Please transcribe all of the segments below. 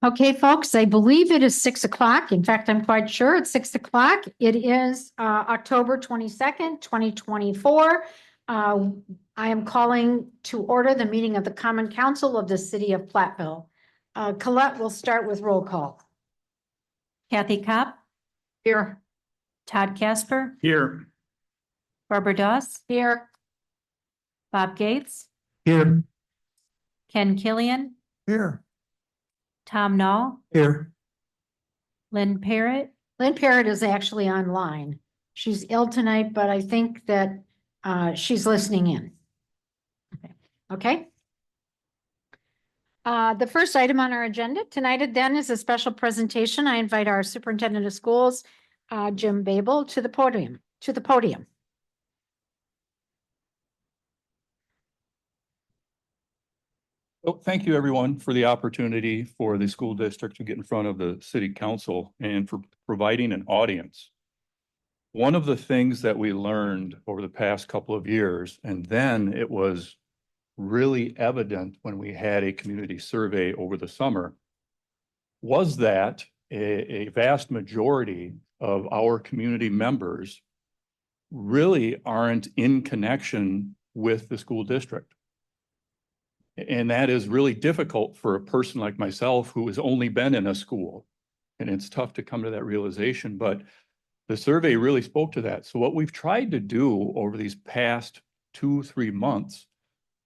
Okay, folks, I believe it is 6 o'clock. In fact, I'm quite sure it's 6 o'clock. It is October 22nd, 2024. I am calling to order the meeting of the Common Council of the City of Platteville. Colette will start with roll call. Kathy Kopp, Here. Todd Casper, Here. Barbara Doss, Here. Bob Gates, Here. Ken Killian, Here. Tom Nall, Here. Lynn Parrott, Lynn Parrott is actually online. She's ill tonight, but I think that she's listening in. Okay. The first item on our agenda tonight then is a special presentation. I invite our superintendent of schools, Jim Babel, to the podium. Well, thank you, everyone, for the opportunity for the school district to get in front of the city council and for providing an audience. One of the things that we learned over the past couple of years, and then it was really evident when we had a community survey over the summer, was that a vast majority of our community members really aren't in connection with the school district. And that is really difficult for a person like myself who has only been in a school. And it's tough to come to that realization, but the survey really spoke to that. So what we've tried to do over these past 2-3 months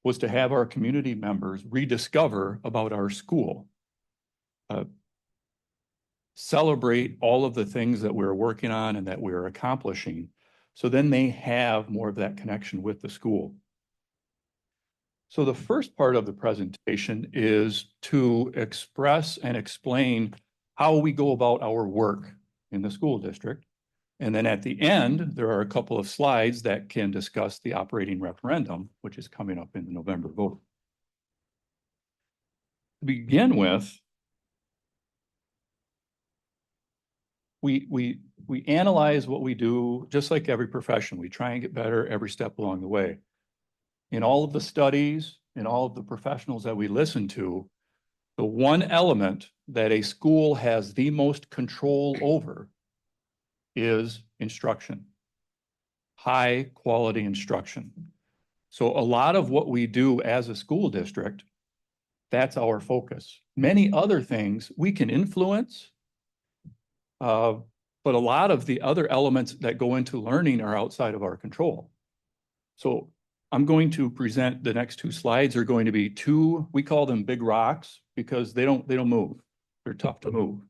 was to have our community members rediscover about our school. Celebrate all of the things that we're working on and that we're accomplishing. So then they have more of that connection with the school. So the first part of the presentation is to express and explain how we go about our work in the school district. And then at the end, there are a couple of slides that can discuss the operating referendum, which is coming up in the November vote. To begin with, we analyze what we do, just like every profession. We try and get better every step along the way. In all of the studies, in all of the professionals that we listen to, the one element that a school has the most control over is instruction, high quality instruction. So a lot of what we do as a school district, that's our focus. Many other things we can influence, but a lot of the other elements that go into learning are outside of our control. So I'm going to present, the next 2 slides are going to be 2, we call them big rocks because they don't move. They're tough to move.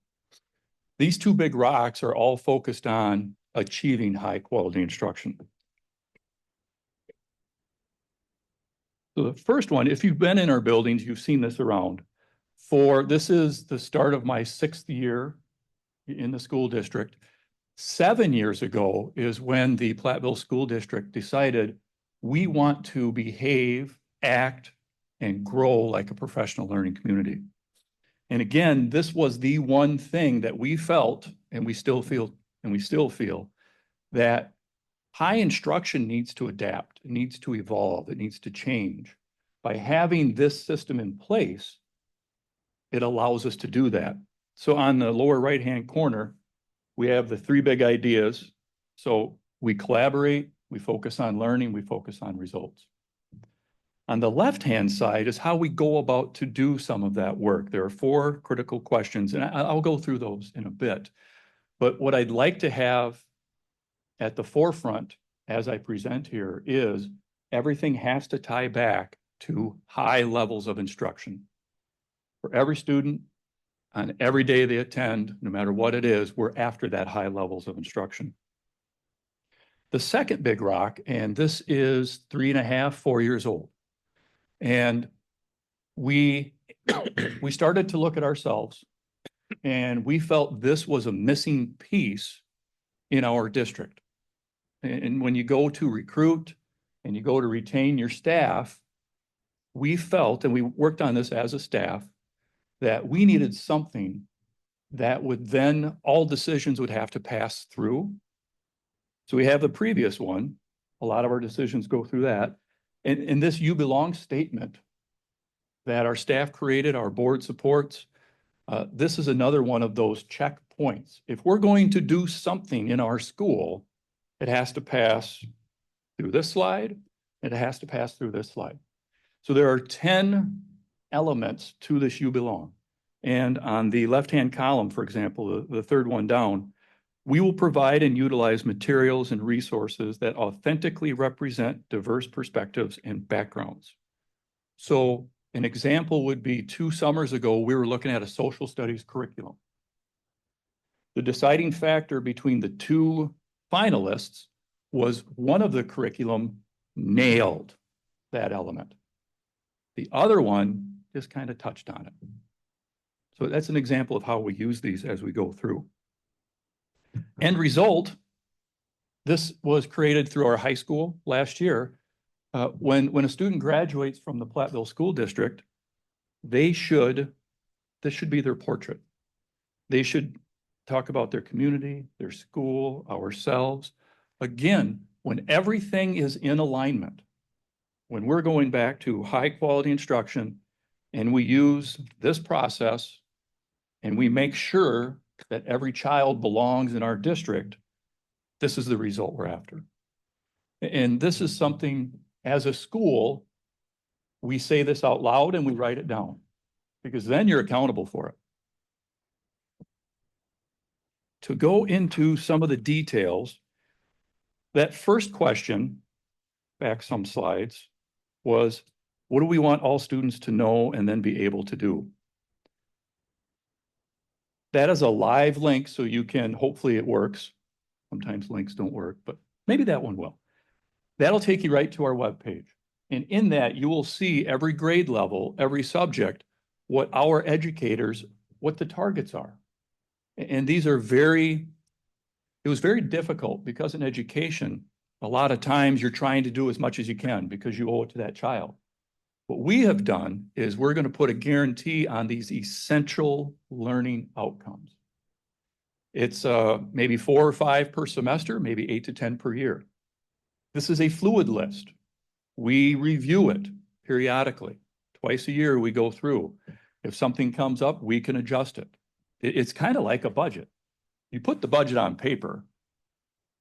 These 2 big rocks are all focused on achieving high quality instruction. So the first one, if you've been in our buildings, you've seen this around. This is the start of my 6th year in the school district. 7 years ago is when the Platteville School District decided we want to behave, act, and grow like a professional learning community. And again, this was the one thing that we felt, and we still feel, that high instruction needs to adapt, it needs to evolve, it needs to change. By having this system in place, it allows us to do that. So on the lower right-hand corner, we have the 3 big ideas. So we collaborate, we focus on learning, we focus on results. On the left-hand side is how we go about to do some of that work. There are 4 critical questions, and I'll go through those in a bit. But what I'd like to have at the forefront as I present here is everything has to tie back to high levels of instruction. For every student, on every day they attend, no matter what it is, we're after that high levels of instruction. The second big rock, and this is 3.5, 4 years old. And we started to look at ourselves, and we felt this was a missing piece in our district. And when you go to recruit and you go to retain your staff, we felt, and we worked on this as a staff, that we needed something that would then, all decisions would have to pass through. So we have the previous one. A lot of our decisions go through that. And this you belong statement that our staff created, our board supports, This is another one of those checkpoints. If we're going to do something in our school, it has to pass through this slide, and it has to pass through this slide. So there are 10 elements to this You Belong. And on the left-hand column, for example, the third one down, we will provide and utilize materials and resources that authentically represent diverse perspectives and backgrounds. So an example would be 2 summers ago, we were looking at a social studies curriculum. The deciding factor between the 2 finalists was one of the curriculum nailed that element. The other one just kind of touched on it. So that's an example of how we use these as we go through. End result, this was created through our high school last year. When a student graduates from the Platteville School District, this should be their portrait. They should talk about their community, their school, ourselves. Again, when everything is in alignment, when we're going back to high quality instruction and we use this process and we make sure that every child belongs in our district, this is the result we're after. And this is something, as a school, we say this out loud and we write it down, because then you're accountable for it. To go into some of the details, that first question, back some slides, was what do we want all students to know and then be able to do? That is a live link, so you can, hopefully it works. Sometimes links don't work, but maybe that one will. That'll take you right to our webpage. And in that, you will see every grade level, every subject, what our educators, what the targets are. And these are it was very difficult because in education, a lot of times you're trying to do as much as you can because you owe it to that child. What we have done is we're going to put a guarantee on these essential learning outcomes. It's maybe 4 or 5 per semester, maybe 8 to 10 per year. This is a fluid list. We review it periodically. Twice a year we go through. If something comes up, we can adjust it. It's kind of like a budget. You put the budget on paper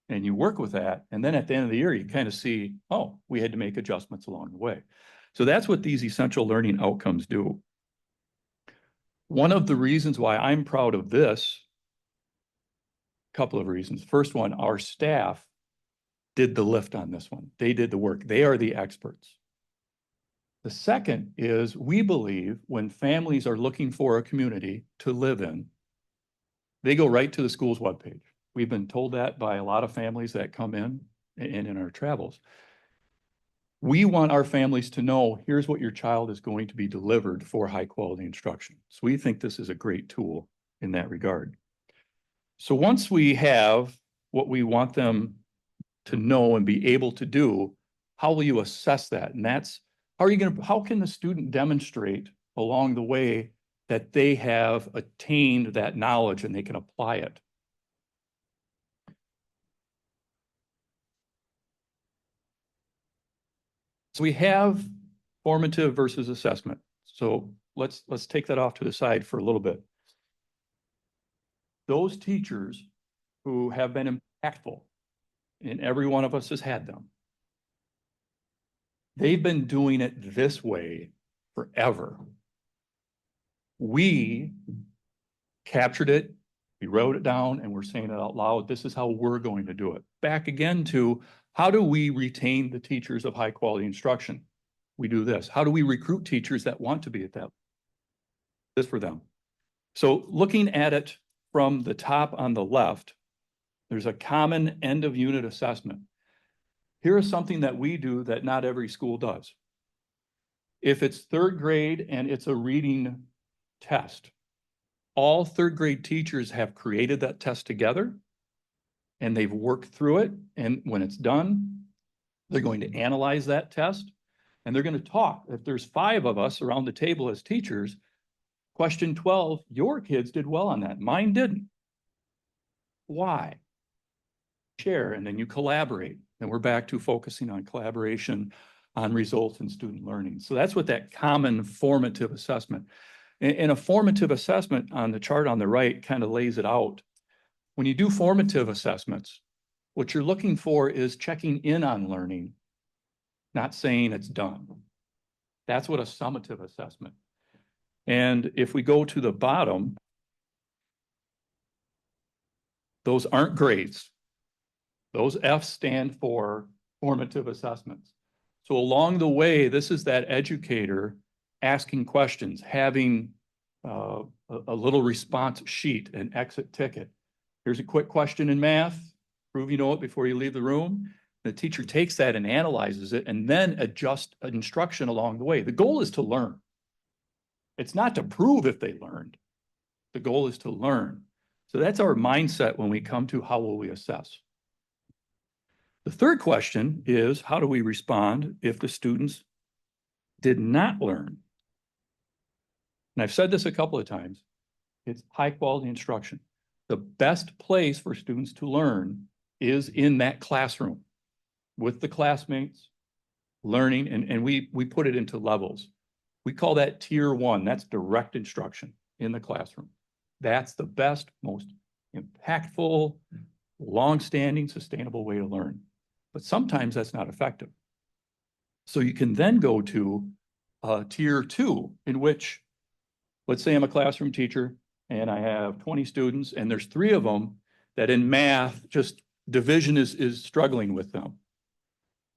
and you work with that. And then at the end of the year, you kind of see, oh, we had to make adjustments along the way. So that's what these essential learning outcomes do. One of the reasons why I'm proud of this, a couple of reasons. First one, our staff did the lift on this one. They did the work. They are the experts. The second is we believe when families are looking for a community to live in, they go right to the school's webpage. We've been told that by a lot of families that come in and in our travels. We want our families to know, here's what your child is going to be delivered for high quality instruction. So we think this is a great tool in that regard. So once we have what we want them to know and be able to do, how will you assess that? And that's, how can the student demonstrate along the way that they have attained that knowledge and they can apply it? So we have formative versus assessment. So let's take that off to the side for a little bit. Those teachers who have been impactful, and every one of us has had them, they've been doing it this way forever. We captured it, we wrote it down, and we're saying it out loud. This is how we're going to do it. Back again to, how do we retain the teachers of high quality instruction? We do this. How do we recruit teachers that want to be at that? This for them. So looking at it from the top on the left, there's a common end of unit assessment. Here is something that we do that not every school does. If it's 3rd grade and it's a reading test, all 3rd grade teachers have created that test together and they've worked through it. And when it's done, they're going to analyze that test and they're going to talk. If there's 5 of us around the table as teachers, question 12, your kids did well on that. Mine didn't. Why? Share, and then you collaborate. And we're back to focusing on collaboration, on results and student learning. So that's what that common formative assessment. And a formative assessment on the chart on the right kind of lays it out. When you do formative assessments, what you're looking for is checking in on learning, not saying it's done. That's what a summative assessment. And if we go to the bottom, those aren't grades. Those F's stand for formative assessments. So along the way, this is that educator asking questions, having a little response sheet, an exit ticket. Here's a quick question in math, prove you know it before you leave the room. The teacher takes that and analyzes it and then adjusts instruction along the way. The goal is to learn. It's not to prove if they learned. The goal is to learn. So that's our mindset when we come to how will we assess. The third question is, how do we respond if the students did not learn? And I've said this a couple of times, it's high quality instruction. The best place for students to learn is in that classroom with the classmates, learning, and we put it into levels. We call that tier 1, that's direct instruction in the classroom. That's the best, most impactful, long-standing, sustainable way to learn. But sometimes that's not effective. So you can then go to tier 2, in which, let's say I'm a classroom teacher and I have 20 students and there's 3 of them that in math, just division is struggling with them.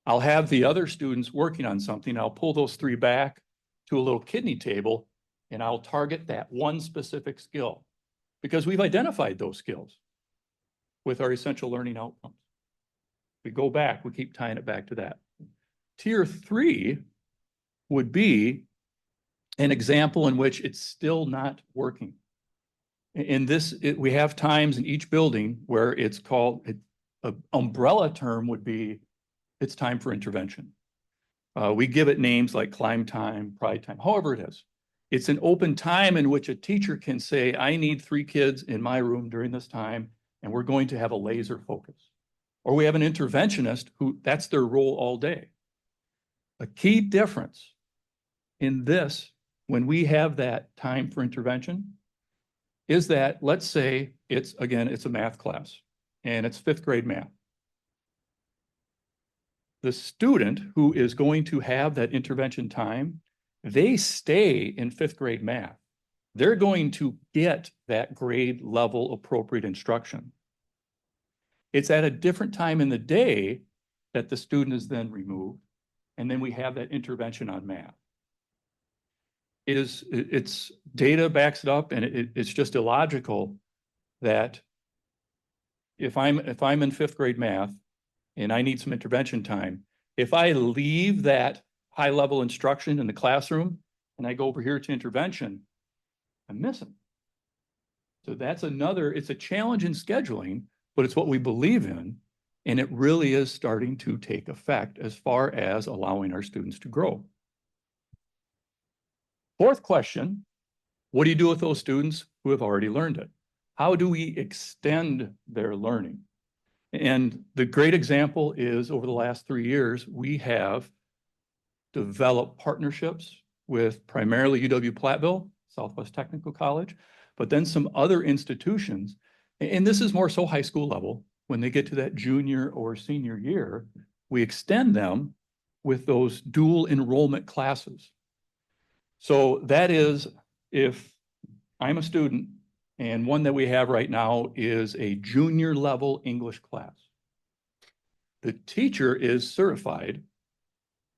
I'll have the other students working on something. I'll pull those 3 back to a little kidney table and I'll target that one specific skill because we've identified those skills with our essential learning outcomes. We go back, we keep tying it back to that. Tier 3 would be an example in which it's still not working. In this, we have times in each building where it's called, an umbrella term would be, it's time for intervention. We give it names like climb time, pride time, however it is. It's an open time in which a teacher can say, I need 3 kids in my room during this time, and we're going to have a laser focus. Or we have an interventionist who that's their role all day. A key difference in this, when we have that time for intervention, is that, let's say it's a math class and it's 5th grade math. The student who is going to have that intervention time, they stay in 5th grade math. They're going to get that grade level appropriate instruction. It's at a different time in the day that the student is then removed, and then we have that intervention on math. It's data backs it up, and it's just illogical that if I'm in 5th grade math and I need some intervention time, if I leave that high level instruction in the classroom and I go over here to intervention, I'm missing. So that's it's a challenge in scheduling, but it's what we believe in. And it really is starting to take effect as far as allowing our students to grow. 4th question, what do you do with those students who have already learned it? How do we extend their learning? And the great example is over the last 3 years, we have developed partnerships with primarily UW-Platteville, Southwest Technical College, but then some other institutions. And this is more so high school level. When they get to that junior or senior year, we extend them with those dual enrollment classes. So that is, if I'm a student and one that we have right now is a junior level English class. The teacher is certified.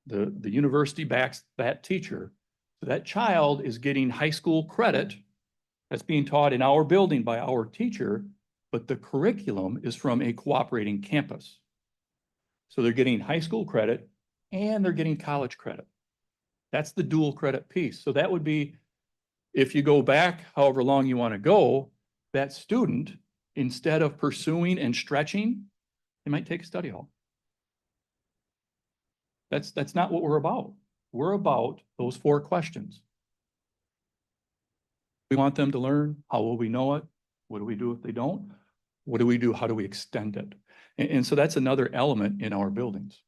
The university backs that teacher. So that child is getting high school credit that's being taught in our building by our teacher, but the curriculum is from a cooperating campus. So they're getting high school credit and they're getting college credit. That's the dual credit piece. So that would be, if you go back however long you want to go, that student, instead of pursuing and stretching, they might take a study hall. That's not what we're about. We're about those 4 questions. We want them to learn. How will we know it? What do we do if they don't? What do we do? How do we extend it? And so that's another element in our buildings.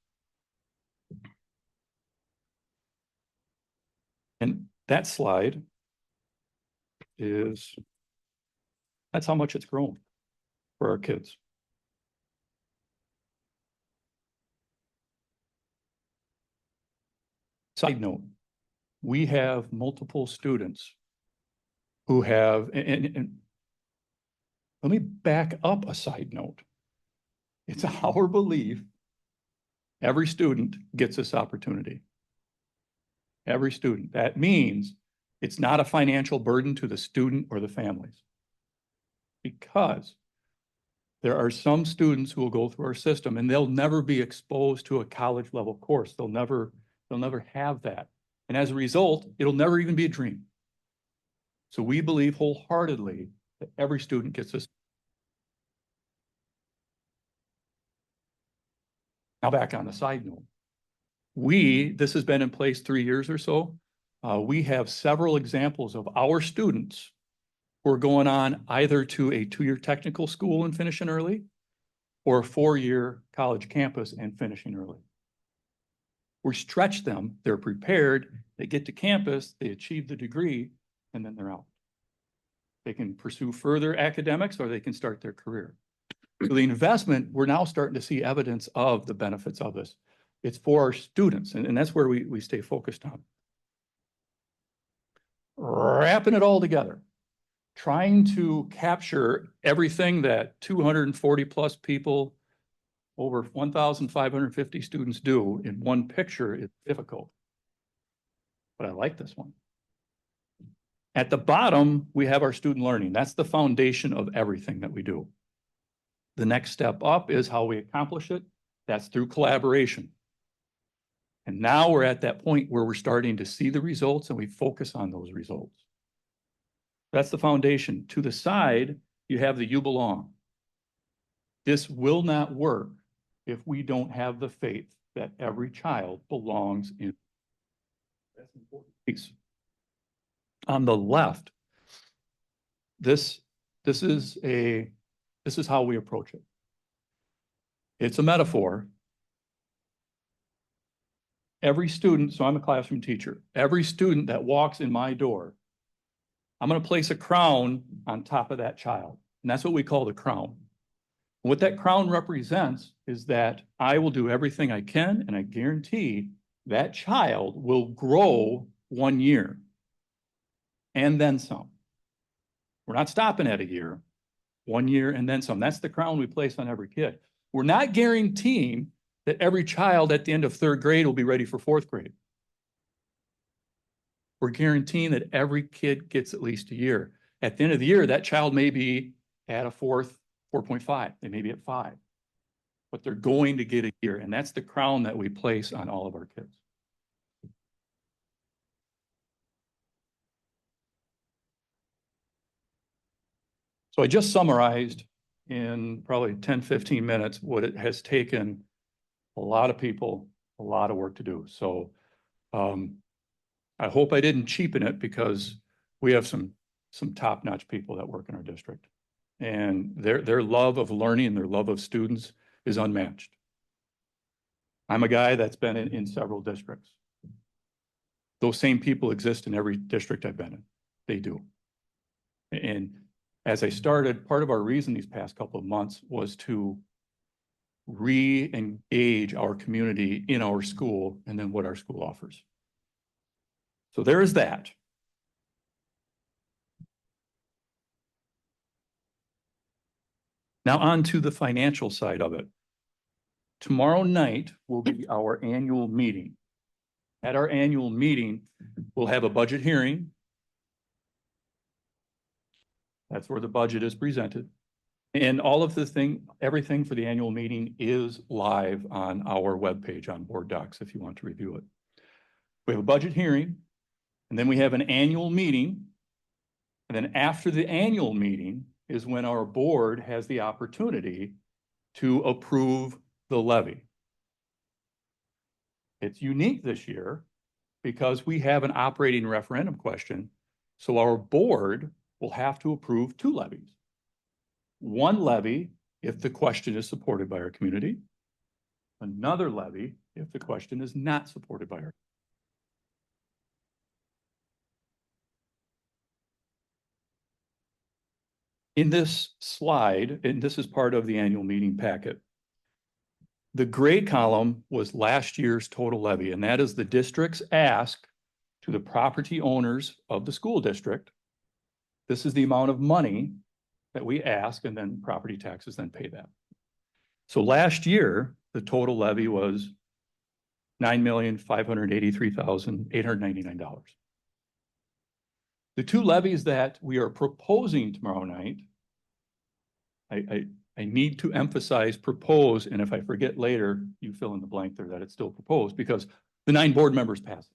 And that slide is, that's how much it's grown for our kids. Side note, we have multiple students who have, and let me back up a side note. It's our belief every student gets this opportunity. Every student. That means it's not a financial burden to the student or the families. Because there are some students who will go through our system and they'll never be exposed to a college level course. They'll never have that. And as a result, it'll never even be a dream. So we believe wholeheartedly that every student gets this. Now back on the side note, this has been in place 3 years or so. We have several examples of our students who are going on either to a 2-year technical school and finishing early or a 4-year college campus and finishing early. We stretch them, they're prepared, they get to campus, they achieve the degree, and then they're out. They can pursue further academics or they can start their career. So the investment, we're now starting to see evidence of the benefits of this. It's for our students, and that's where we stay focused on. Wrapping it all together, trying to capture everything that 240 plus people, over 1,550 students do in one picture is difficult. But I like this one. At the bottom, we have our student learning. That's the foundation of everything that we do. The next step up is how we accomplish it. That's through collaboration. And now we're at that point where we're starting to see the results and we focus on those results. That's the foundation. To the side, you have the you belong. This will not work if we don't have the faith that every child belongs in. That's an important piece. On the left, this is how we approach it. It's a metaphor. Every student, so I'm a classroom teacher, every student that walks in my door, I'm going to place a crown on top of that child. And that's what we call the crown. And what that crown represents is that I will do everything I can, and I guarantee that child will grow 1 year and then some. We're not stopping at a year, 1 year and then some. That's the crown we place on every kid. We're not guaranteeing that every child at the end of 3rd grade will be ready for 4th grade. We're guaranteeing that every kid gets at least a year. At the end of the year, that child may be at a 4.5. They may be at 5. But they're going to get a year. And that's the crown that we place on all of our kids. So I just summarized in probably 10, 15 minutes what it has taken a lot of people, a lot of work to do. So I hope I didn't cheapen it because we have some top-notch people that work in our district. And their love of learning and their love of students is unmatched. I'm a guy that's been in several districts. Those same people exist in every district I've been in. They do. And as I started, part of our reason these past couple of months was to re-engage our community in our school and then what our school offers. So there is that. Now on to the financial side of it. Tomorrow night will be our annual meeting. At our annual meeting, we'll have a budget hearing. That's where the budget is presented. And all of everything for the annual meeting is live on our webpage on Board Docs if you want to review it. We have a budget hearing, and then we have an annual meeting. And then after the annual meeting is when our board has the opportunity to approve the levy. It's unique this year because we have an operating referendum question. So our board will have to approve 2 levies. 1 levy if the question is supported by our community. Another levy if the question is not supported by our community. In this slide, and this is part of the annual meeting packet, the gray column was last year's total levy, and that is the district's ask to the property owners of the school district. This is the amount of money that we ask, and then property taxes then pay that. So last year, the total levy was $9,583,899. The two levies that we are proposing tomorrow night, I need to emphasize propose, and if I forget later, you fill in the blank there that it's still proposed, because the 9 board members passed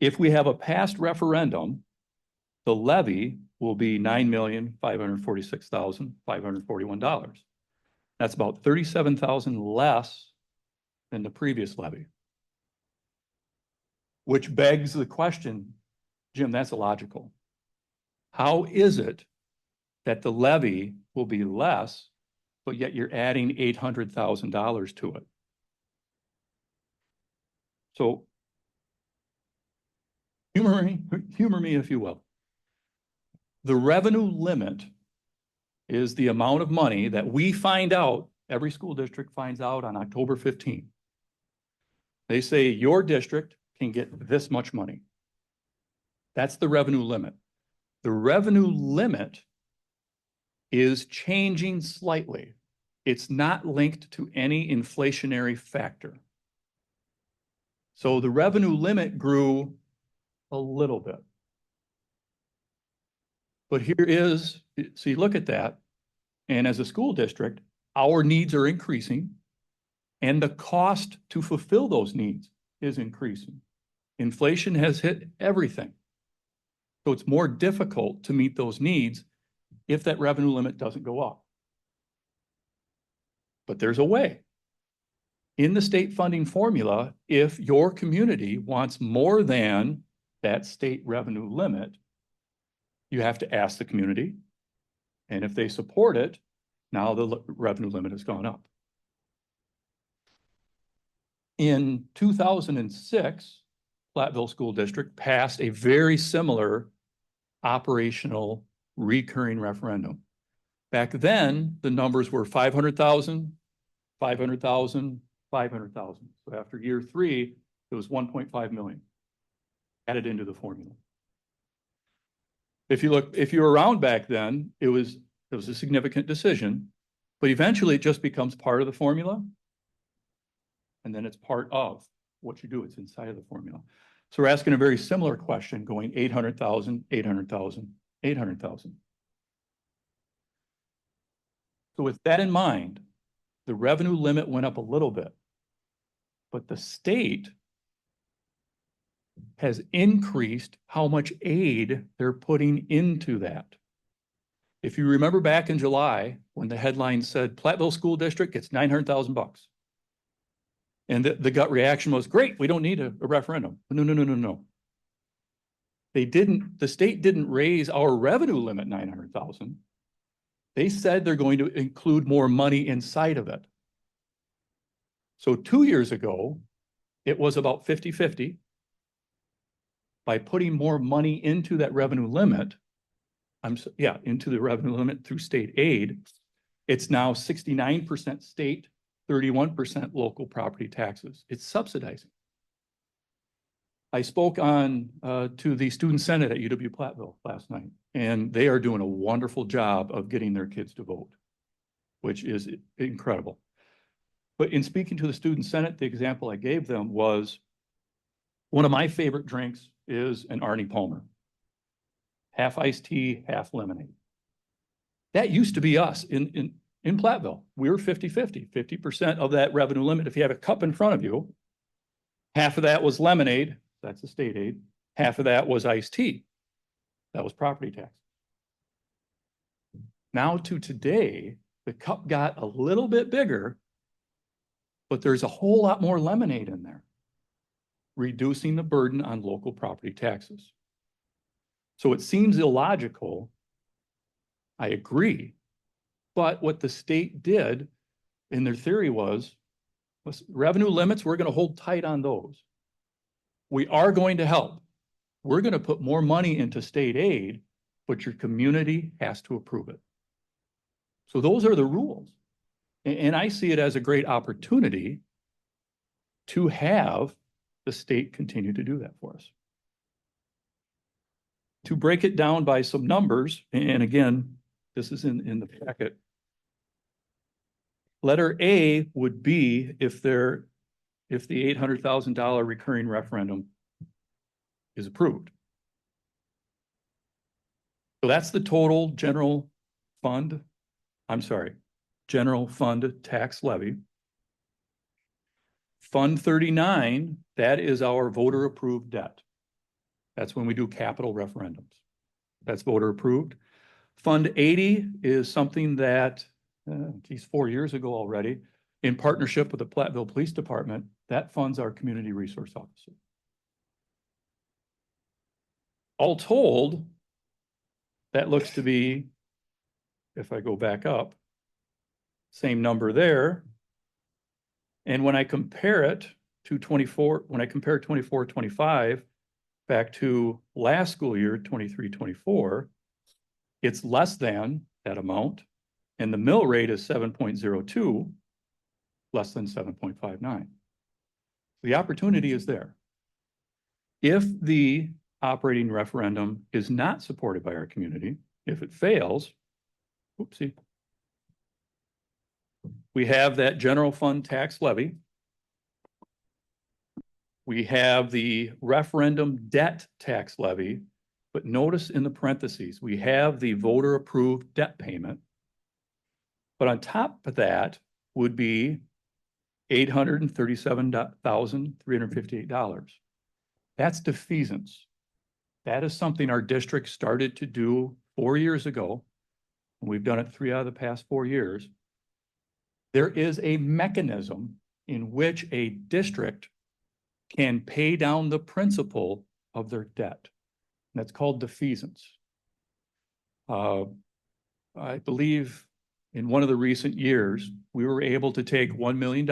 it. If we have a passed referendum, the levy will be $9,546,541. That's about $37,000 less than the previous levy. Which begs the question, Jim, that's illogical. How is it that the levy will be less, but yet you're adding $800,000 to it? So humor me if you will. The revenue limit is the amount of money that we find out, every school district finds out on October 15th. They say your district can get this much money. That's the revenue limit. The revenue limit is changing slightly. It's not linked to any inflationary factor. So the revenue limit grew a little bit. But here is, so you look at that, and as a school district, our needs are increasing, and the cost to fulfill those needs is increasing. Inflation has hit everything. So it's more difficult to meet those needs if that revenue limit doesn't go up. But there's a way. In the state funding formula, if your community wants more than that state revenue limit, you have to ask the community. And if they support it, now the revenue limit has gone up. In 2006, Platteville School District passed a very similar operational recurring referendum. Back then, the numbers were 500,000, 500,000, 500,000. So after year 3, it was 1.5 million added into the formula. If you were around back then, it was a significant decision, but eventually it just becomes part of the formula. And then it's part of what you do. It's inside of the formula. So we're asking a very similar question, going 800,000, 800,000, 800,000. So with that in mind, the revenue limit went up a little bit, but the state has increased how much aid they're putting into that. If you remember back in July, when the headline said Platteville School District gets $900,000. And the gut reaction was, great, we don't need a referendum. No. The state didn't raise our revenue limit 900,000. They said they're going to include more money inside of it. So 2 years ago, it was about 50-50. By putting more money into that revenue limit, into the revenue limit through state aid, it's now 69% state, 31% local property taxes. It's subsidizing. I spoke to the student senate at UW-Platteville last night, and they are doing a wonderful job of getting their kids to vote, which is incredible. But in speaking to the student senate, the example I gave them was one of my favorite drinks is an Arnie Palmer. Half iced tea, half lemonade. That used to be us in Platteville. We were 50-50, 50% of that revenue limit. If you have a cup in front of you, half of that was lemonade, that's the state aid. Half of that was iced tea, that was property tax. Now to today, the cup got a little bit bigger, but there's a whole lot more lemonade in there, reducing the burden on local property taxes. So it seems illogical, I agree, but what the state did in their theory was revenue limits, we're going to hold tight on those. We are going to help. We're going to put more money into state aid, but your community has to approve it. So those are the rules. And I see it as a great opportunity to have the state continue to do that for us. To break it down by some numbers, and again, this is in the packet. Letter A would be if the $800,000 recurring referendum is approved. So that's the total general fund tax levy. Fund 39, that is our voter approved debt. That's when we do capital referendums. That's voter approved. Fund 80 is something that, 4 years ago already, in partnership with the Platteville Police Department, that funds our community resource officer. All told, that looks to be, if I go back up, same number there. And when I compare it to 24-25 back to last school year, 23-24, it's less than that amount. And the mill rate is 7.02, less than 7.59. The opportunity is there. If the operating referendum is not supported by our community, if it fails, oopsie, we have that general fund tax levy. We have the referendum debt tax levy, but notice in the parentheses, we have the voter approved debt payment. But on top of that would be $837,358. That's defeasance. That is something our district started to do 4 years ago. And we've done it 3 out of the past 4 years. There is a mechanism in which a district can pay down the principal of their debt. And that's called defeasance. I believe in one of the recent years, we were able to take $1 million,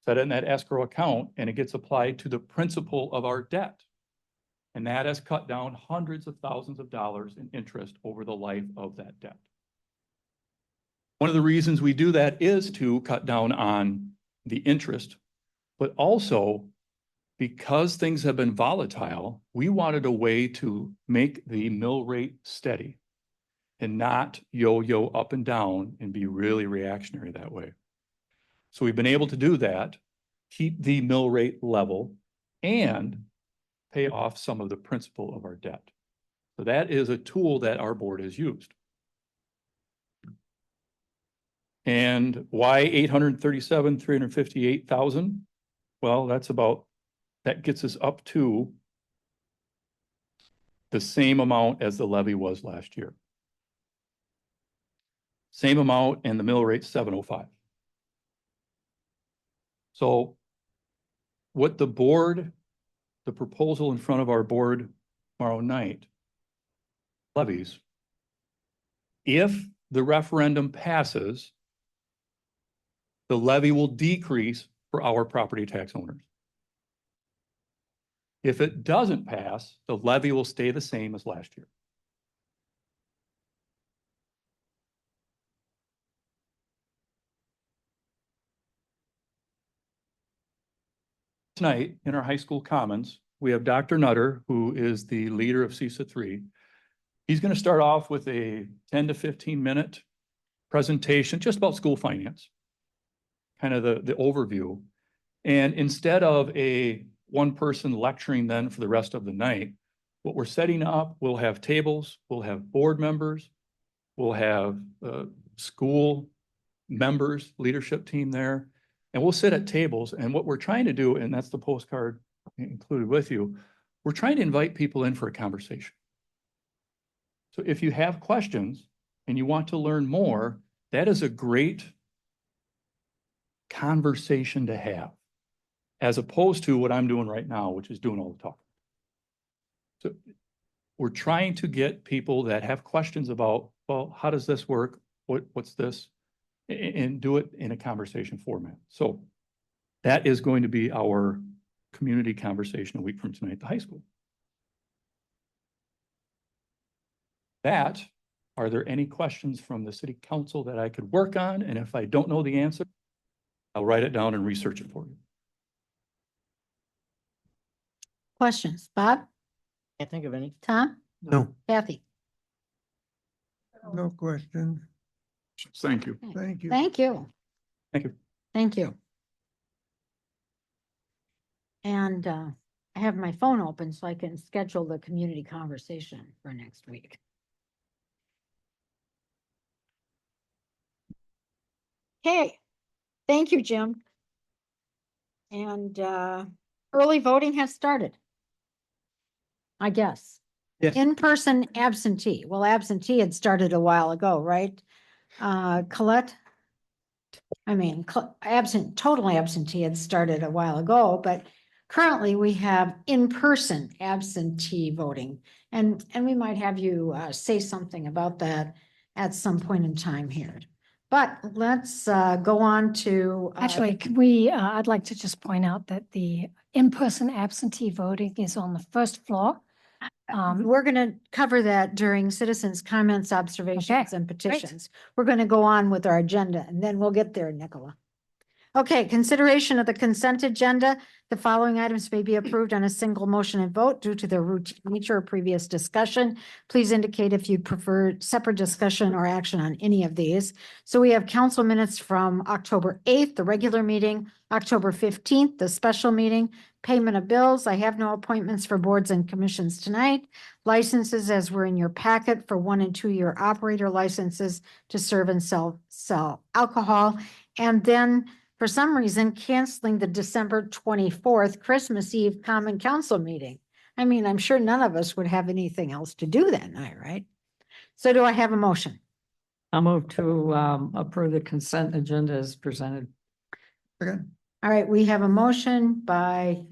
set it in that escrow account, and it gets applied to the principal of our debt. And that has cut down hundreds of thousands of dollars in interest over the life of that debt. One of the reasons we do that is to cut down on the interest, but also because things have been volatile, we wanted a way to make the mill rate steady and not yo-yo up and down and be really reactionary that way. So we've been able to do that, keep the mill rate level, and pay off some of the principal of our debt. So that is a tool that our board has used. And why 358,000? Well, that gets us up to the same amount as the levy was last year. Same amount, and the mill rate 705. So what the proposal in front of our board tomorrow night levies, if the referendum passes, the levy will decrease for our property tax owners. If it doesn't pass, the levy will stay the same as last year. Tonight in our high school commons, we have Dr. Nutter, who is the leader of CISA 3. He's going to start off with a 10 to 15 minute presentation just about school finance, kind of the overview. And instead of one person lecturing then for the rest of the night, what we're setting up, we'll have tables, we'll have board members, we'll have school members, leadership team there, and we'll sit at tables. And what we're trying to do, and that's the postcard included with you, we're trying to invite people in for a conversation. So if you have questions and you want to learn more, that is a great conversation to have, as opposed to what I'm doing right now, which is doing all the talking. So we're trying to get people that have questions about, well, how does this work? What's this? And do it in a conversation format. So that is going to be our community conversation a week from tonight at the high school. That, are there any questions from the city council that I could work on? And if I don't know the answer, I'll write it down and research it for you. Questions? Bob, Can't think of any. Tom, No, Kathy? no question. Thank you. Thank you. Thank you. Thank you. Thank you. And I have my phone open so I can schedule the community conversation for next week. Okay, thank you, Jim. And early voting has started. I guess. Yes. In-person absentee. Well, absentee had started a while ago, right? Colette? I mean, total absentee had started a while ago, but currently we have in-person absentee voting. And we might have you say something about that at some point in time here. But let's go on to. Actually, could we, I'd like to just point out that the in-person absentee voting is on the first floor. We're going to cover that during citizens' comments, observations, and petitions. We're going to go on with our agenda, and then we'll get there, Nicola. Okay, consideration of the consent agenda. The following items may be approved on a single motion and vote due to their routine nature or previous discussion. Please indicate if you prefer separate discussion or action on any of these. So we have council minutes from October 8th, the regular meeting, October 15th, the special meeting, payment of bills. I have no appointments for boards and commissions tonight. Licenses as were in your packet for 1- and 2-year operator licenses to serve and sell alcohol. And then for some reason, canceling the December 24th Christmas Eve Common Council meeting. I mean, I'm sure none of us would have anything else to do that night, right? So do I have a motion? I'll move to approve the consent agenda as presented. Second. All right, we have a motion by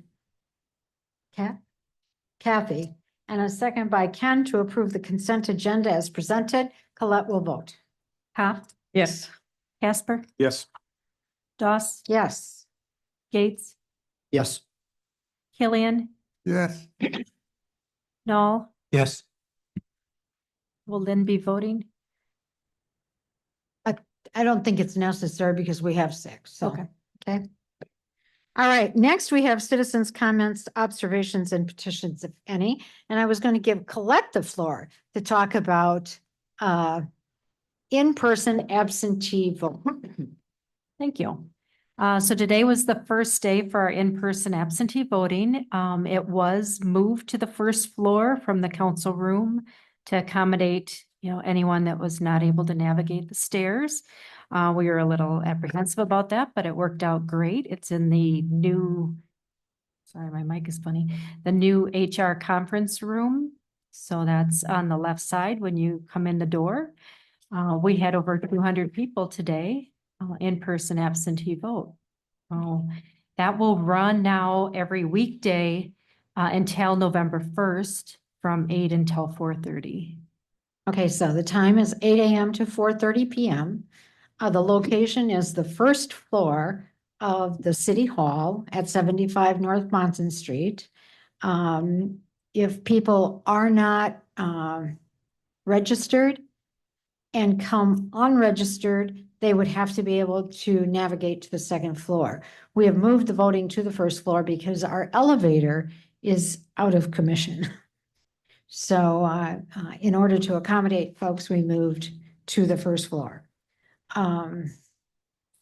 Kathy and a second by Ken to approve the consent agenda as presented. Colette will vote. Pop, Yes. Casper, Yes. Doss, Yes. Gates, Yes. Killian, Yes. Null. Yes. Will Lynn be voting? I don't think it's necessary because we have 6, so. Okay. Okay. All right, next we have citizens' comments, observations, and petitions, if any. And I was going to give Colette the floor to talk about in-person absentee vote. Thank you. So today was the first day for our in-person absentee voting. It was moved to the first floor from the council room to accommodate, anyone that was not able to navigate the stairs. We were a little apprehensive about that, but it worked out great. It's in the new, sorry, my mic is funny, the new HR conference room. So that's on the left side when you come in the door. We had over 200 people today. In-person absentee vote. That will run now every weekday until November 1st from 8 until 4:30. Okay, so the time is 8 a.m. to 4:30 p.m. The location is the first floor of the City Hall at 75 North Monson Street. If people are not registered and come unregistered, they would have to be able to navigate to the second floor. We have moved the voting to the first floor because our elevator is out of commission. So in order to accommodate folks, we moved to the first floor.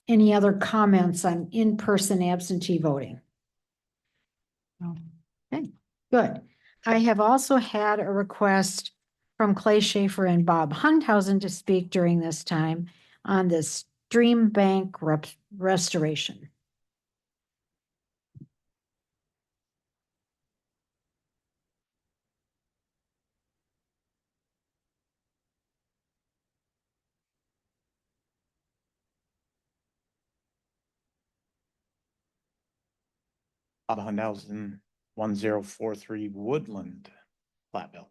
Any other comments on in-person absentee voting? Okay, good. I have also had a request from Clay Schaefer and Bob Hunthausen to speak during this time on the stream bank restoration. Bob Hunthausen, 1043 Woodland, Platteville.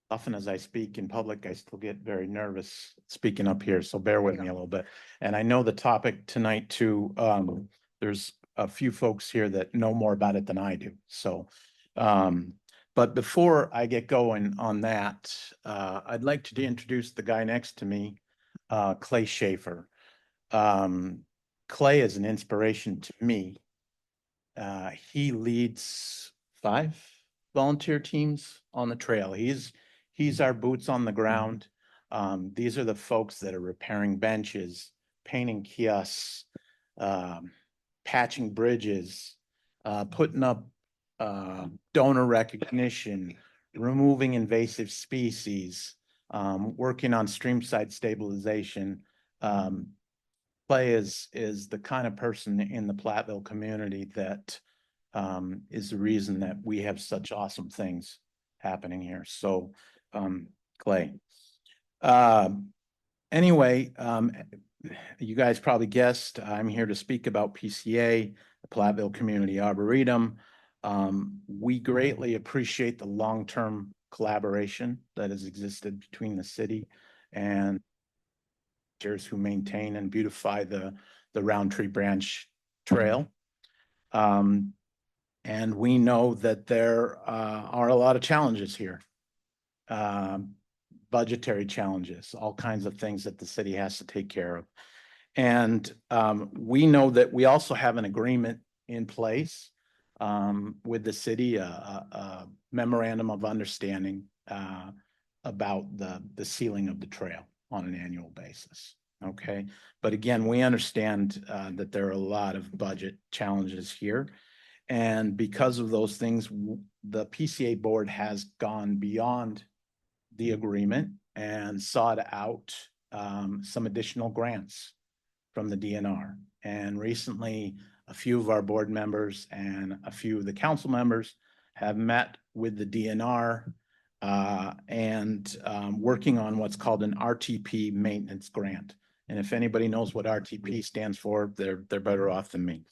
Often as I speak in public, I still get very nervous speaking up here, so bear with me a little bit. And I know the topic tonight too, there's a few folks here that know more about it than I do. So But before I get going on that, I'd like to introduce the guy next to me, Clay Schaefer. Clay is an inspiration to me. He leads 5 volunteer teams on the trail. He's our boots on the ground. These are the folks that are repairing benches, painting kiosks, patching bridges, putting up donor recognition, removing invasive species, working on streamside stabilization. Clay is the kind of person in the Platteville community that is the reason that we have such awesome things happening here. So, Clay. Anyway, you guys probably guessed, I'm here to speak about PCA, the Platteville Community Arboretum. We greatly appreciate the long-term collaboration that has existed between the city and who maintain and beautify the Roundtree Branch Trail. And we know that there are a lot of challenges here. Budgetary challenges, all kinds of things that the city has to take care of. And we know that we also have an agreement in place with the city, a memorandum of understanding about the sealing of the trail on an annual basis. Okay. But again, we understand that there are a lot of budget challenges here. And because of those things, the PCA board has gone beyond the agreement and sought out some additional grants from the DNR. And recently, a few of our board members and a few of the council members have met with the DNR and working on what's called an RTP maintenance grant. And if anybody knows what RTP stands for, they're better off than me.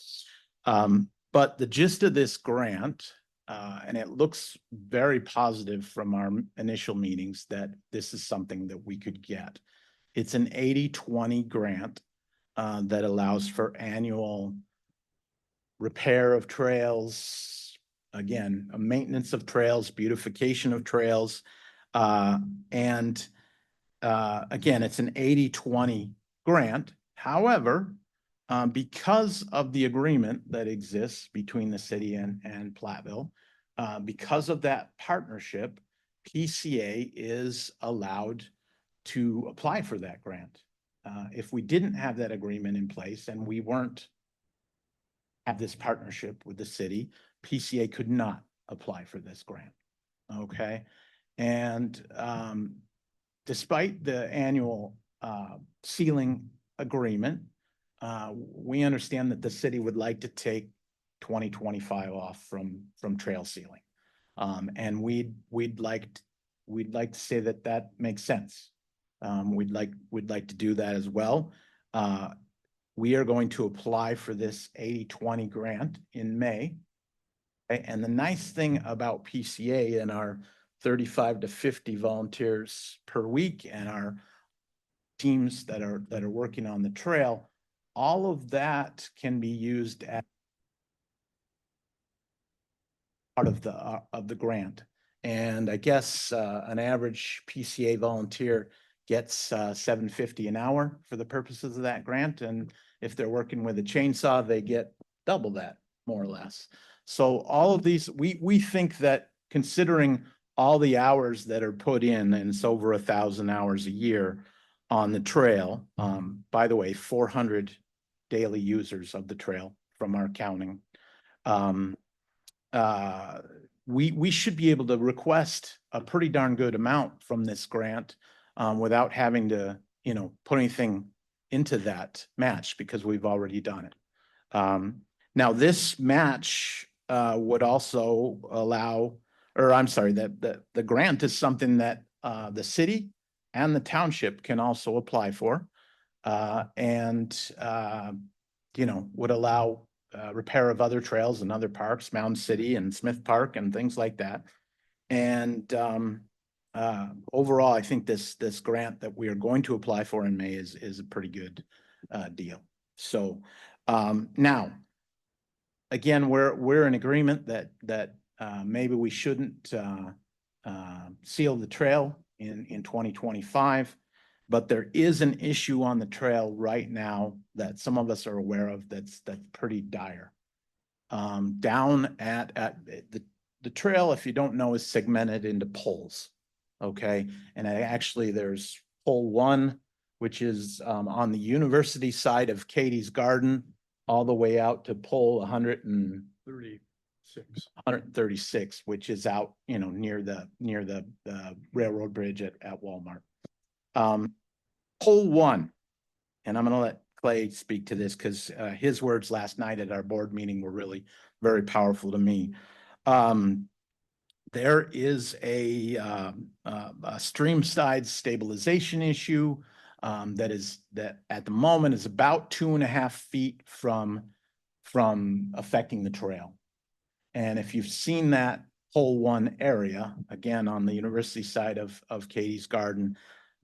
But the gist of this grant, and it looks very positive from our initial meetings that this is something that we could get. It's an 80-20 grant that allows for annual repair of trails, again, a maintenance of trails, beautification of trails. And again, it's an 80-20 grant. However, because of the agreement that exists between the city and Platteville, because of that partnership, PCA is allowed to apply for that grant. If we didn't have that agreement in place and we weren't have this partnership with the city, PCA could not apply for this grant. Okay. And despite the annual sealing agreement, we understand that the city would like to take 2025 off from trail sealing. And we'd like to say that makes sense. We'd like to do that as well. We are going to apply for this 80-20 grant in May. Okay? And the nice thing about PCA and our 35 to 50 volunteers per week and our teams that are working on the trail, all of that can be used as part of the grant. And I guess an average PCA volunteer gets $7.50 an hour for the purposes of that grant. And if they're working with a chainsaw, they get double that, more or less. So all of these, we think that considering all the hours that are put in, and it's over 1,000 hours a year on the trail, by the way, 400 daily users of the trail from our counting, we should be able to request a pretty darn good amount from this grant without having to, put anything into that match because we've already done it. Now this match would also allow, or I'm sorry, that the grant is something that the city and the township can also apply for, and would allow repair of other trails and other parks, Mound City and Smith Park and things like that. And overall, I think this grant that we are going to apply for in May is a pretty good deal. So now, again, we're in agreement that maybe we shouldn't seal the trail in 2025. But there is an issue on the trail right now that some of us are aware of that's pretty dire. Down at the trail, if you don't know, is segmented into poles. Okay, and actually there's pole 1, which is on the university side of Katie's Garden, all the way out to pole 136, which is out, you know, near the railroad bridge at Walmart. Pole 1, and I'm going to let Clay speak to this because his words last night at our board meeting were really very powerful to me. There is a stream side stabilization issue that at the moment is about 2.5 feet from affecting the trail. And if you've seen that pole 1 area, again, on the university side of Katie's Garden,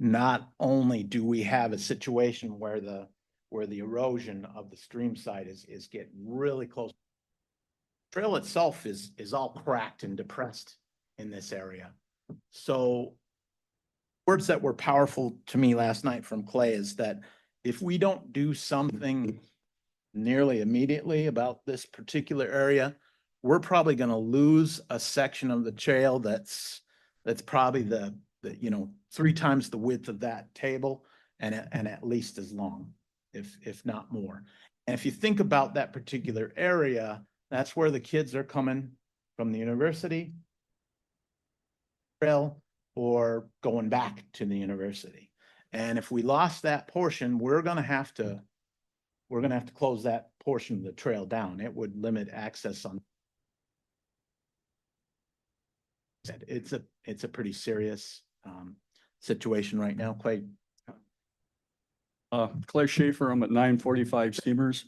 not only do we have a situation where the erosion of the stream side is getting really close. The trail itself is all cracked and depressed in this area. So words that were powerful to me last night from Clay is that if we don't do something nearly immediately about this particular area, we're probably going to lose a section of the trail that's probably the 3 times the width of that table and at least as long, if not more. And if you think about that particular area, that's where the kids are coming from the university trail or going back to the university. And if we lost that portion, we're going to have to close that portion of the trail down. It would limit access on. It's a pretty serious situation right now. Clay. Clay Schaefer, I'm at 945 Steamers.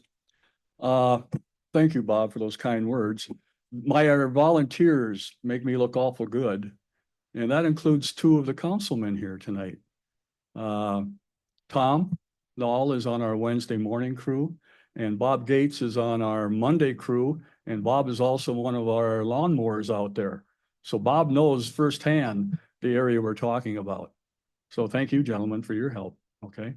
Thank you, Bob, for those kind words. My volunteers make me look awful good. And that includes 2 of the councilmen here tonight. Tom Dahl is on our Wednesday morning crew, and Bob Gates is on our Monday crew. And Bob is also one of our lawnmowers out there. So Bob knows firsthand the area we're talking about. So thank you, gentlemen, for your help. Okay.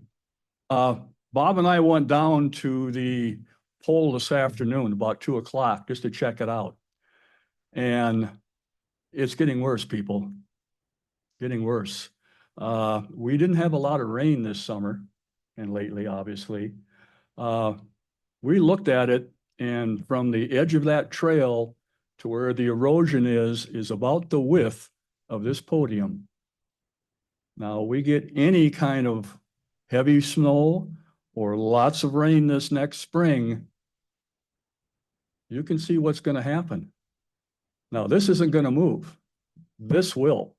Bob and I went down to the pole this afternoon about 2 o'clock just to check it out. And it's getting worse, people. Getting worse. We didn't have a lot of rain this summer and lately, obviously. We looked at it, and from the edge of that trail to where the erosion is about the width of this podium. Now, we get any kind of heavy snow or lots of rain this next spring, you can see what's going to happen. Now, this isn't going to move. This will.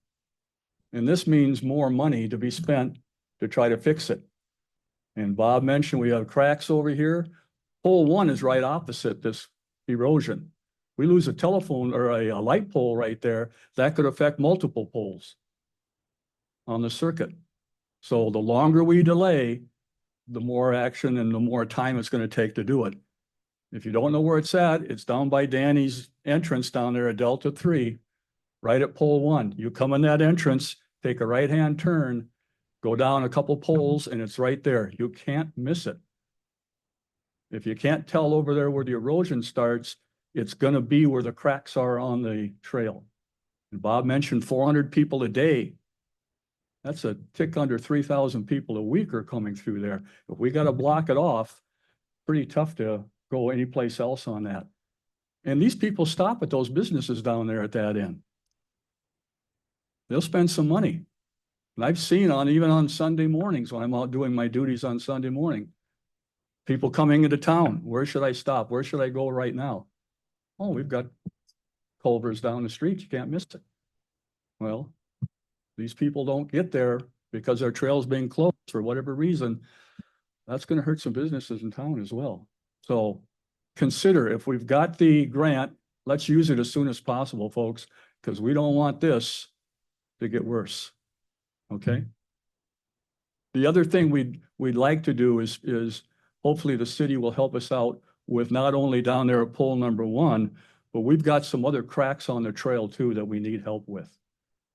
And this means more money to be spent to try to fix it. And Bob mentioned we have cracks over here. Pole 1 is right opposite this erosion. We lose a telephone or a light pole right there, that could affect multiple poles on the circuit. So the longer we delay, the more action and the more time it's going to take to do it. If you don't know where it's at, it's down by Danny's entrance down there at Delta 3, right at pole 1. You come in that entrance, take a right-hand turn, go down a couple poles, and it's right there. You can't miss it. If you can't tell over there where the erosion starts, it's going to be where the cracks are on the trail. And Bob mentioned 400 people a day. That's a tick under 3,000 people a week are coming through there. If we got to block it off, pretty tough to go anyplace else on that. And these people stop at those businesses down there at that end. They'll spend some money. And I've seen even on Sunday mornings when I'm out doing my duties on Sunday morning, people coming into town. Where should I stop? Where should I go right now? Oh, we've got Culver's down the street. You can't miss it. Well, these people don't get there because their trail's being closed for whatever reason. That's going to hurt some businesses in town as well. So consider, if we've got the grant, let's use it as soon as possible, folks, because we don't want this to get worse. Okay. The other thing we'd like to do is hopefully the city will help us out with not only down there at pole number 1, but but we've got some other cracks on the trail too that we need help with.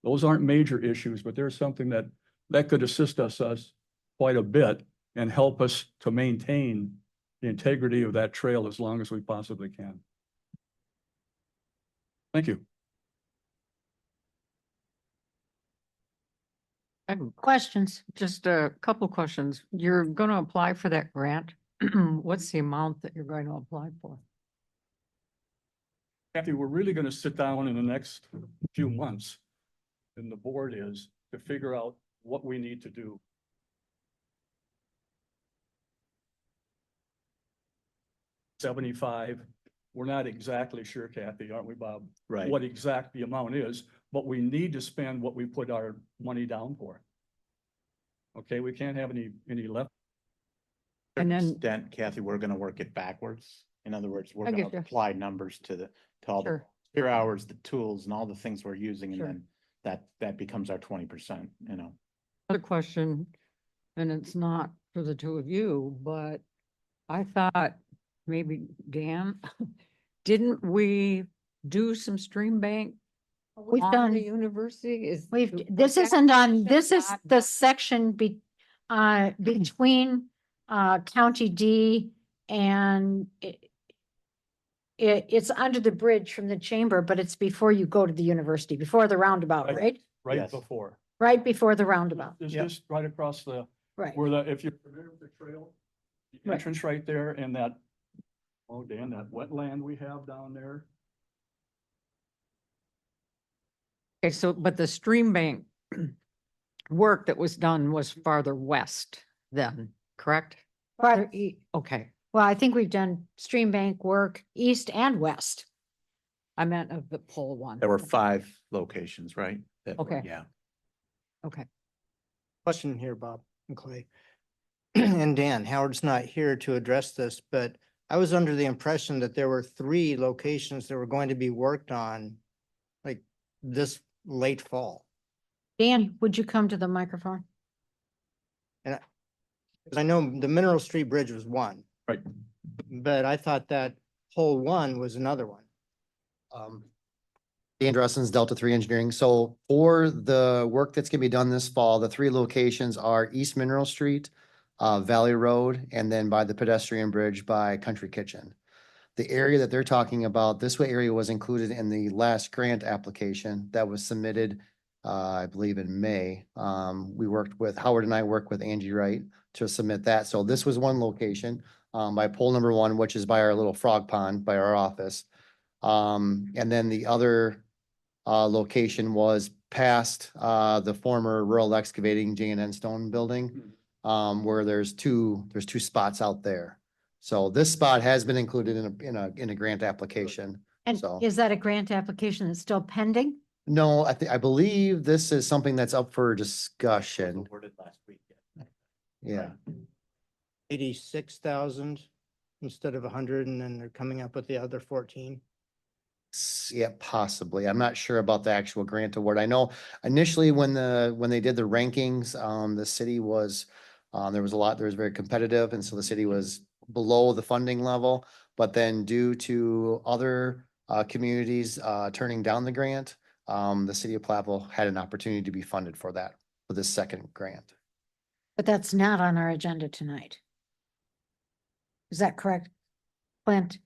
Those aren't major issues, but there's something that could assist us quite a bit and help us to maintain the integrity of that trail as long as we possibly can. Thank you. Questions? Just a couple questions. You're going to apply for that grant. What's the amount that you're going to apply for? Kathy, we're really going to sit down in the next few months, and the board is, to figure out what we need to do. $75, we're not exactly sure, Kathy, aren't we, Bob? Right. What exact the amount is, but we need to spend what we put our money down for. Okay, we can't have any left. And then- Extent, Kathy, we're gonna work it backwards. In other words, we're I gonna get you. apply numbers to all the Sure. spare hours, the tools and all the things we're using, and Sure. then that becomes our 20%, you know. Other question, and it's not for the two of you, but I thought maybe Dan, didn't we do some stream bank We've on done, the university? this isn't on, this is the section between, County D and it's under the bridge from the chamber, but it's before you go to the university, before the roundabout, Right. right? Right Yes. before. Right before the roundabout, It's Yep. just right across the, right? where if you're familiar with the trail, the Right. entrance right there and that, oh, Dan, that wetland we have down there. Okay, so, but the stream bank work that was done was farther west then, correct? But, Okay, well, I think we've done stream bank work east and west. I meant of the pole one. There were 5 locations, right? that were- Okay. Yeah. Okay, Question here, Bob and Clay. And Dan, Howard's not here to address this, but I was under the impression that there were 3 locations that were going to be worked on like this late fall. Dan, would you come to the microphone? Because I know the Mineral Street Bridge was one. Right. But I thought that whole one was another one. Dan Dressens, Delta 3 Engineering. So for the work that's gonna be done this fall, the 3 locations are East Mineral Street, Valley Road, and then by the pedestrian bridge by Country Kitchen. The area that they're talking about, this area was included in the last grant application that was submitted, I believe in May. Howard and I worked with Angie Wright to submit that. So this was one location, by pole number 1, which is by our little frog pond by our office. And then the other location was past the former rural excavating J&N Stone building, where there's two spots out there. So this spot has been included in a grant application. And So- is that a grant application that's still pending? No, I believe this is something that's up for It was discussion. awarded last week. Yeah. 86,000 instead of 100, and then they're coming up with the other 14. Yeah, possibly. I'm not sure about the actual grant award. I know initially when they did the rankings, the city was, there was very competitive, and so the city was below the funding level. But then due to other communities turning down the grant, the city of Platteville had an opportunity to be funded for this second grant. But that's not on our agenda tonight. Is that correct? Clint,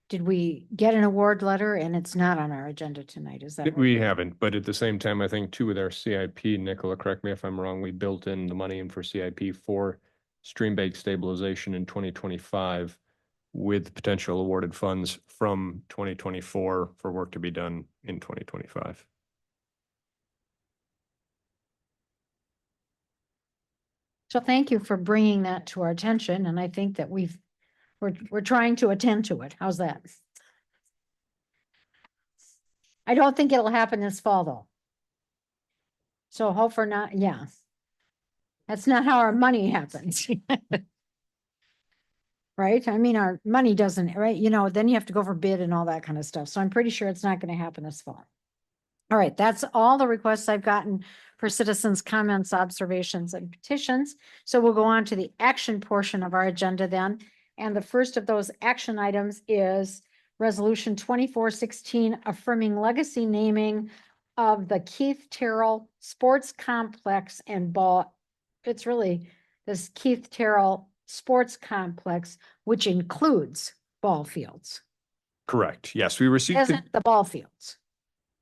did we get an award letter and it's not on our agenda tonight? Is that? We haven't, but at the same time, I think too with our CIP, Nicola, correct me if I'm wrong, we built in the money in for CIP for stream bank stabilization in 2025 with potential awarded funds from 2024 for work to be done in 2025. So thank you for bringing that to our attention, and I think that we're trying to attend to it. How's that? I don't think it'll happen this fall, though. So hope for not, yeah. That's not how our money happens. Right? I mean, our money doesn't, right? Then you have to go for bid and all that kind of stuff. So I'm pretty sure it's not going to happen this fall. All right, that's all the requests I've gotten for citizens' comments, observations, and petitions. So we'll go on to the action portion of our agenda then. And the first of those action items is Resolution 2416 affirming legacy naming of the Keith Terrell Sports Complex and Ball. It's really this Keith Terrell Sports Complex, which includes ball fields, Correct. Yes, we received, isn't the ball fields.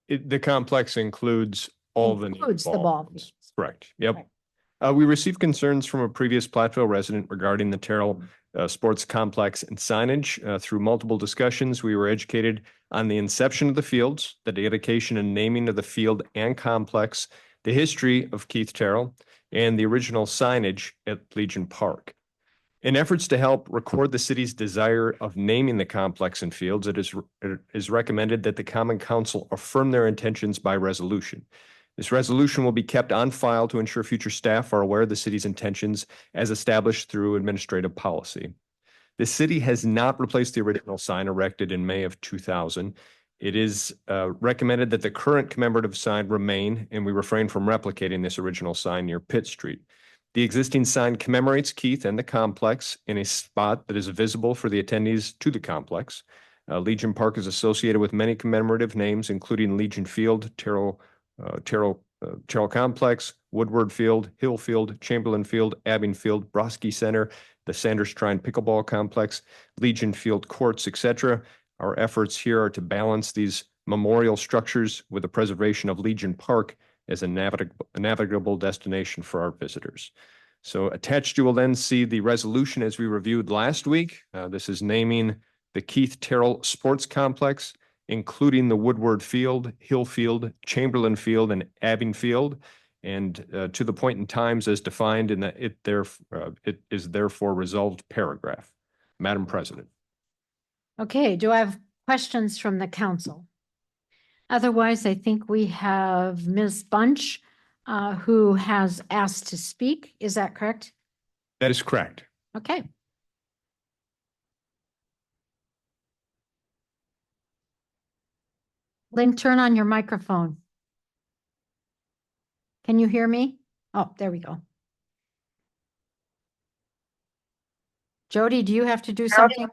the complex includes all the. new Includes the ball fields. fields. Correct. Yep. Right. We received concerns from a previous Platteville resident regarding the Terrell Sports Complex and signage. Through multiple discussions, we were educated on the inception of the fields, the dedication and naming of the field and complex, the history of Keith Terrell, and the original signage at Legion Park. In efforts to help record the city's desire of naming the complex and fields, it is recommended that the Common Council affirm their intentions by resolution. This resolution will be kept on file to ensure future staff are aware of the city's intentions as established through administrative policy. The city has not replaced the original sign erected in May of 2000. It is recommended that the current commemorative sign remain, and we refrain from replicating this original sign near Pitt Street. The existing sign commemorates Keith and the complex in a spot that is visible for the attendees to the complex. Legion Park is associated with many commemorative names, including Legion Field, Terrell Complex, Woodward Field, Hill Field, Chamberlain Field, Abbing Field, Broski Center, the Sanders Shrine Pickleball Complex, Legion Field Courts, etc. Our efforts here are to balance these memorial structures with the preservation of Legion Park as a navigable destination for our visitors. So attached, you will then see the resolution as we reviewed last week. This is naming the Keith Terrell Sports Complex, including the Woodward Field, Hill Field, Chamberlain Field, and Abbing Field, and to the point in times as defined in the it is therefore resolved paragraph. Madam President. Okay, do I have questions from the council? Otherwise, I think we have Ms. Bunch, who has asked to speak. Is that correct? That is correct. Okay. Lynn, turn on your microphone. Can you hear me? Oh, there we go. Jody, do you have to do something?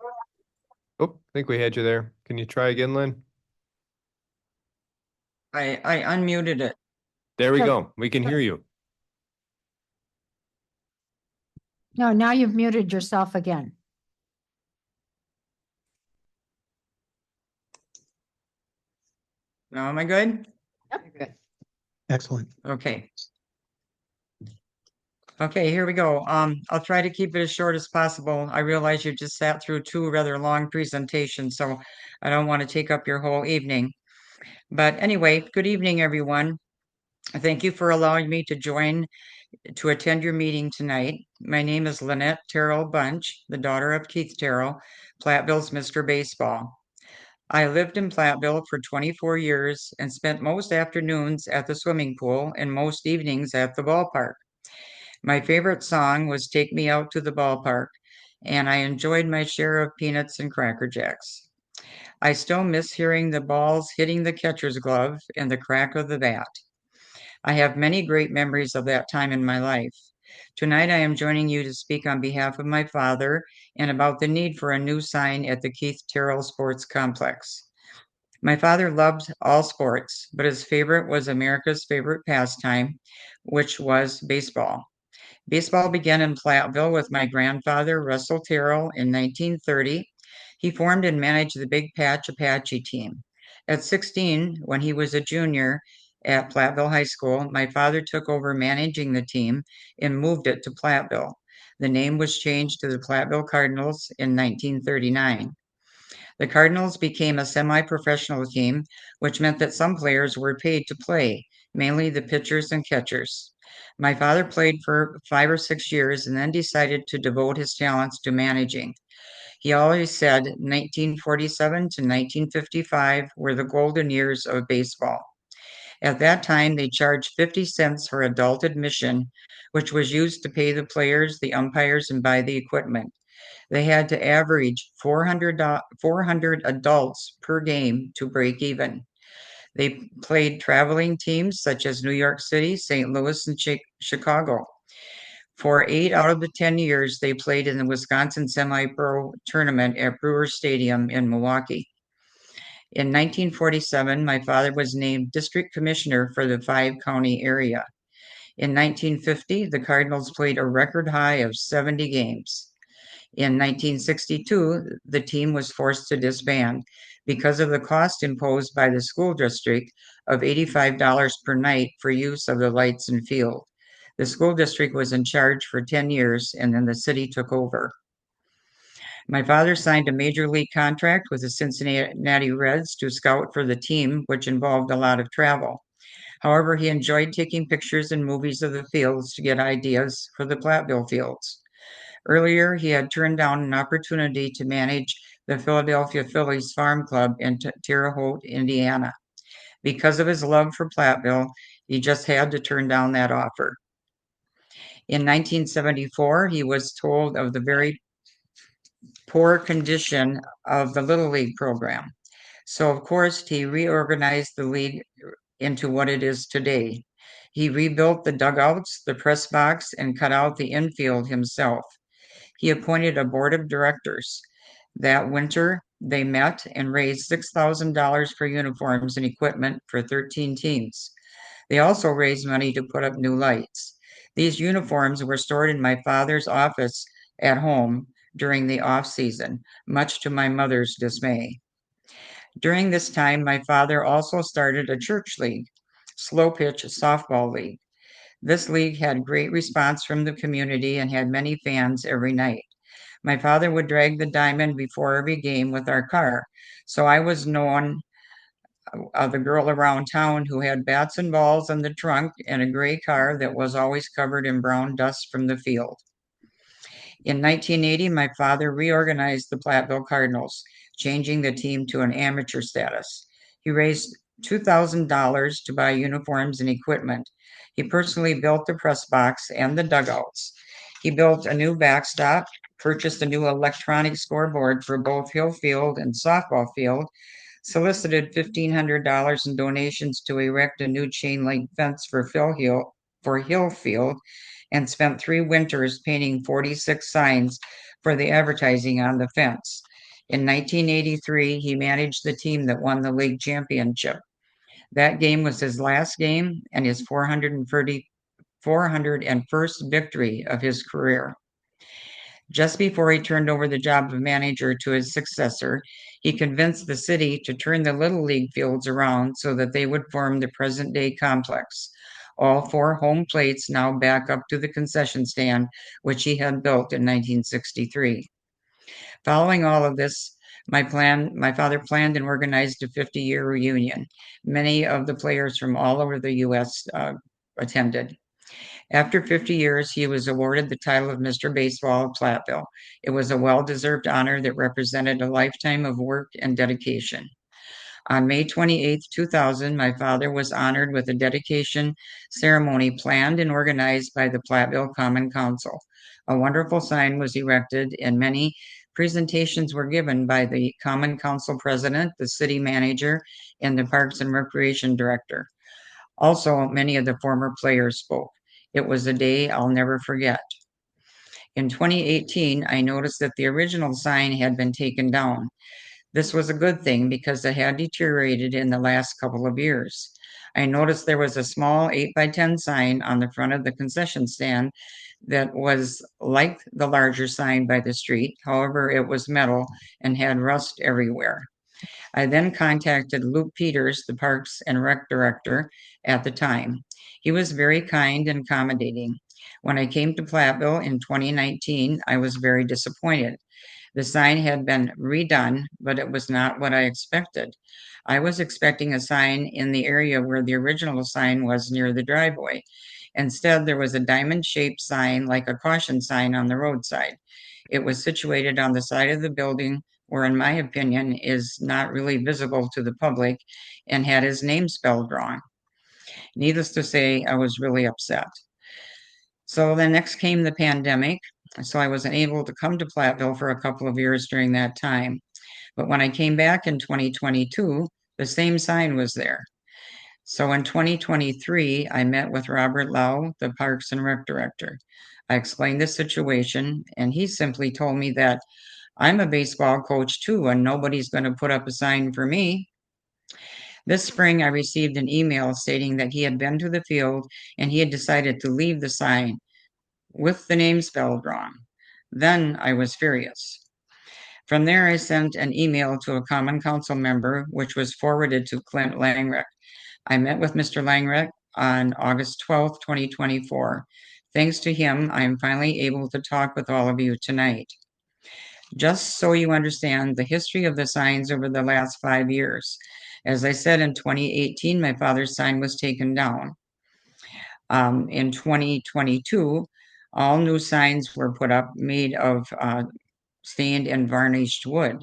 Oh, I think we had you there. Can you try again, Lynn? I unmuted it. There we Sure. go. We can hear you. No, now you've muted yourself again. Now, am I good? Yep. Good. Excellent. Okay. Okay, here we go. I'll try to keep it as short as possible. I realize you just sat through two rather long presentations, so I don't want to take up your whole evening. But anyway, good evening, everyone. Thank you for allowing me to attend your meeting tonight. My name is Lynette Terrell Bunch, the daughter of Keith Terrell, Platteville's Mr. Baseball. I lived in Platteville for 24 years and spent most afternoons at the swimming pool and most evenings at the ballpark. My favorite song was Take Me Out to the Ballpark, and I enjoyed my share of peanuts and Cracker Jacks. I still miss hearing the balls hitting the catcher's glove and the crack of the bat. I have many great memories of that time in my life. Tonight, I am joining you to speak on behalf of my father and about the need for a new sign at the Keith Terrell Sports Complex. My father loved all sports, but his favorite was America's favorite pastime, which was baseball. Baseball began in Platteville with my grandfather, Russell Terrell, in 1930. He formed and managed the Big Patch Apache team. At 16, when he was a junior at Platteville High School, my father took over managing the team and moved it to Platteville. The name was changed to the Platteville Cardinals in 1939. The Cardinals became a semi-professional team, which meant that some players were paid to play, mainly the pitchers and catchers. My father played for 5 or 6 years and then decided to devote his talents to managing. He always said 1947 to 1955 were the golden years of baseball. At that time, they charged 50 cents for adult admission, which was used to pay the players, the umpires, and buy the equipment. They had to average 400 adults per game to break even. They played traveling teams such as New York City, St. Louis, and Chicago. For 8 out of the 10 years, they played in the Wisconsin Semi-Pro Tournament at Brewer Stadium in Milwaukee. In 1947, my father was named district commissioner for the 5-county area. In 1950, the Cardinals played a record high of 70 games. In 1962, the team was forced to disband because of the cost imposed by the school district of $85 per night for use of the lights and field. The school district was in charge for 10 years and then the city took over. My father signed a major league contract with the Cincinnati Reds to scout for the team, which involved a lot of travel. However, he enjoyed taking pictures and movies of the fields to get ideas for the Platteville fields. Earlier, he had turned down an opportunity to manage the Philadelphia Phillies farm club in Terre Haute, Indiana. Because of his love for Platteville, he just had to turn down that offer. In 1974, he was told of the very poor condition of the Little League program. So, of course, he reorganized the league into what it is today. He rebuilt the dugouts, the press box, and cut out the infield himself. He appointed a board of directors. That winter, they met and raised $6,000 for uniforms and equipment for 13 teams. They also raised money to put up new lights. These uniforms were stored in my father's office at home during the off season, much to my mother's dismay. During this time, my father also started a church league, slow pitch softball league. This league had great response from the community and had many fans every night. My father would drag the diamond before every game with our car, so I was known the girl around town who had bats and balls in the trunk and a gray car that was always covered in brown dust from the field. In 1980, my father reorganized the Platteville Cardinals, changing the team to an amateur status. He raised $2,000 to buy uniforms and equipment. He personally built the press box and the dugouts. He built a new backstop, purchased a new electronic scoreboard for both Hill Field and softball field, solicited $1,500 in donations to erect a new chain link fence for Hill Field, and spent 3 winters painting 46 signs for the advertising on the fence. In 1983, he managed the team that won the league championship. That game was his last game and his 401st victory of his career. Just before he turned over the job of manager to his successor, he convinced the city to turn the Little League fields around so that they would form the present-day complex. All 4 home plates now back up to the concession stand, which he had built in 1963. Following all of this, my father planned and organized a 50-year reunion. Many of the players from all over the U.S. Attended. After 50 years, he was awarded the title of Mr. Baseball of Platteville. It was a well-deserved honor that represented a lifetime of work and dedication. On May 28, 2000, my father was honored with a dedication ceremony planned and organized by the Platteville Common Council. A wonderful sign was erected and many presentations were given by the Common Council president, the city manager, and the Parks and Recreation director. Also, many of the former players spoke. It was a day I'll never forget. In 2018, I noticed that the original sign had been taken down. This was a good thing because it had deteriorated in the last couple of years. I noticed there was a small 8x10 sign on the front of the concession stand that was like the larger sign by the street. However, it was metal and had rust everywhere. I then contacted Luke Peters, the Parks and Rec director at the time. He was very kind and accommodating. When I came to Platteville in 2019, I was very disappointed. The sign had been redone, but it was not what I expected. I was expecting a sign in the area where the original sign was near the driveway. Instead, there was a diamond-shaped sign like a caution sign on the roadside. It was situated on the side of the building where, in my opinion, is not really visible to the public and had his name spelled wrong. Needless to say, I was really upset. So then next came the pandemic. So I wasn't able to come to Platteville for a couple of years during that time. But when I came back in 2022, the same sign was there. So in 2023, I met with Robert Lau, the Parks and Rec director. I explained the situation, and he simply told me that I'm a baseball coach too, and nobody's going to put up a sign for me. This spring, I received an email stating that he had been to the field and he had decided to leave the sign with the name spelled wrong. Then I was furious. From there, I sent an email to a common council member, which was forwarded to Clint Langreck. I met with Mr. Langreck on August 12th, 2024. Thanks to him, I am finally able to talk with all of you tonight. Just so you understand the history of the signs over the last 5 years. As I said, in 2018, my father's sign was taken down. In 2022, all new signs were put up made of stained and varnished wood.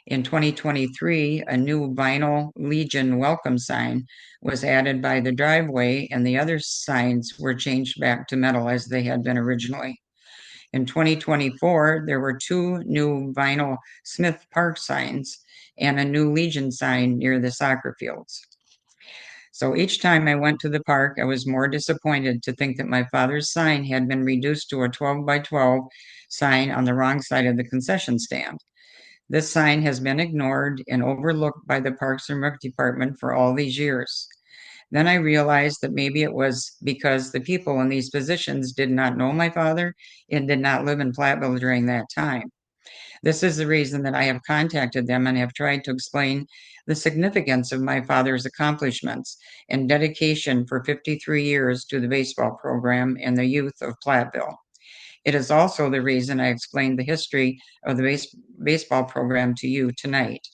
In 2023, a new vinyl Legion welcome sign was added by the driveway, and the other signs were changed back to metal as they had been originally. In 2024, there were 2 new vinyl Smith Park signs and a new Legion sign near the soccer fields. So each time I went to the park, I was more disappointed to think that my father's sign had been reduced to a 12 by 12 sign on the wrong side of the concession stand. This sign has been ignored and overlooked by the Parks and Rec Department for all these years. Then I realized that maybe it was because the people in these positions did not know my father and did not live in Platteville during that time. This is the reason that I have contacted them and have tried to explain the significance of my father's accomplishments and dedication for 53 years to the baseball program and the youth of Platteville. It is also the reason I explained the history of the baseball program to you tonight.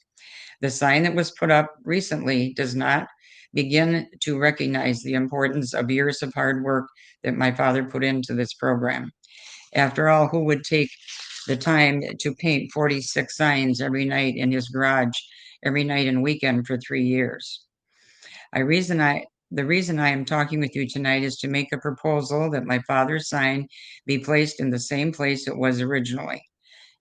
The sign that was put up recently does not begin to recognize the importance of years of hard work that my father put into this program. After all, who would take the time to paint 46 signs every night in his garage, every night and weekend for 3 years? The reason I am talking with you tonight is to make a proposal that my father's sign be placed in the same place it was originally.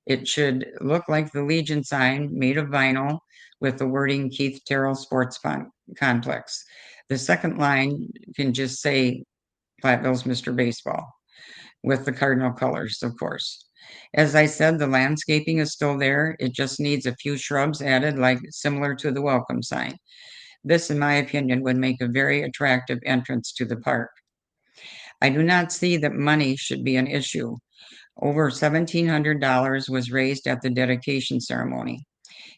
It should look like the Legion sign made of vinyl with the wording Keith Terrell Sports Complex. The second line can just say Platteville's Mr. Baseball with the cardinal colors, of course. As I said, the landscaping is still there. It just needs a few shrubs added, like similar to the welcome sign. This, in my opinion, would make a very attractive entrance to the park. I do not see that money should be an issue. Over $1,700 was raised at the dedication ceremony,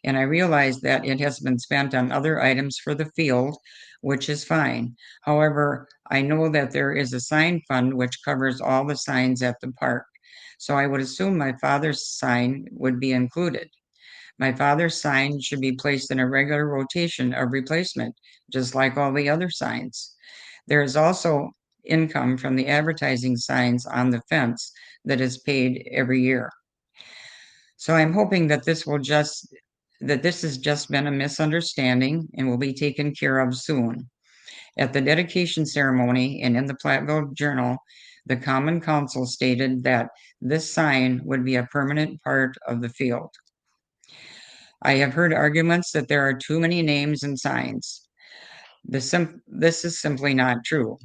and I realize that it has been spent on other items for the field, which is fine. However, I know that there is a sign fund which covers all the signs at the park, so I would assume my father's sign would be included. My father's sign should be placed in a regular rotation of replacement, just like all the other signs. There is also income from the advertising signs on the fence that is paid every year. So I'm hoping that this has just been a misunderstanding and will be taken care of soon. At the dedication ceremony and in the Platteville Journal, the Common Council stated that this sign would be a permanent part of the field. I have heard arguments that there are too many names and signs. This is simply not true.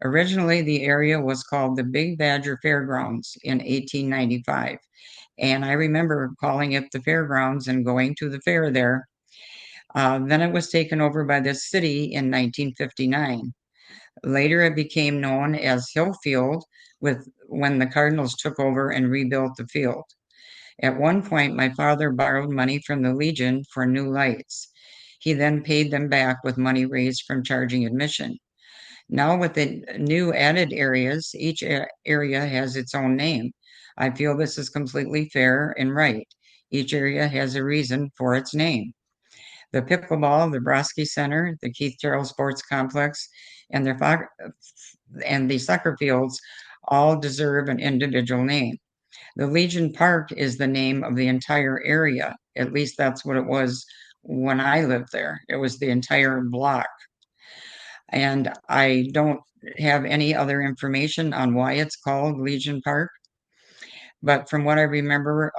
Originally, the area was called the Big Badger Fairgrounds in 1895, and I remember calling it the fairgrounds and going to the fair there. Then it was taken over by the city in 1959. Later, it became known as Hillfield when the Cardinals took over and rebuilt the field. At one point, my father borrowed money from the Legion for new lights. He then paid them back with money raised from charging admission. Now, with the new added areas, each area has its own name. I feel this is completely fair and right. Each area has a reason for its name. The pickleball, the Broski Center, the Keith Terrell Sports Complex, and the soccer fields all deserve an individual name. The Legion Park is the name of the entire area. At least that's what it was when I lived there. It was the entire block. And I don't have any other information on why it's called Legion Park. But from what I remember,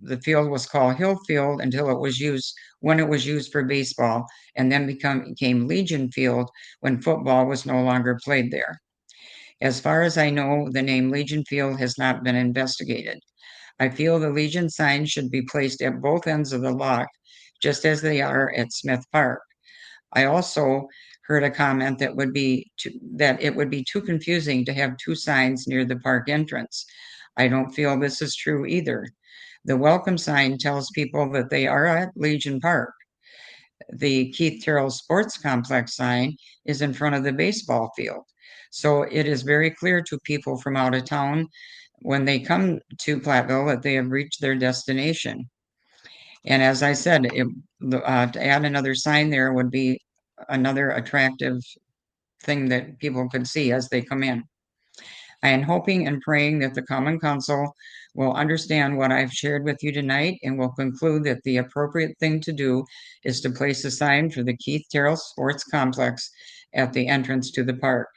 the field was called Hill Field until it was used for baseball, and then became Legion Field when football was no longer played there. As far as I know, the name Legion Field has not been investigated. I feel the Legion sign should be placed at both ends of the lock just as they are at Smith Park. I also heard a comment that that it would be too confusing to have two signs near the park entrance. I don't feel this is true either. The welcome sign tells people that they are at Legion Park. The Keith Terrell Sports Complex sign is in front of the baseball field. So it is very clear to people from out of town when they come to Platteville that they have reached their destination. And as I said, to add another sign there would be another attractive thing that people could see as they come in. I am hoping and praying that the Common Council will understand what I've shared with you tonight and will conclude that the appropriate thing to do is to place a sign for the Keith Terrell Sports Complex at the entrance to the park.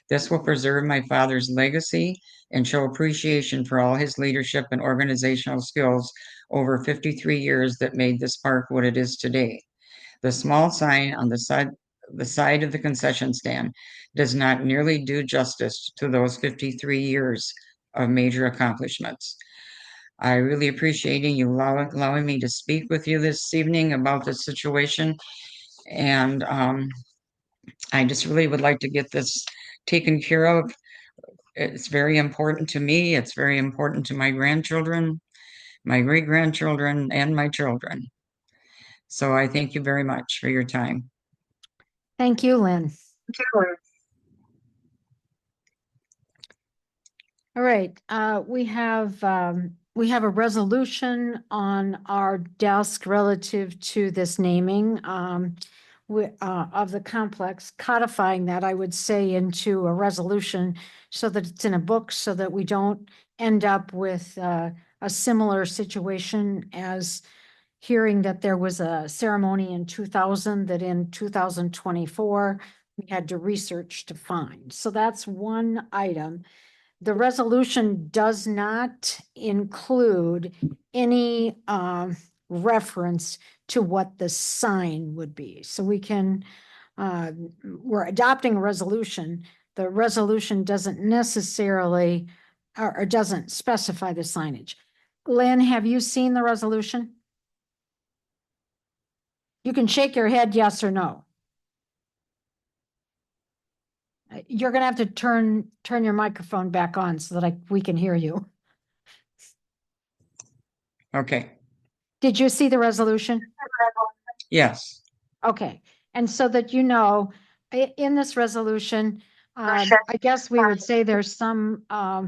This will preserve my father's legacy and show appreciation for all his leadership and organizational skills over 53 years that made this park what it is today. The small sign on the side of the concession stand does not nearly do justice to those 53 years of major accomplishments. I really appreciate you allowing me to speak with you this evening about this situation. And I just really would like to get this taken care of. It's very important to me. It's very important to my grandchildren, my great-grandchildren, and my children. So I thank you very much for your time. Thank you, Lynn. All right, we have a resolution on our desk relative to this naming of the complex, codifying that, I would say, into a resolution so that it's in a book, so that we don't end up with a similar situation as hearing that there was a ceremony in 2000 that in 2024 we had to research to find. So that's one item. The resolution does not include any reference to what the sign would be. So we can, we're adopting a resolution. The resolution doesn't necessarily, or doesn't specify the signage. Lynn, have you seen the resolution? You can shake your head yes or no. You're gonna have to turn your microphone back on so that we can hear you. Okay, Did you see the resolution? yes, Okay, and so that you know, in this resolution, I guess we would say there's some, I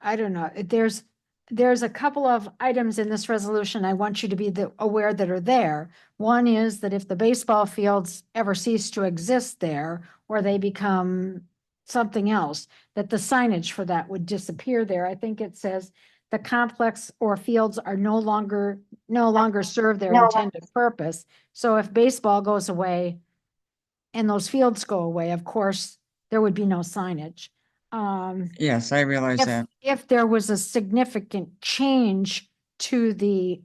don't know, there's a couple of items in this resolution I want you to be aware that are there. One is that if the baseball fields ever cease to exist there, or they become something else, that the signage for that would disappear there. I think it says the complex or fields are no longer serve their intended purpose. So if baseball goes away and those fields go away, of course, there would be no signage. yes, I realize that. If there was a significant change to the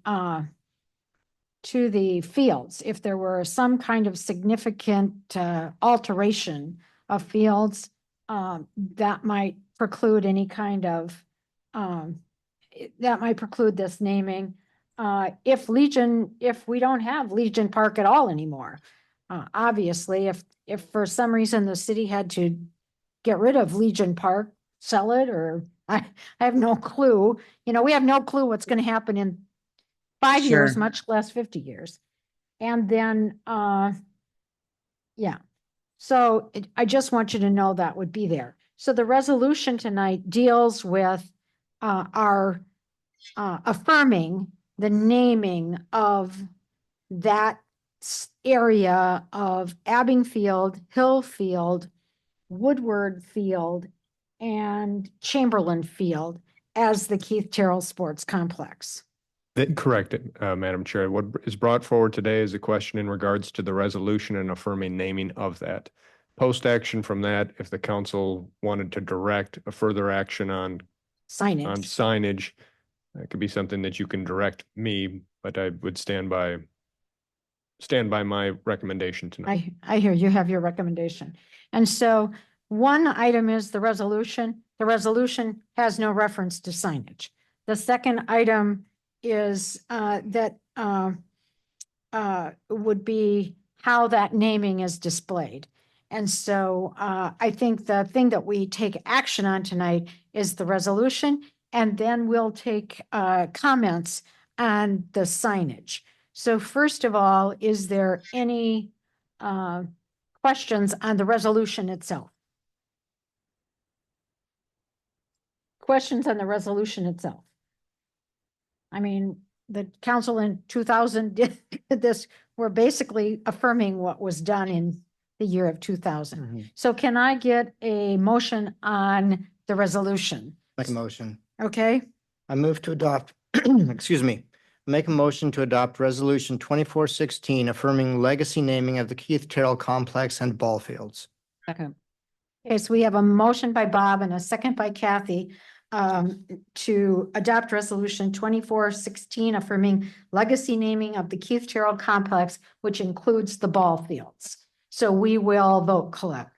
fields, if there were some kind of significant alteration of fields, that might preclude any kind of that might preclude this naming. If we don't have Legion Park at all anymore, obviously, if for some reason the city had to get rid of Legion Park, sell it, or I have no clue. You know, we have no clue what's going to happen in 5 years, Sure. much less 50 years. And then, yeah. So I just want you to know that would be there. So the resolution tonight deals with our affirming the naming of that area of Abbing Field, Hill Field, Woodward Field, and Chamberlain Field as the Keith Terrell Sports Complex. Correct, Madam Chair. What is brought forward today is a question in regards to the resolution and affirming naming of that. Post action from that, if the council wanted to direct a further action on signage, that could be something that you can direct me, but I would stand by my recommendation tonight. I hear you have your recommendation. And so one item is the resolution. The resolution has no reference to signage. The second item is, would be how that naming is displayed. And so, I think the thing that we take action on tonight is the resolution, and then we'll take, comments on the signage. So first of all, is there any, questions on the resolution itself? Questions on the resolution itself? I mean, the council in 2000 did this, we're basically affirming what was done in the year of 2000. Mhm. So can I get a motion on the resolution? Make a motion. Okay, I move to adopt, excuse me, make a motion to adopt resolution 2416 affirming legacy naming of the Keith Terrell Complex and ball fields. Second. okay, so we have a motion by Bob and a second by Kathy to adopt resolution 2416 affirming legacy naming of the Keith Terrell Complex, which includes the ball fields. So we will vote Colette.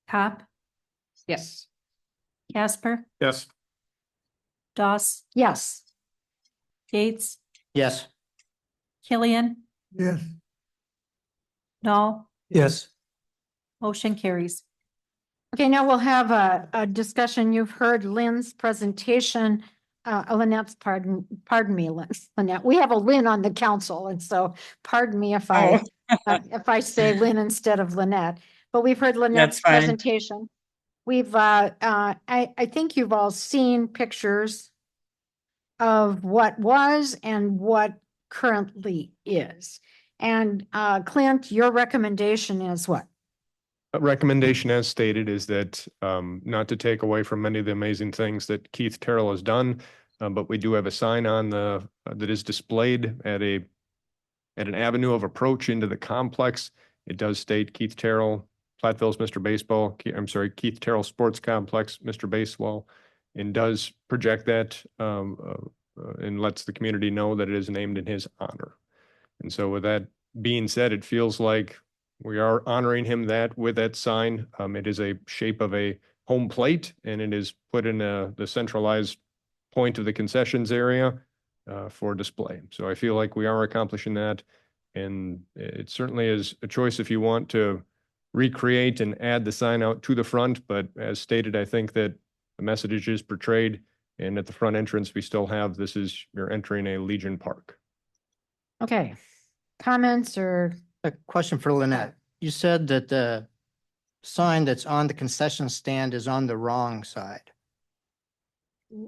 Cop, Yes. Casper, Yes. Doss, Yes. Gates, Yes. Killian, Yes. Null, Yes. motion carries. Okay, now we'll have a discussion. You've heard Lynn's presentation. Lynette's, pardon me, Lynette. We have a Lynn on the council, and so pardon me if if I say Lynn instead of Lynette. But we've heard Lynette's fine. presentation. We've, I think you've all seen pictures of what was and what currently is. And Clint, your recommendation is what? A recommendation as stated is that, not to take away from many of the amazing things that Keith Terrell has done, but we do have a sign on that is displayed at an avenue of approach into the complex. It does state Keith Terrell, Platteville's Mr. Baseball, Keith Terrell Sports Complex, Mr. Baseball, and does project that, and lets the community know that it is named in his honor. And so with that being said, it feels like we are honoring him with that sign. It is a shape of a home plate, and it is put in the centralized point of the concessions area for display. So I feel like we are accomplishing that, and it certainly is a choice if you want to recreate and add the sign out to the front. But as stated, I think that the message is portrayed, and at the front entrance, we still have you're entering a Legion Park. Okay, comments or? A question for Lynette. You said that the sign that's on the concession stand is on the wrong side.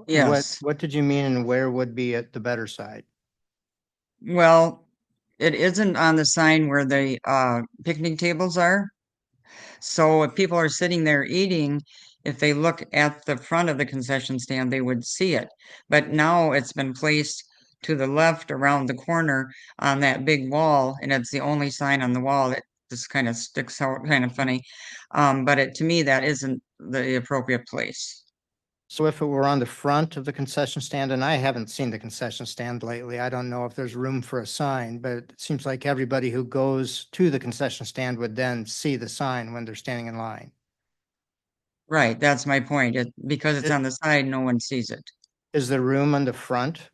Yes. What did you mean and where would be at the better side? Well, it isn't on the sign where the picnic tables are. So if people are sitting there eating, if they look at the front of the concession stand, they would see it. But now it's been placed to the left around the corner on that big wall, and it's the only sign on the wall that just kind of sticks out, kind of funny. But to me, that isn't the appropriate place. So if it were on the front of the concession stand, and I haven't seen the concession stand lately, I don't know if there's room for a sign, but it seems like everybody who goes to the concession stand would then see the sign when they're standing in line. Right, that's my point. Because it's on the side, no one sees it. Is there room on the front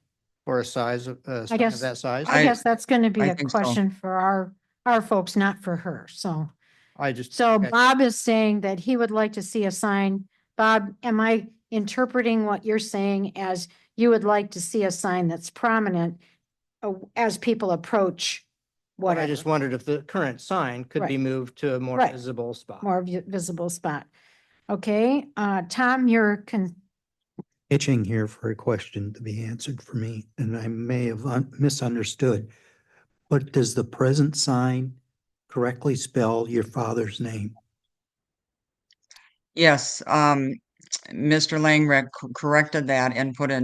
for a sign of guess- that size? I guess that's gonna be I a think so. question for our folks, not for her, so. So Okay. Bob is saying that he would like to see a sign. Bob, am I interpreting what you're saying as you would like to see a sign that's prominent as people approach Well, I whatever, just wondered if the current sign could be Right. moved to a more Right. visible spot. more visible spot? Okay, Tom, you're Itching here for a question to be answered for me, and I may have misunderstood. But does the present sign correctly spell your father's name? Yes, Mr. Langreck corrected that and put a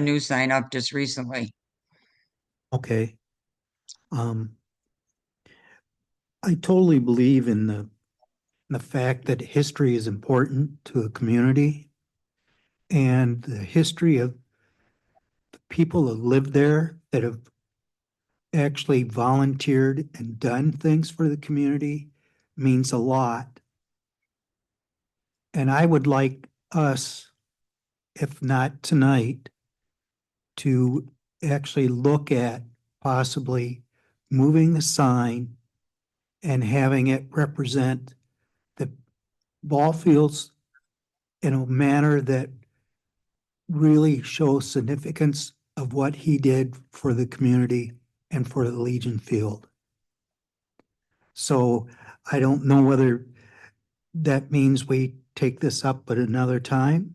new sign up just recently. Okay. I totally believe in the fact that history is important to a community, and the history of the people that live there that have actually volunteered and done things for the community means a lot. And I would like us, if not tonight, to actually look at possibly moving the sign and having it represent the ball fields in a manner that really shows significance of what he did for the community and for the Legion Field. So I don't know whether that means we take this up at another time,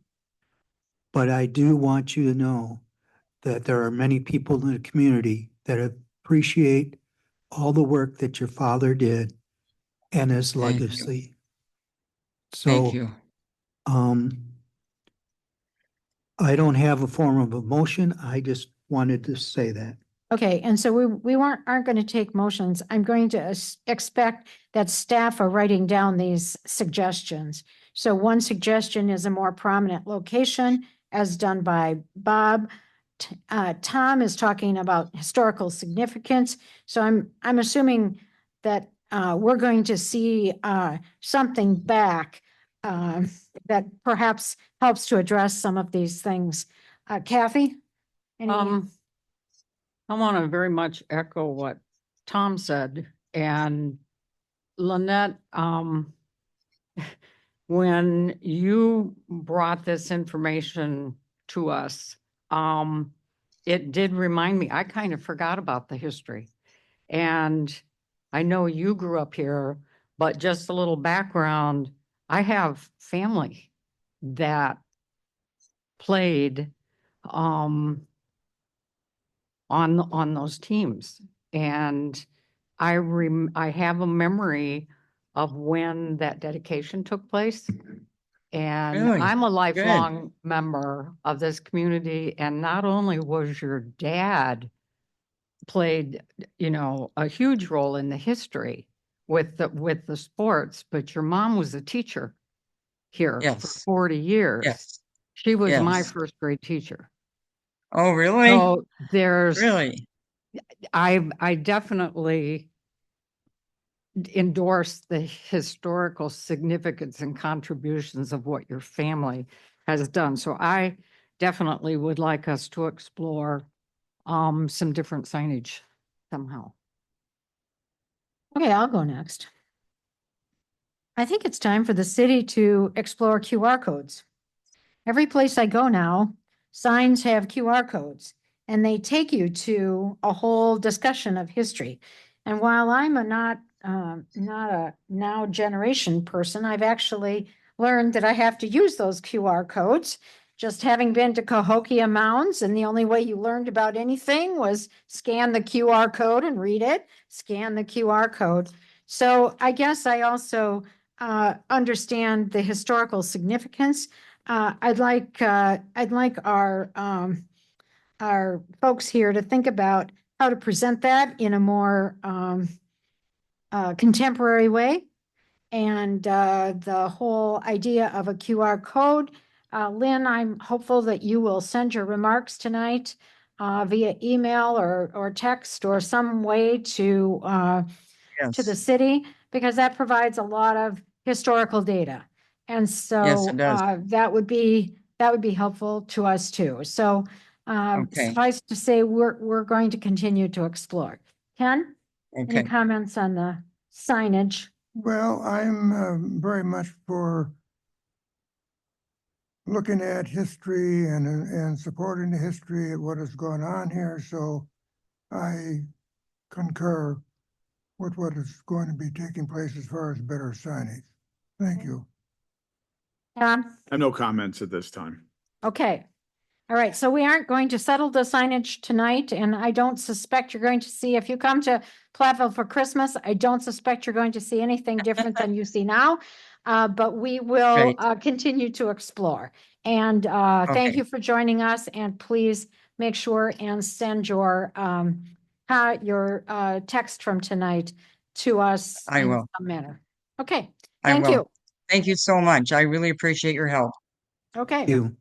but I do want you to know that there are many people in the community that appreciate all the work that your father did and his Thank you. legacy. Thank So, you. I don't have a form of a motion. I just wanted to say that. Okay, and so we aren't going to take motions. I'm going to expect that staff are writing down these suggestions. So one suggestion is a more prominent location as done by Bob. Tom is talking about historical significance. So I'm assuming that we're going to see something back that perhaps helps to address some of these things. Kathy? any- I want to very much echo what Tom said, and Lynette, when you brought this information to us, it did remind me, I kind of forgot about the history. And I know you grew up here, but just a little background, I have family that played on those teams. And I have a memory of when that dedication took place. And Really? I'm a lifelong member of this community. And not only was your dad played, a huge role in the history with the sports, but your mom was a teacher here for Yes. 40 years. Yes. She was my Yes. first grade teacher. Oh, really? So there's, Really? I definitely endorse the historical significance and contributions of what your family has done. So I definitely would like us to explore some different signage somehow. Okay, I'll go next. I think it's time for the city to explore QR codes. Every place I go now, signs have QR codes, and they take you to a whole discussion of history. And while I'm not a now generation person, I've actually learned that I have to use those QR codes. Just having been to Cahokia Mounds, and the only way you learned about anything was scan the QR code and read it, scan the QR code. So I guess I also understand the historical significance. I'd like our folks here to think about how to present that in a more contemporary way. And the whole idea of a QR code. Lynn, I'm hopeful that you will send your remarks tonight via email or text or some way to the Yes. city, because that provides a lot of historical data. And so Yes, it does. that would be helpful to us too. So Okay. suffice to say, we're going to continue to explore. Ken, any Okay. comments on the signage? Well, I'm very much for looking at history and supporting the history of what has gone on here. So I concur with what is going to be taking place as far as better signage. Thank you. Tom? I have no comments at this time. Okay. All right, so we aren't going to settle the signage tonight, and I don't suspect you're going to see, if you come to Platteville for Christmas, I don't suspect you're going to see anything different than you see now. But we will continue to explore. And thank Okay. you for joining us, and please make sure and send your text from tonight to us I in will. some manner. Okay, I thank will. you. Thank you so much. I really appreciate your help. Okay. You.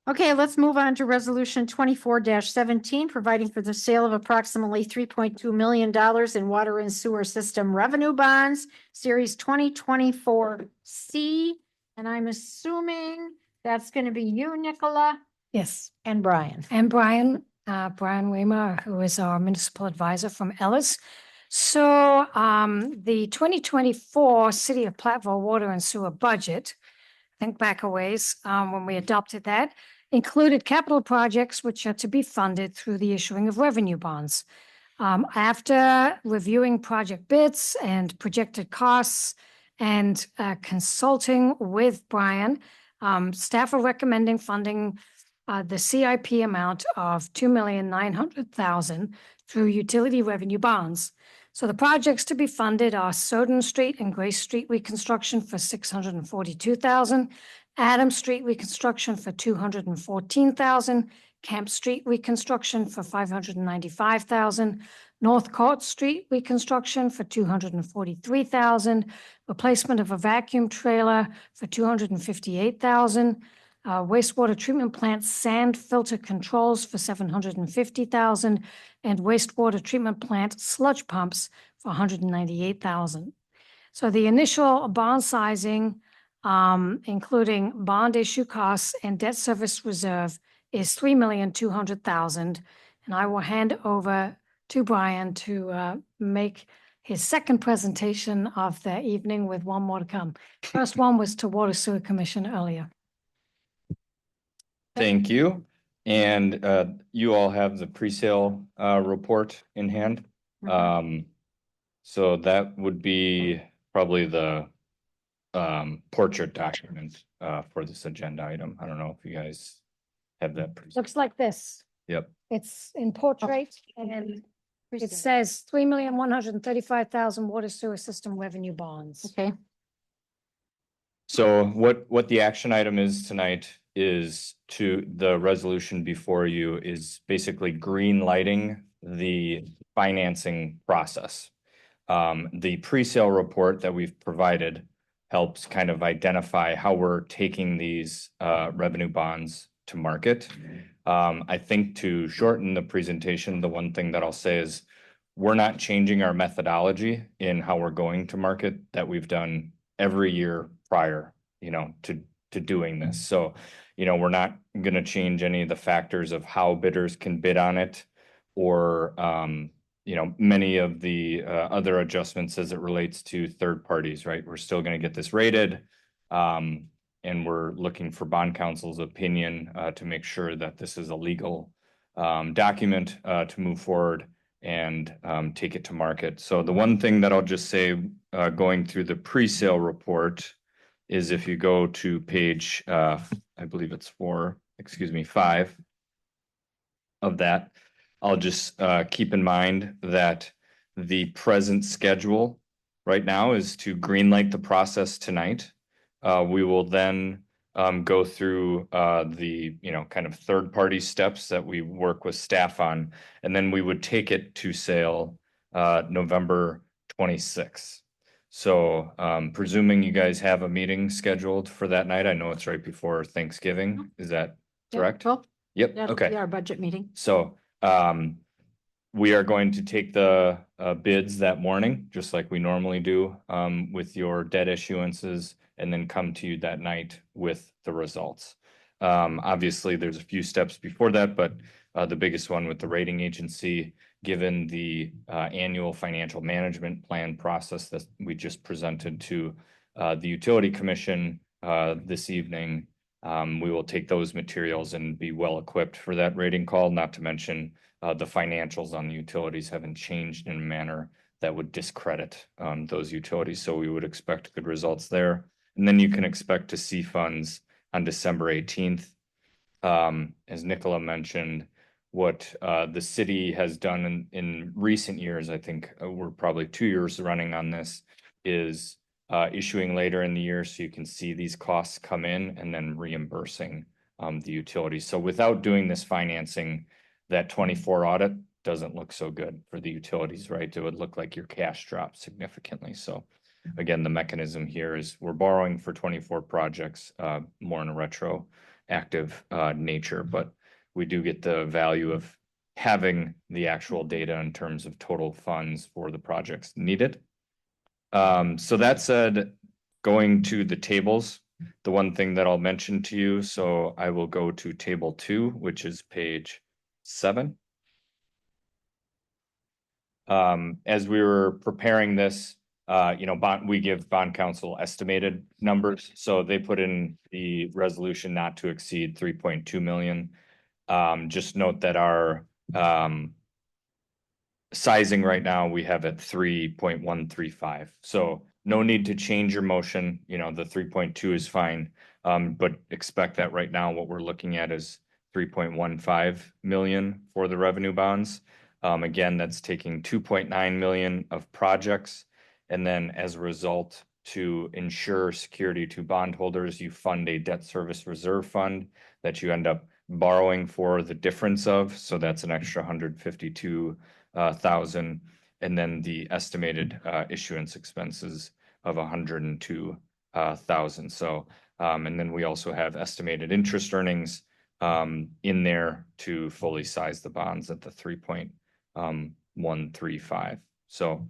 Okay, let's move on to resolution 24-17, providing for the sale of approximately $3.2 million in water and sewer system revenue bonds, series 2024C. And I'm assuming that's going to be you, Nicola, Yes. and Brian. And Brian, Brian Weimer, who is our municipal advisor from Ellis. So the 2024 City of Platteville Water and Sewer budget, think back a ways, when we adopted that, included capital projects which are to be funded through the issuing of revenue bonds. After reviewing project bids and projected costs and consulting with Brian, staff are recommending funding the CIP amount of $2,900,000 through utility revenue bonds. So the projects to be funded are Soden Street and Grace Street reconstruction for $642,000, Adams Street reconstruction for $214,000, Camp Street reconstruction for $595,000, North Court Street reconstruction for $243,000, replacement of a vacuum trailer for $258,000, wastewater treatment plant sand filter controls for $750,000, and wastewater treatment plant sludge pumps for $198,000. So the initial bond sizing, including bond issue costs and debt service reserve, is $3,200,000. And I will hand over to Brian to make his second presentation of the evening with one more to come. First one was to Water Sewer Commission earlier. Thank you. And you all have the pre-sale report in hand. So that would be probably the portrait document for this agenda item. I don't know if you guys have that. Looks like this. Yep. It's in portrait and it says $3,135,000 water sewer system revenue bonds. Okay. So what the action item is tonight is to the resolution before you is basically green lighting the financing process. The pre-sale report that we've provided helps kind of identify how we're taking these revenue bonds to market. I think to shorten the presentation, the one thing that I'll say is we're not changing our methodology in how we're going to market that we've done every year prior, to doing this. So, we're not going to change any of the factors of how bidders can bid on it or, many of the other adjustments as it relates to third parties, right? We're still going to get this rated. And we're looking for bond counsel's opinion to make sure that this is a legal document to move forward and take it to market. So the one thing that I'll just say going through the pre-sale report is if you go to page, I believe it's 5 of that, I'll just keep in mind that the present schedule right now is to greenlight the process tonight. We will then go through the, kind of third-party steps that we work with staff on, and then we would take it to sale November 26th. So presuming you guys have a meeting scheduled for that night, I know it's right before Thanksgiving. Is that correct? Well, Yep, that'll okay. be our budget meeting. So we are going to take the bids that morning, just like we normally do with your debt issuances, and then come to you that night with the results. Obviously, there's a few steps before that, but the biggest one with the rating agency, given the annual financial management plan process that we just presented to the Utility Commission this evening, we will take those materials and be well equipped for that rating call, not to mention the financials on the utilities haven't changed in a manner that would discredit those utilities. So we would expect good results there. And then you can expect to see funds on December 18th. As Nicola mentioned, what the city has done in recent years, I think we're probably 2 years running on this, is issuing later in the year so you can see these costs come in and then reimbursing the utilities. So without doing this financing, that 24 audit doesn't look so good for the utilities, right? It would look like your cash dropped significantly. So again, the mechanism here is we're borrowing for 24 projects, more in a retroactive nature, but we do get the value of having the actual data in terms of total funds for the projects needed. So that said, going to the tables, the one thing that I'll mention to you, so I will go to table 2, which is page 7. As we were preparing this, we give bond council estimated numbers, so they put in the resolution not to exceed 3.2 million. Just note that our sizing right now, we have at 3.135. So no need to change your motion. The 3.2 is fine. But expect that right now, what we're looking at is 3.15 million for the revenue bonds. Again, that's taking 2.9 million of projects. And then as a result, to ensure security to bondholders, you fund a debt service reserve fund that you end up borrowing for the difference of. So that's an extra 152,000. And then the estimated issuance expenses of 102,000. So, and then we also have estimated interest earnings in there to fully size the bonds at the 3.135. So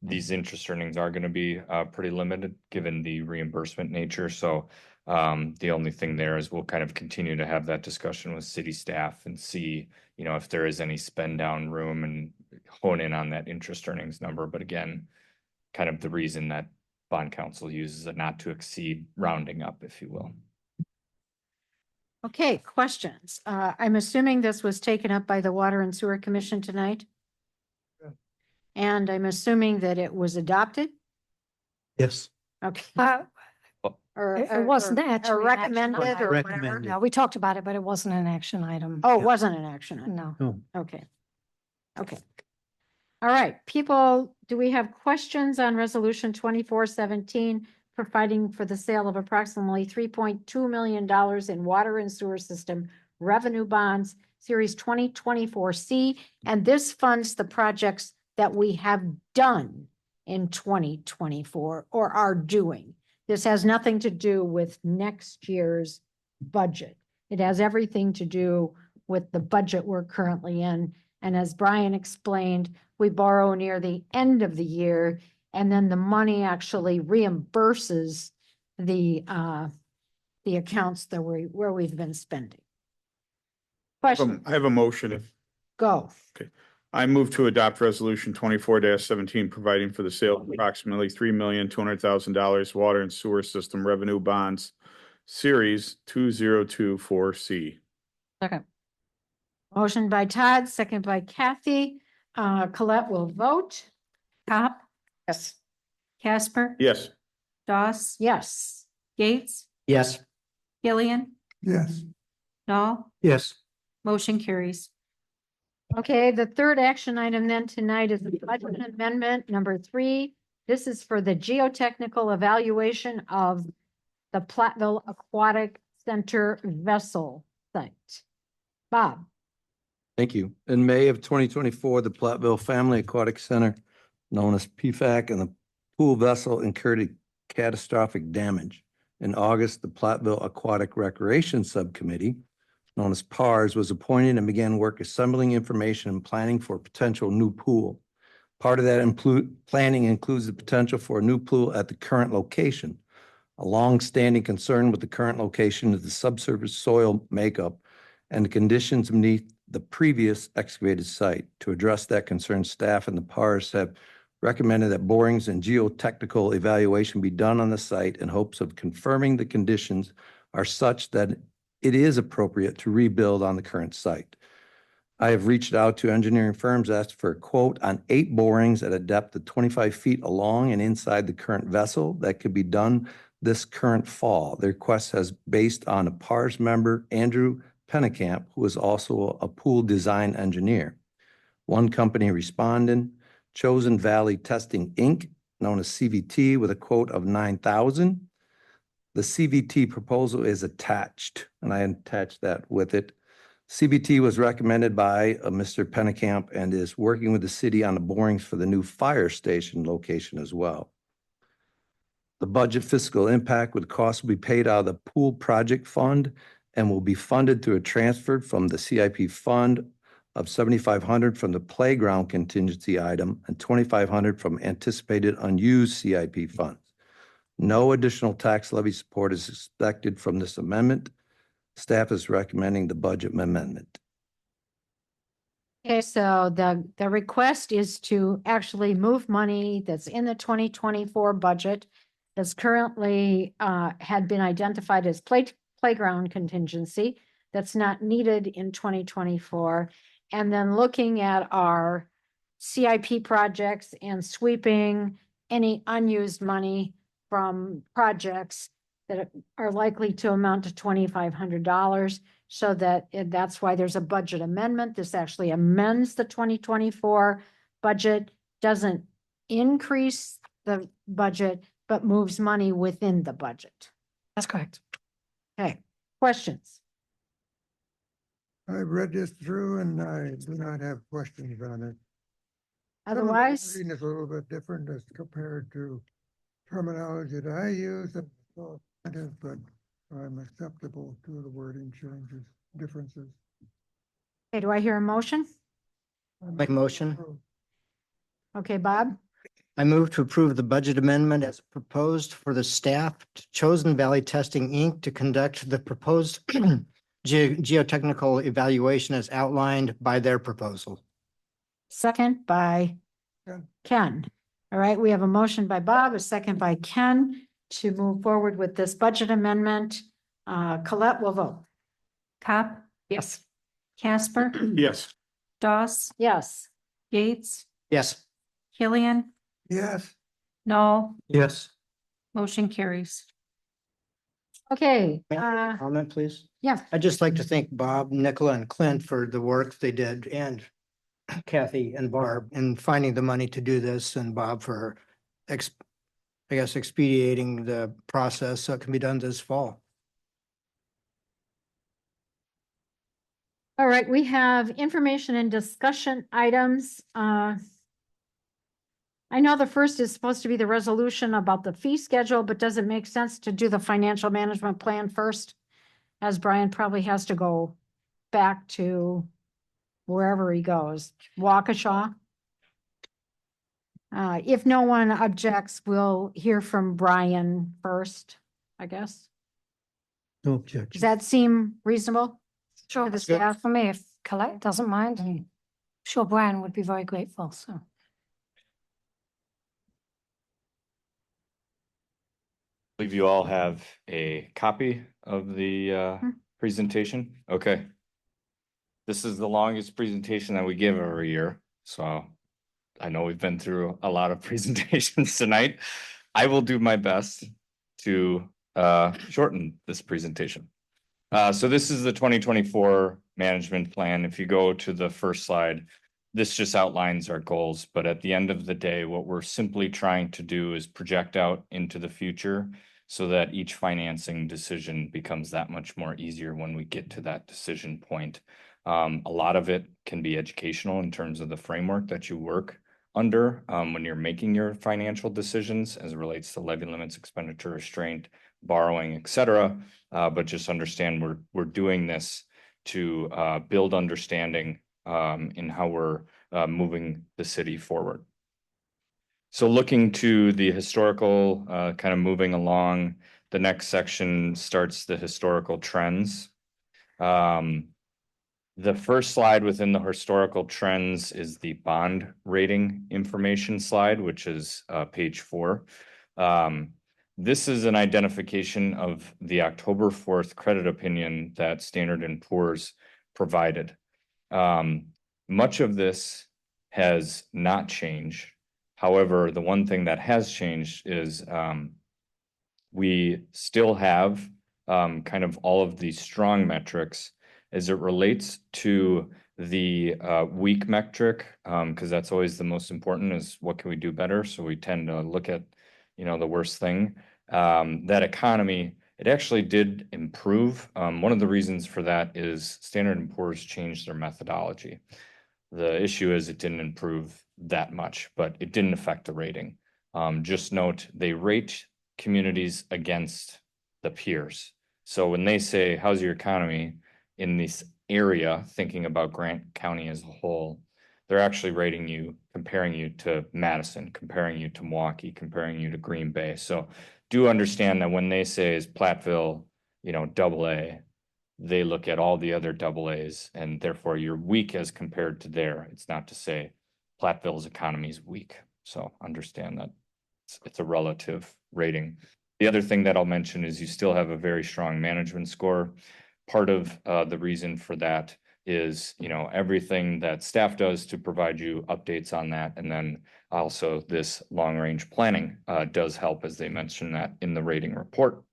these interest earnings are going to be pretty limited given the reimbursement nature. So the only thing there is we'll kind of continue to have that discussion with city staff and see, if there is any spend down room and hone in on that interest earnings number. But again, kind of the reason that bond council uses a not to exceed rounding up, if you will. Okay, questions. I'm assuming this was taken up by the Water and Sewer Commission tonight? Yeah. And I'm assuming that it was adopted? Yes. Okay. It wasn't actually Or an action recommended item. or whatever? Recommended. No, we talked about it, but it wasn't an action item. Oh, it wasn't an action item? No. No. Okay. Okay. All right, people, do we have questions on resolution 2417, providing for the sale of approximately $3.2 million in water and sewer system revenue bonds, series 2024C, and this funds the projects that we have done in 2024 or are doing. This has nothing to do with next year's budget. It has everything to do with the budget we're currently in. And as Brian explained, we borrow near the end of the year, and then the money actually reimburses the accounts that where we've been spending. Question, I have a motion. If go. I move to adopt resolution 24-17, providing for the sale of approximately $3,200,000 water and sewer system revenue bonds, series 2024C. Second. Motion by Todd, second by Kathy. Colette will vote. Cop, Yes. Casper, Yes. Doss, Yes. Gates, Yes. Gillian, Yes, Dahl, Yes. motion carries. Okay, the third action item then tonight is the budget amendment number 3. This is for the geotechnical evaluation of the Platteville Aquatic Center vessel site. Bob. Thank you. In May of 2024, the Platteville Family Aquatic Center, known as PFAC, and the pool vessel incurred catastrophic damage. In August, the Platteville Aquatic Recreation Subcommittee, known as PARS, was appointed and began work assembling information and planning for a potential new pool. Part of that planning includes the potential for a new pool at the current location. A long-standing concern with the current location is the subsurface soil makeup and the conditions beneath the previous excavated site. To address that concern, staff and the PARS have recommended that borings and geotechnical evaluation be done on the site in hopes of confirming the conditions are such that it is appropriate to rebuild on the current site. I have reached out to engineering firms, asked for a quote on 8 borings at a depth of 25 feet along and inside the current vessel that could be done this current fall. The request has based on a PARS member, Andrew Pennekamp, who is also a pool design engineer. One company responded, Chosen Valley Testing Inc., known as CVT, with a quote of $9,000. The CVT proposal is attached, and I attached that with it. CVT was recommended by Mr. Pennekamp and is working with the city on the borings for the new fire station location as well. The budget fiscal impact with costs will be paid out of the pool project fund and will be funded through a transfer from the CIP fund of $7,500 from the playground contingency item and $2,500 from anticipated unused CIP funds. No additional tax levy support is expected from this amendment. Staff is recommending the budget amendment. Okay, so the request is to actually move money that's in the 2024 budget that's currently had been identified as playground contingency that's not needed in 2024. And then looking at our CIP projects and sweeping any unused money from projects that are likely to amount to $2,500. So that's why there's a budget amendment. This actually amends the 2024 budget, doesn't increase the budget, but moves money within the budget. That's correct. Okay, questions? I've read this through and I do not have questions on it. Some of the Otherwise, wording is a little bit different as compared to terminology that I use, and so it is, but I'm acceptable to the wording changes, differences. okay, do I hear a motion? Make a motion. Okay, Bob, I move to approve the budget amendment as proposed for the staff to Chosen Valley Testing, Inc. to conduct the proposed geotechnical evaluation as outlined by their proposal. second by Ken. Ken. All right, we have a motion by Bob, a second by Ken to move forward with this budget amendment. Colette will vote. Cop, Yes. Casper, Yes. Doss, Yes. Gates, Yes. Killian, Yes, Noel, Yes. motion carries. Okay, May I make a comment, please? yeah, I'd just like to thank Bob, Nicola, and Clint for the work they did, and Kathy and Barb in finding the money to do this, and Bob for I guess expediting the process so it can be done this fall. all right, we have information and discussion items. I know the first is supposed to be the resolution about the fee schedule, but does it make sense to do the financial management plan first? As Brian probably has to go back to wherever he goes, Waukesha. If no one objects, we'll hear from Brian first, I guess. No Does objection. that seem reasonable? Sure, To the that's good staff? for me, if Colette doesn't mind. I'm sure Brian would be very grateful, so. Believe you all have a copy of the presentation. Okay. This is the longest presentation that we give every year, so I know we've been through a lot of presentations tonight. I will do my best to shorten this presentation. So this is the 2024 management plan. If you go to the first slide, this just outlines our goals, but at the end of the day, what we're simply trying to do is project out into the future so that each financing decision becomes that much more easier when we get to that decision point. A lot of it can be educational in terms of the framework that you work under when you're making your financial decisions as it relates to levy limits, expenditure restraint, borrowing, et cetera. But just understand we're doing this to build understanding in how we're moving the city forward. So looking to the historical, kind of moving along, the next section starts the historical trends. The first slide within the historical trends is the bond rating information slide, which is page 4. This is an identification of the October 4th credit opinion that Standard & Poor's provided. Much of this has not changed. However, the one thing that has changed is we still have kind of all of these strong metrics as it relates to the weak metric, because that's always the most important, is what can we do better? So we tend to look at, the worst thing. That economy, it actually did improve. One of the reasons for that is Standard & Poor's changed their methodology. The issue is it didn't improve that much, but it didn't affect the rating. Just note, they rate communities against the peers. So when they say, how's your economy in this area, thinking about Grant County as a whole, they're actually rating you, comparing you to Madison, comparing you to Milwaukee, comparing you to Green Bay. So do understand that when they say is Platteville, AA, they look at all the other AA's, and therefore you're weak as compared to there. It's not to say Platteville's economy is weak. So understand that it's a relative rating. The other thing that I'll mention is you still have a very strong management score. Part of the reason for that is, you know, everything that staff does to provide you updates on that. And then also this long-range planning does help, as they mentioned that in the rating report.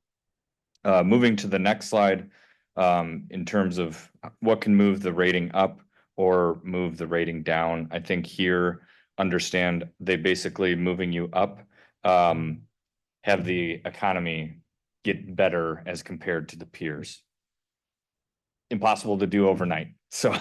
Moving to the next slide, in terms of what can move the rating up or move the rating down, I think here, understand they basically moving you up, have the economy get better as compared to the peers. Impossible to do overnight. So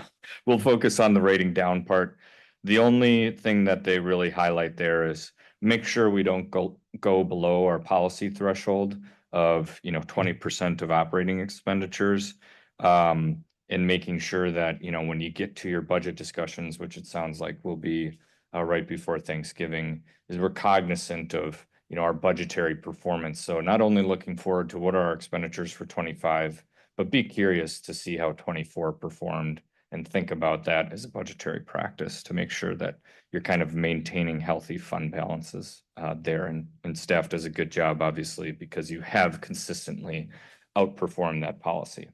we'll focus on the rating down part. The only thing that they really highlight there is make sure we don't go below our policy threshold of, you know, 20% of operating expenditures. And making sure that, you know, when you get to your budget discussions, which it sounds like will be right before Thanksgiving, is we're cognizant of, you know, our budgetary performance. So not only looking forward to what are our expenditures for 25, but be curious to see how 24 performed and think about that as a budgetary practice to make sure that you're kind of maintaining healthy fund balances there. And staff does a good job, obviously, because you have consistently outperformed that policy.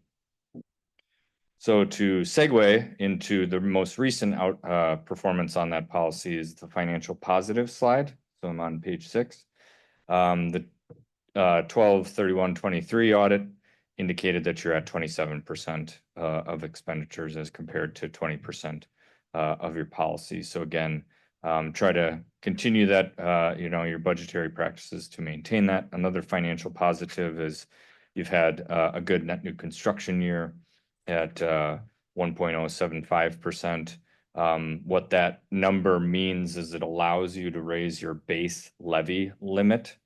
So to segue into the most recent performance on that policy is the financial positive slide. So I'm on page 6. The 12/31/23 audit indicated that you're at 27% of expenditures as compared to 20% of your policy. So again, try to continue that, you know, your budgetary practices to maintain that. Another financial positive is you've had a good net new construction year at 1.075%. What that number means is it allows you to raise your base levy limit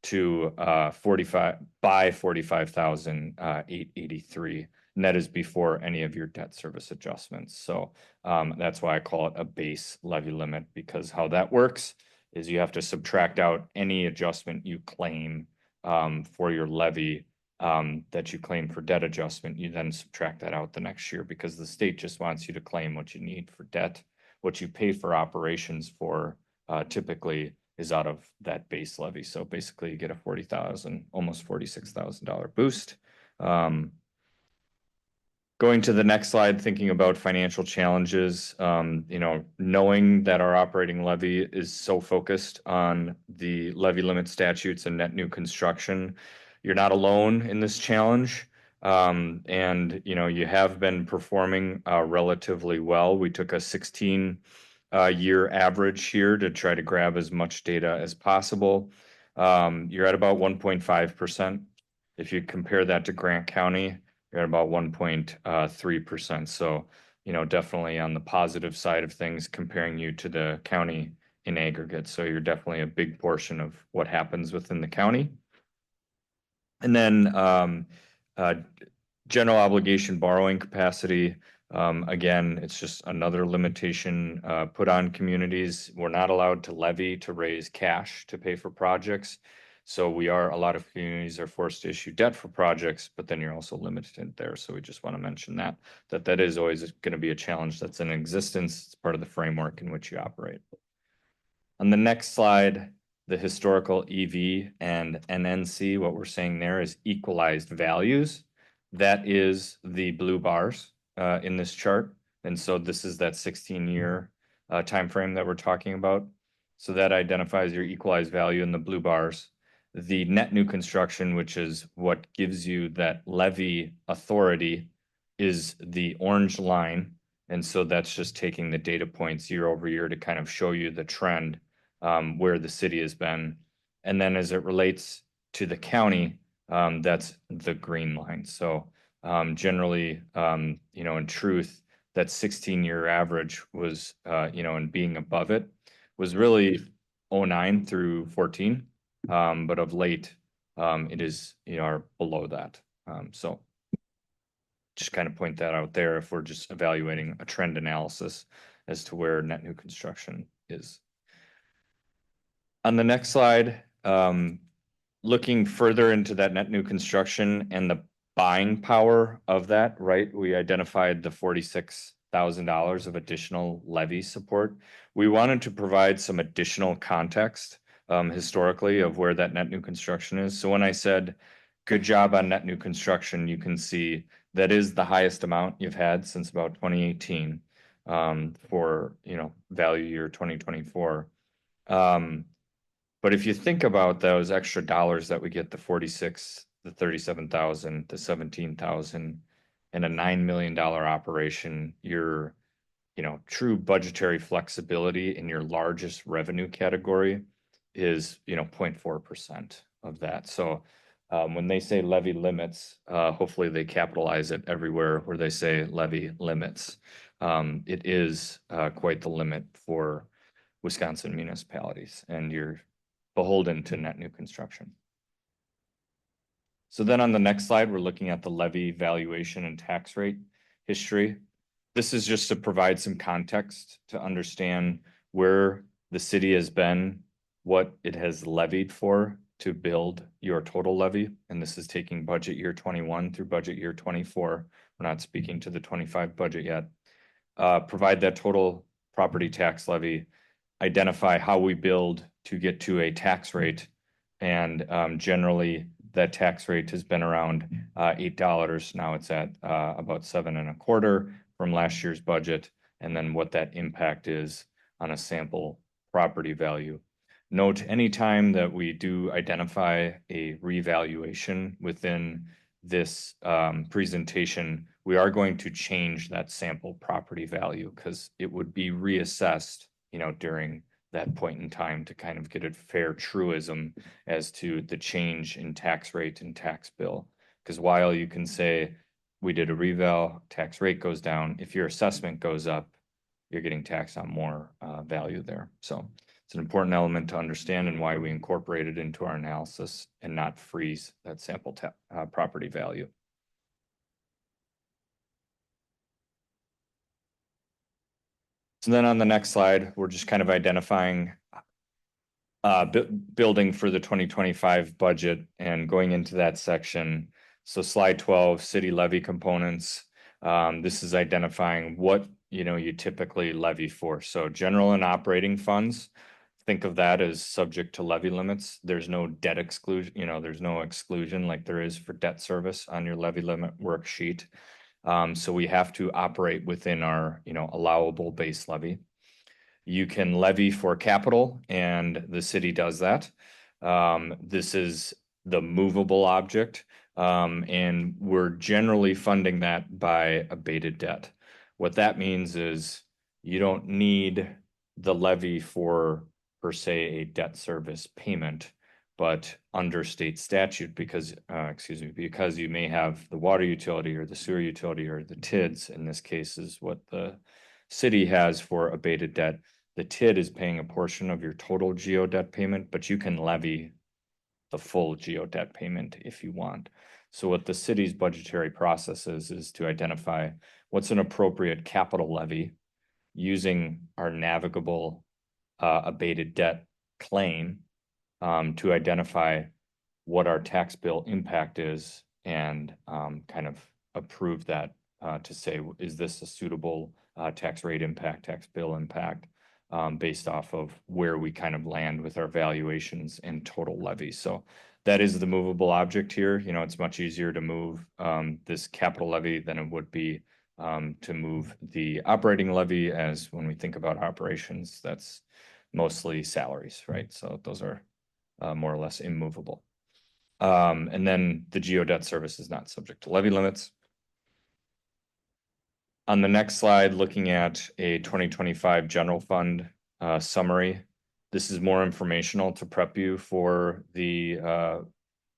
to 45,883. And that is before any of your debt service adjustments. So that's why I call it a base levy limit, because how that works is you have to subtract out any adjustment you claim for your levy that you claim for debt adjustment. You then subtract that out the next year because the state just wants you to claim what you need for debt. What you pay for operations for typically is out of that base levy. So basically you get a $40,000, almost $46,000 boost. Going to the next slide, thinking about financial challenges, you know, knowing that our operating levy is so focused on the levy limit statutes and net new construction, you're not alone in this challenge. And, you know, you have been performing relatively well. We took a 16 year average here to try to grab as much data as possible. You're at about 1.5%. If you compare that to Grant County, you're at about 1.3%. So, you know, definitely on the positive side of things comparing you to the county in aggregate. So you're definitely a big portion of what happens within the county. And then general obligation borrowing capacity. Again, it's just another limitation put on communities. We're not allowed to levy to raise cash to pay for projects. So a lot of communities are forced to issue debt for projects, but then you're also limited there. So we just want to mention that is always going to be a challenge that's in existence. It's part of the framework in which you operate. On the next slide, the historical EV and NNC, what we're saying there is equalized values. That is the blue bars in this chart. And so this is that 16-year time frame that we're talking about. So that identifies your equalized value in the blue bars. The net new construction, which is what gives you that levy authority, is the orange line. And so that's just taking the data points year over year to kind of show you the trend where the city has been. And then as it relates to the county, that's the green line. So generally, you know, in truth, that 16-year average was, you know, and being above it was really 09 through 14. But of late, it is, you know, are below that. So just kind of point that out there if we're just evaluating a trend analysis as to where net new construction is. On the next slide, looking further into that net new construction and the buying power of that, right? We identified the $46,000 of additional levy support. We wanted to provide some additional context historically of where that net new construction is. So when I said, good job on net new construction, you can see that is the highest amount you've had since about 2018 for, value year 2024. But if you think about those extra dollars that we get, the 46, the 37,000, the 17,000, and a $9 million operation, your, true budgetary flexibility in your largest revenue category is, 0.4% of that. So when they say levy limits, hopefully they capitalize it everywhere where they say levy limits. It is quite the limit for Wisconsin municipalities, and you're beholden to net new construction. So then on the next slide, we're looking at the levy valuation and tax rate history. This is just to provide some context to understand where the city has been, what it has levied for to build your total levy. And this is taking budget year 21 through budget year 24. We're not speaking to the 25 budget yet. Provide that total property tax levy, identify how we build to get to a tax rate. And generally that tax rate has been around $8. Now it's at about $7.25 from last year's budget. And then what that impact is on a sample property value. Note, anytime that we do identify a revaluation within this presentation, we are going to change that sample property value because it would be reassessed, during that point in time to kind of get a fair truism as to the change in tax rate and tax bill. Because while you can say we did a reval, tax rate goes down, if your assessment goes up, you're getting taxed on more value there. So it's an important element to understand and why we incorporate it into our analysis and not freeze that sample property value. So then on the next slide, we're just kind of identifying building for the 2025 budget and going into that section. So slide 12, city levy components. This is identifying what you typically levy for. So general and operating funds, think of that as subject to levy limits. There's no debt exclusion, there's no exclusion like there is for debt service on your levy limit worksheet. So we have to operate within our, allowable base levy. You can levy for capital, and the city does that. This is the movable object, and we're generally funding that by abated debt. What that means is you don't need the levy for, per se, a debt service payment, but under state statute, because you may have the water utility or the sewer utility or the TIDs, in this case is what the city has for abated debt. The TID is paying a portion of your total geo debt payment, but you can levy the full geo debt payment if you want. So what the city's budgetary process is to identify what's an appropriate capital levy using our navigable abated debt claim to identify what our tax bill impact is and kind of approve that to say, is this a suitable tax rate impact, tax bill impact based off of where we kind of land with our valuations and total levies. So that is the movable object here. It's much easier to move this capital levy than it would be to move the operating levy, as when we think about operations, that's mostly salaries, right? So those are more or less immovable. And then the geo debt service is not subject to levy limits. On the next slide, looking at a 2025 general fund summary. This is more informational to prep you for the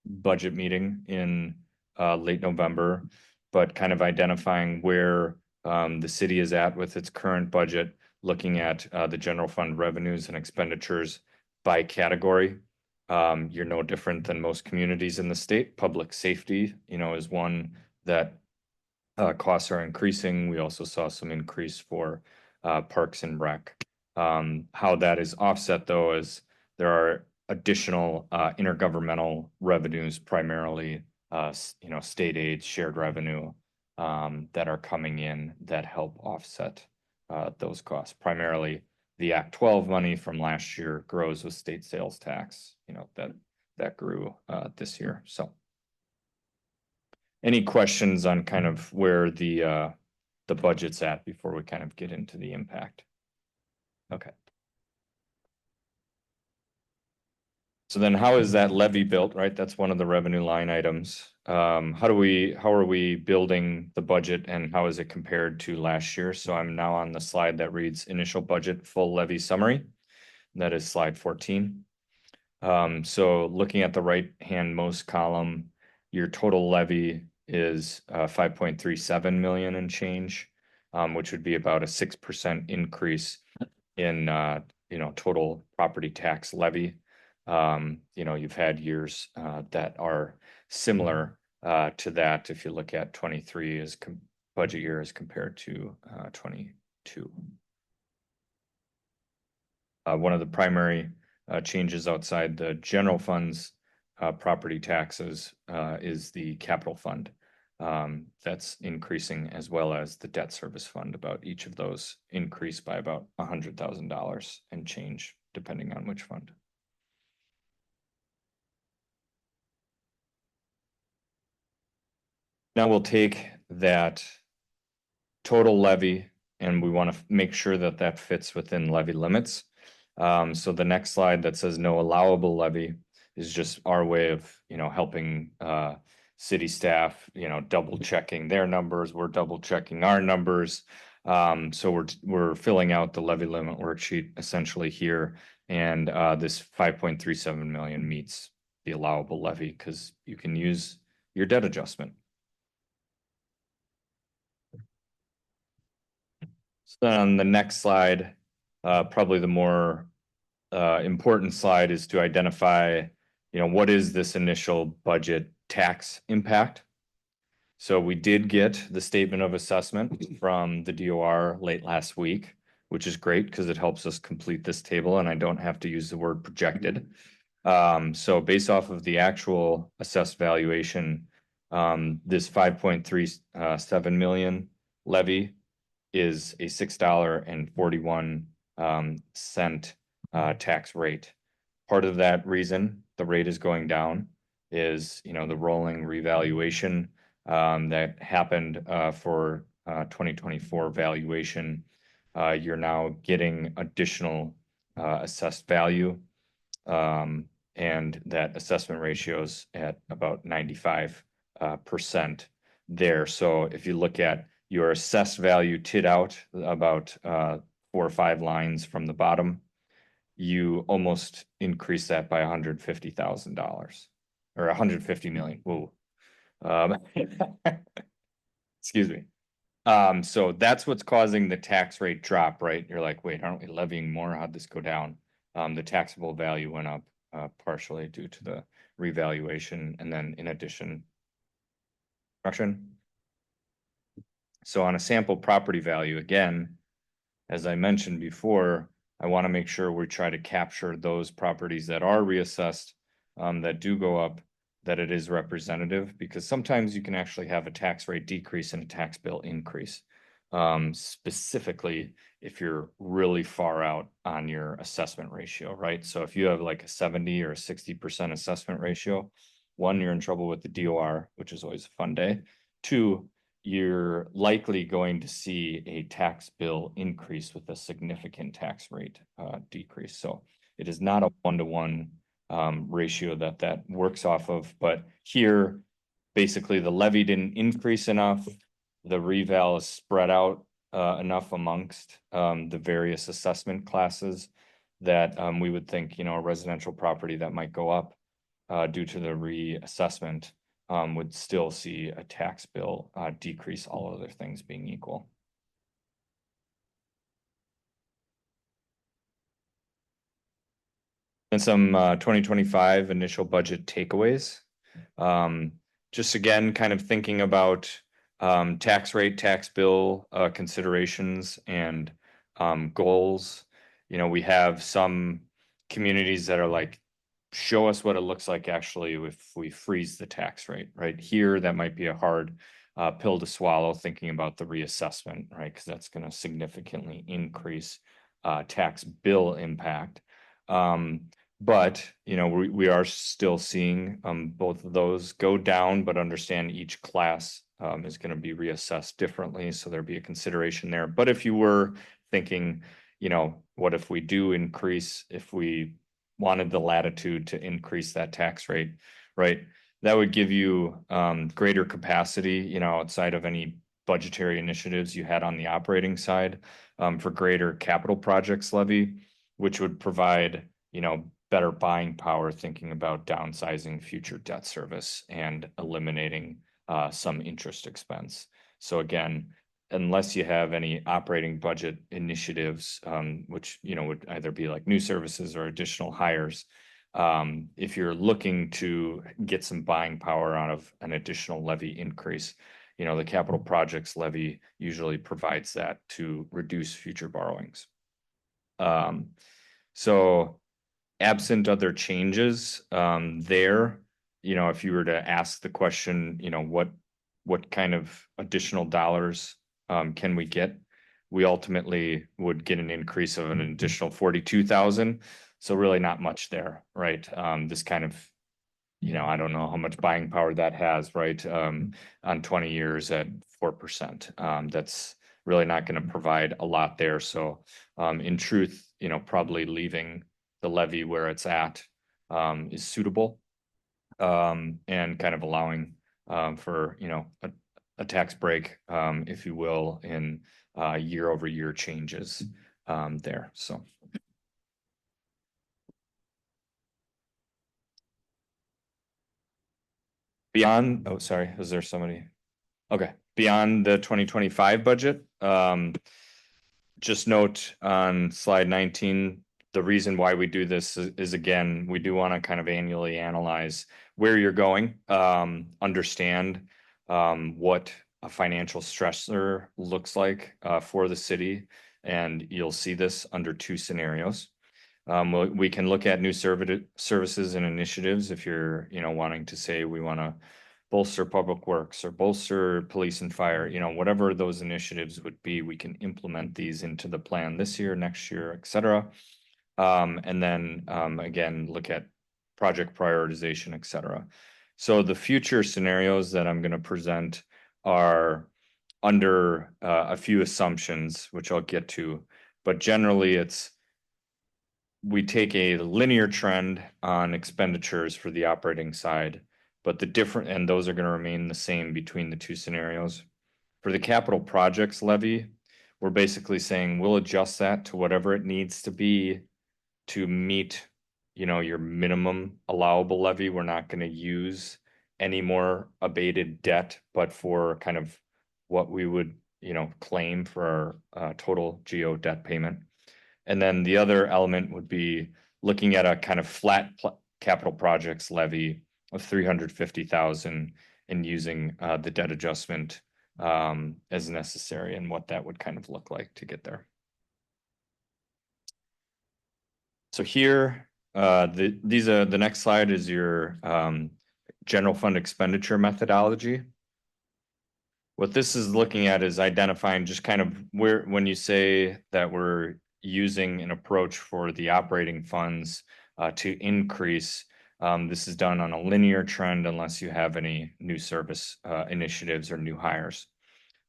budget meeting in late November, but kind of identifying where the city is at with its current budget, looking at the general fund revenues and expenditures by category. You're no different than most communities in the state. Public safety, is one that costs are increasing. We also saw some increase for parks and rec. How that is offset, though, is there are additional intergovernmental revenues, primarily state aid, shared revenue, that are coming in that help offset, those costs. Primarily, the Act 12 money from last year grows with state sales tax, that grew, this year, so. Any questions on kind of where the budget's at before we kind of get into the impact? Okay. So then how is that levy built, right? That's one of the revenue line items. How are we building the budget and how is it compared to last year? So I'm now on the slide that reads initial budget full levy summary. That is slide 14. So looking at the right-hand most column, your total levy is 5.37 million and change, which would be about a 6% increase in total property tax levy. You've had years that are similar to that if you look at 23 as budget year as compared to 22. One of the primary changes outside the general funds property taxes is the capital fund. That's increasing, as well as the debt service fund. About each of those increased by about $100,000 and change depending on which fund. Now we'll take that total levy and we want to make sure that that fits within levy limits. So the next slide that says no allowable levy is just our way of, helping city staff, double checking their numbers. We're double checking our numbers. So we're filling out the levy limit worksheet essentially here. And this 5.37 million meets the allowable levy because you can use your debt adjustment. So then on the next slide, probably the more important slide is to identify, what is this initial budget tax impact? So we did get the statement of assessment from the DOR late last week, which is great because it helps us complete this table and I don't have to use the word projected. So based off of the actual assessed valuation, this 5.37 million levy is a $6.41 tax rate. Part of that reason the rate is going down is, the rolling revaluation that happened for 2024 valuation. You're now getting additional assessed value, and that assessment ratio's at about 95% there. So if you look at your assessed value TID out about 4 or 5 lines from the bottom, you almost increase that by $150,000 or 150 million. Whoa. Excuse me. So that's what's causing the tax rate drop, right? You're like, wait, aren't we levying more? How'd this go down? The taxable value went up partially due to the revaluation, and then in addition, construction. So on a sample property value, again, as I mentioned before, I want to make sure we try to capture those properties that are reassessed, that do go up, that it is representative, because sometimes you can actually have a tax rate decrease and a tax bill increase. Specifically, if you're really far out on your assessment ratio, right? So if you have like a 70 or a 60% assessment ratio, 1, you're in trouble with the DOR, which is always a fun day. 2, you're likely going to see a tax bill increase with a significant tax rate decrease. So it is not a 1-to-1 ratio that works off of, but here, basically the levy didn't increase enough. The reval is spread out enough amongst the various assessment classes that we would think, a residential property that might go up due to the reassessment would still see a tax bill decrease, all other things being equal. And some 2025 initial budget takeaways. Just again, kind of thinking about tax rate, tax bill considerations and goals. We have some communities that are like show us what it looks like actually if we freeze the tax rate, right? Here, that might be a hard pill to swallow, thinking about the reassessment, right? Because that's going to significantly increase tax bill impact. But, you know, we are still seeing both of those go down, but understand each class is going to be reassessed differently. So there'd be a consideration there. But if you were thinking, you know, what if we do increase, if we wanted the latitude to increase that tax rate, right? That would give you greater capacity, you know, outside of any budgetary initiatives you had on the operating side for greater capital projects levy, which would provide, you know, better buying power, thinking about downsizing future debt service and eliminating some interest expense. So again, unless you have any operating budget initiatives, which, you know, would either be like new services or additional hires, if you're looking to get some buying power out of an additional levy increase, you know, the capital projects levy usually provides that to reduce future borrowings. So absent other changes there, you know, if you were to ask the question, you know, what kind of additional dollars can we get? We ultimately would get an increase of an additional 42,000. So really not much there, right? This kind of, you know, I don't know how much buying power that has, right? On 20 years at 4%. That's really not going to provide a lot there. So in truth, you know, probably leaving the levy where it's at is suitable and kind of allowing for, you know, a tax break, if you will, in year over year changes there. So. Beyond, oh, sorry, is there somebody? Okay, beyond the 2025 budget, just note on slide 19, the reason why we do this is again, we do want to kind of annually analyze where you're going, understand what a financial stressor looks like for the city. And you'll see this under two scenarios. We can look at new services and initiatives if you're, you know, wanting to say we want to bolster public works or bolster police and fire, you know, whatever those initiatives would be, we can implement these into the plan this year, next year, et cetera. And then again, look at project prioritization, et cetera. So the future scenarios that I'm going to present are under a few assumptions, which I'll get to, but generally it's we take a linear trend on expenditures for the operating side, but and those are going to remain the same between the two scenarios. For the capital projects levy, we're basically saying we'll adjust that to whatever it needs to be to meet, you know, your minimum allowable levy. We're not going to use any more abated debt, but for kind of what we would, you know, claim for our total GO debt payment. And then the other element would be looking at a kind of flat capital projects levy of 350,000 and using the debt adjustment as necessary and what that would kind of look like to get there. So here, the next slide is your general fund expenditure methodology. What this is looking at is identifying just kind of where, when you say that we're using an approach for the operating funds to increase, this is done on a linear trend unless you have any new service initiatives or new hires.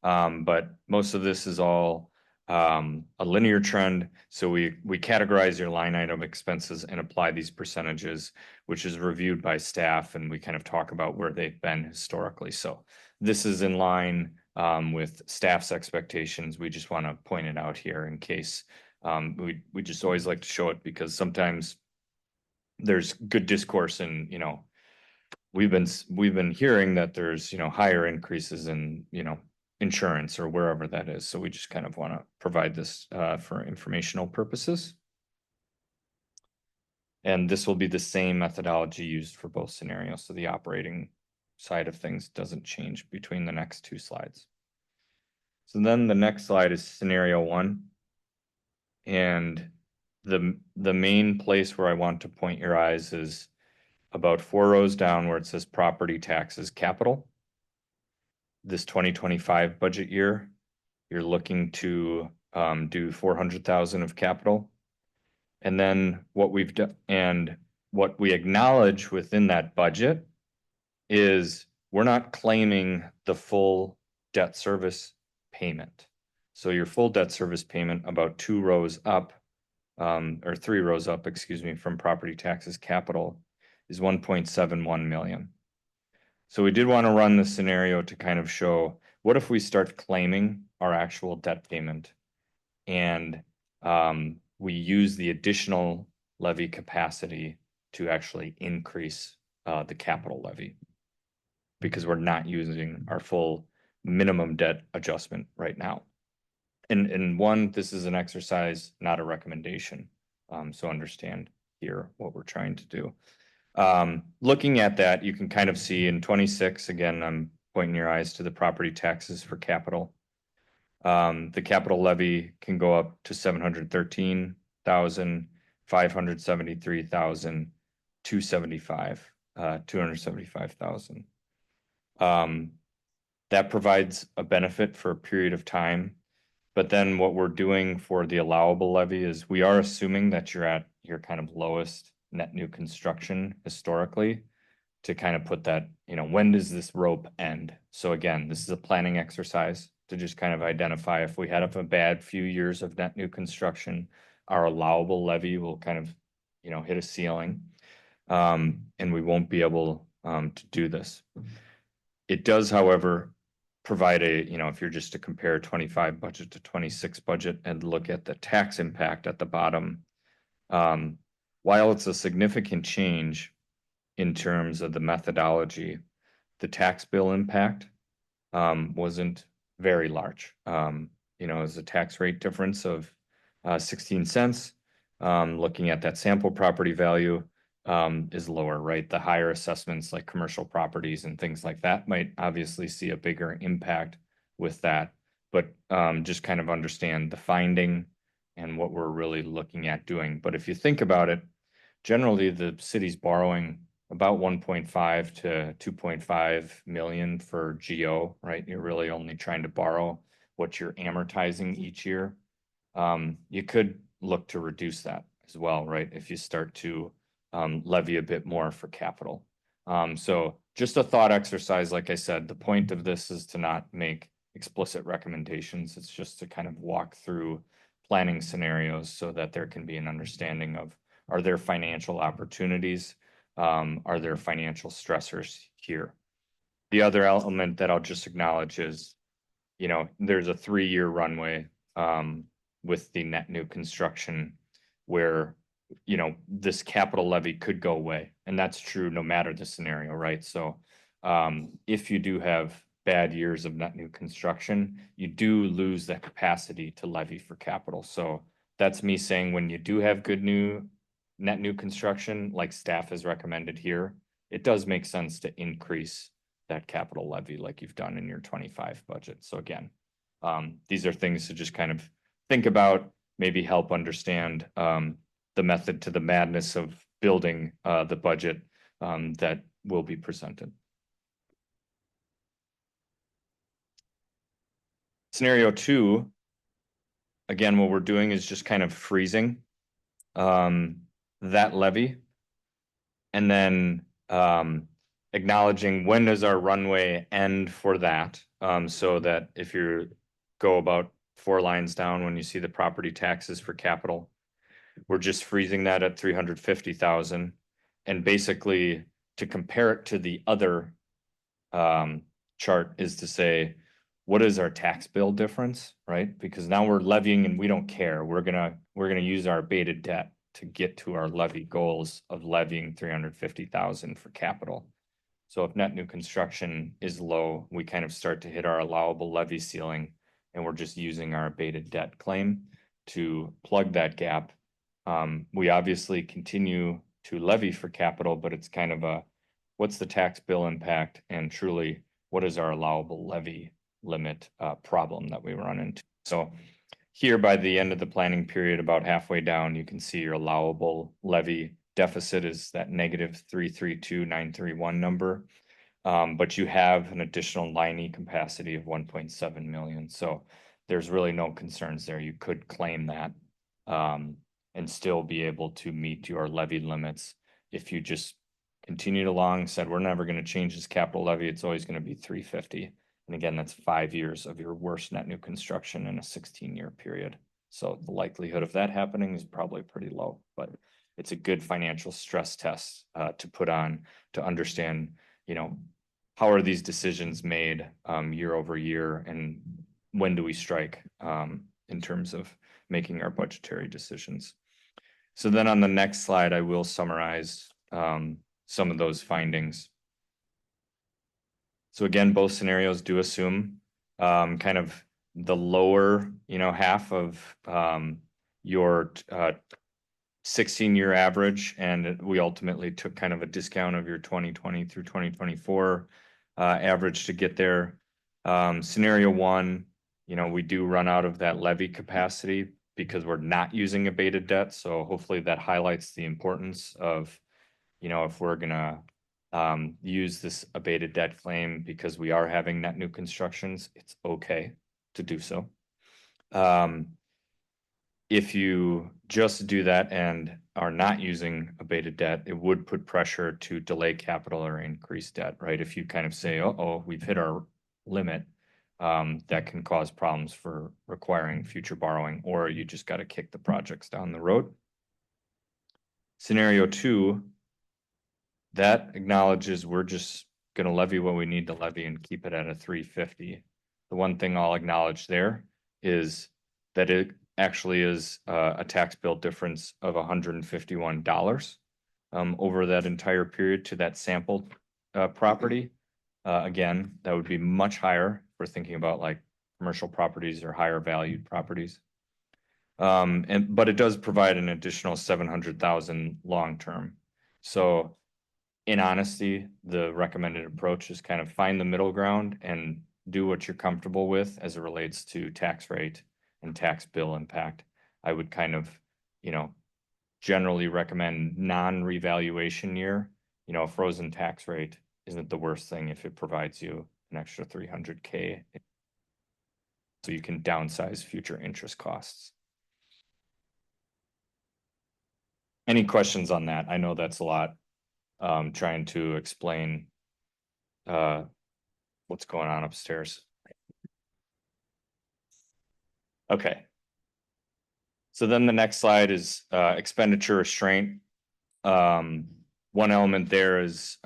But most of this is all a linear trend. So we categorize your line item expenses and apply these percentages, which is reviewed by staff, and we kind of talk about where they've been historically. So this is in line with staff's expectations. We just want to point it out here in case we just always like to show it because sometimes there's good discourse and, you know, we've been hearing that there's, you know, higher increases in, you know, insurance or wherever that is. So we just kind of want to provide this for informational purposes. And this will be the same methodology used for both scenarios. So the operating side of things doesn't change between the next two slides. So then the next slide is scenario one. And the main place where I want to point your eyes is about 4 rows down where it says property taxes capital. This 2025 budget year, you're looking to do 400,000 of capital. And then what we've done, and what we acknowledge within that budget is we're not claiming the full debt service payment. So your full debt service payment about 2 rows up, or 3 rows up, excuse me, from property taxes capital is 1.71 million. So we did want to run the scenario to kind of show, what if we start claiming our actual debt payment and we use the additional levy capacity to actually increase the capital levy, because we're not using our full minimum debt adjustment right now. And one, this is an exercise, not a recommendation. So understand here what we're trying to do. Looking at that, you can kind of see in 26, again, I'm pointing your eyes to the property taxes for capital. The capital levy can go up to 713,000, 573,000, 275,000. That provides a benefit for a period of time. But then what we're doing for the allowable levy is we are assuming that you're at your kind of lowest net new construction historically, to kind of put that, you know, when does this rope end? So again, this is a planning exercise to just kind of identify if we had a bad few years of net new construction, our allowable levy will kind of, you know, hit a ceiling, and we won't be able to do this. It does, however, provide a, you know, if you're just to compare 25 budget to 26 budget and look at the tax impact at the bottom, while it's a significant change in terms of the methodology, the tax bill impact wasn't very large. You know, it was a tax rate difference of 16 cents. Looking at that sample property value is lower, right? The higher assessments like commercial properties and things like that might obviously see a bigger impact with that. But just kind of understand the finding and what we're really looking at doing. But if you think about it, generally the city's borrowing about 1.5 to 2.5 million for GO, right? You're really only trying to borrow what you're amortizing each year. You could look to reduce that as well, right? If you start to levy a bit more for capital. So just a thought exercise, like I said, the point of this is to not make explicit recommendations. It's just to kind of walk through planning scenarios so that there can be an understanding of, are there financial opportunities? Are there financial stressors here? The other element that I'll just acknowledge is, you know, there's a 3-year runway with the net new construction where, you know, this capital levy could go away. And that's true no matter the scenario, right? So if you do have bad years of net new construction, you do lose that capacity to levy for capital. So that's me saying when you do have good net new construction, like staff has recommended here, it does make sense to increase that capital levy like you've done in your 25 budget. So again, these are things to just kind of think about, maybe help understand the method to the madness of building the budget that will be presented. Scenario 2, again, what we're doing is just kind of freezing that levy, and then acknowledging when does our runway end for that, so that if you go about 4 lines down when you see the property taxes for capital, we're just freezing that at 350,000, and basically to compare it to the other chart is to say, what is our tax bill difference, right? Because now we're levying and we don't care. We're gonna use our abated debt to get to our levy goals of levying 350,000 for capital. So if net new construction is low, we kind of start to hit our allowable levy ceiling, and we're just using our abated debt claim to plug that gap. We obviously continue to levy for capital, but it's kind of a, what's the tax bill impact, and truly, what is our allowable levy limit problem that we run into? So here by the end of the planning period, about halfway down, you can see your allowable levy deficit is that negative 332,931 number. But you have an additional line E capacity of 1.7 million. So there's really no concerns there. You could claim that and still be able to meet your levy limits if you just continued along, said we're never going to change this capital levy. It's always going to be 350. And again, that's 5 years of your worst net new construction in a 16-year period. So the likelihood of that happening is probably pretty low, but it's a good financial stress test to put on to understand, you know, how are these decisions made year over year, and when do we strike in terms of making our budgetary decisions. So then on the next slide, I will summarize some of those findings. So again, both scenarios do assume kind of the lower, half of your 16-year average, and we ultimately took kind of a discount of your 2020 through 2024 average to get there. Scenario one, we do run out of that levy capacity because we're not using abated debt. So hopefully that highlights the importance of, if we're gonna use this abated debt claim because we are having net new constructions, it's okay to do so. If you just do that and are not using abated debt, it would put pressure to delay capital or increase debt, right? If you kind of say, oh, we've hit our limit, that can cause problems for requiring future borrowing, or you just got to kick the projects down the road. Scenario two, that acknowledges we're just going to levy what we need to levy and keep it at a 350. The one thing I'll acknowledge there is that it actually is a tax bill difference of $151 over that entire period to that sampled property. Again, that would be much higher if we're thinking about like commercial properties or higher valued properties. But it does provide an additional 700,000 long-term. So in honesty, the recommended approach is kind of find the middle ground and do what you're comfortable with as it relates to tax rate and tax bill impact. I would kind of, generally recommend non-revaluation year. A frozen tax rate isn't the worst thing if it provides you an extra $300K. So you can downsize future interest costs. Any questions on that? I know that's a lot. Trying to explain what's going on upstairs. Okay. So then the next slide is expenditure restraint. One element there is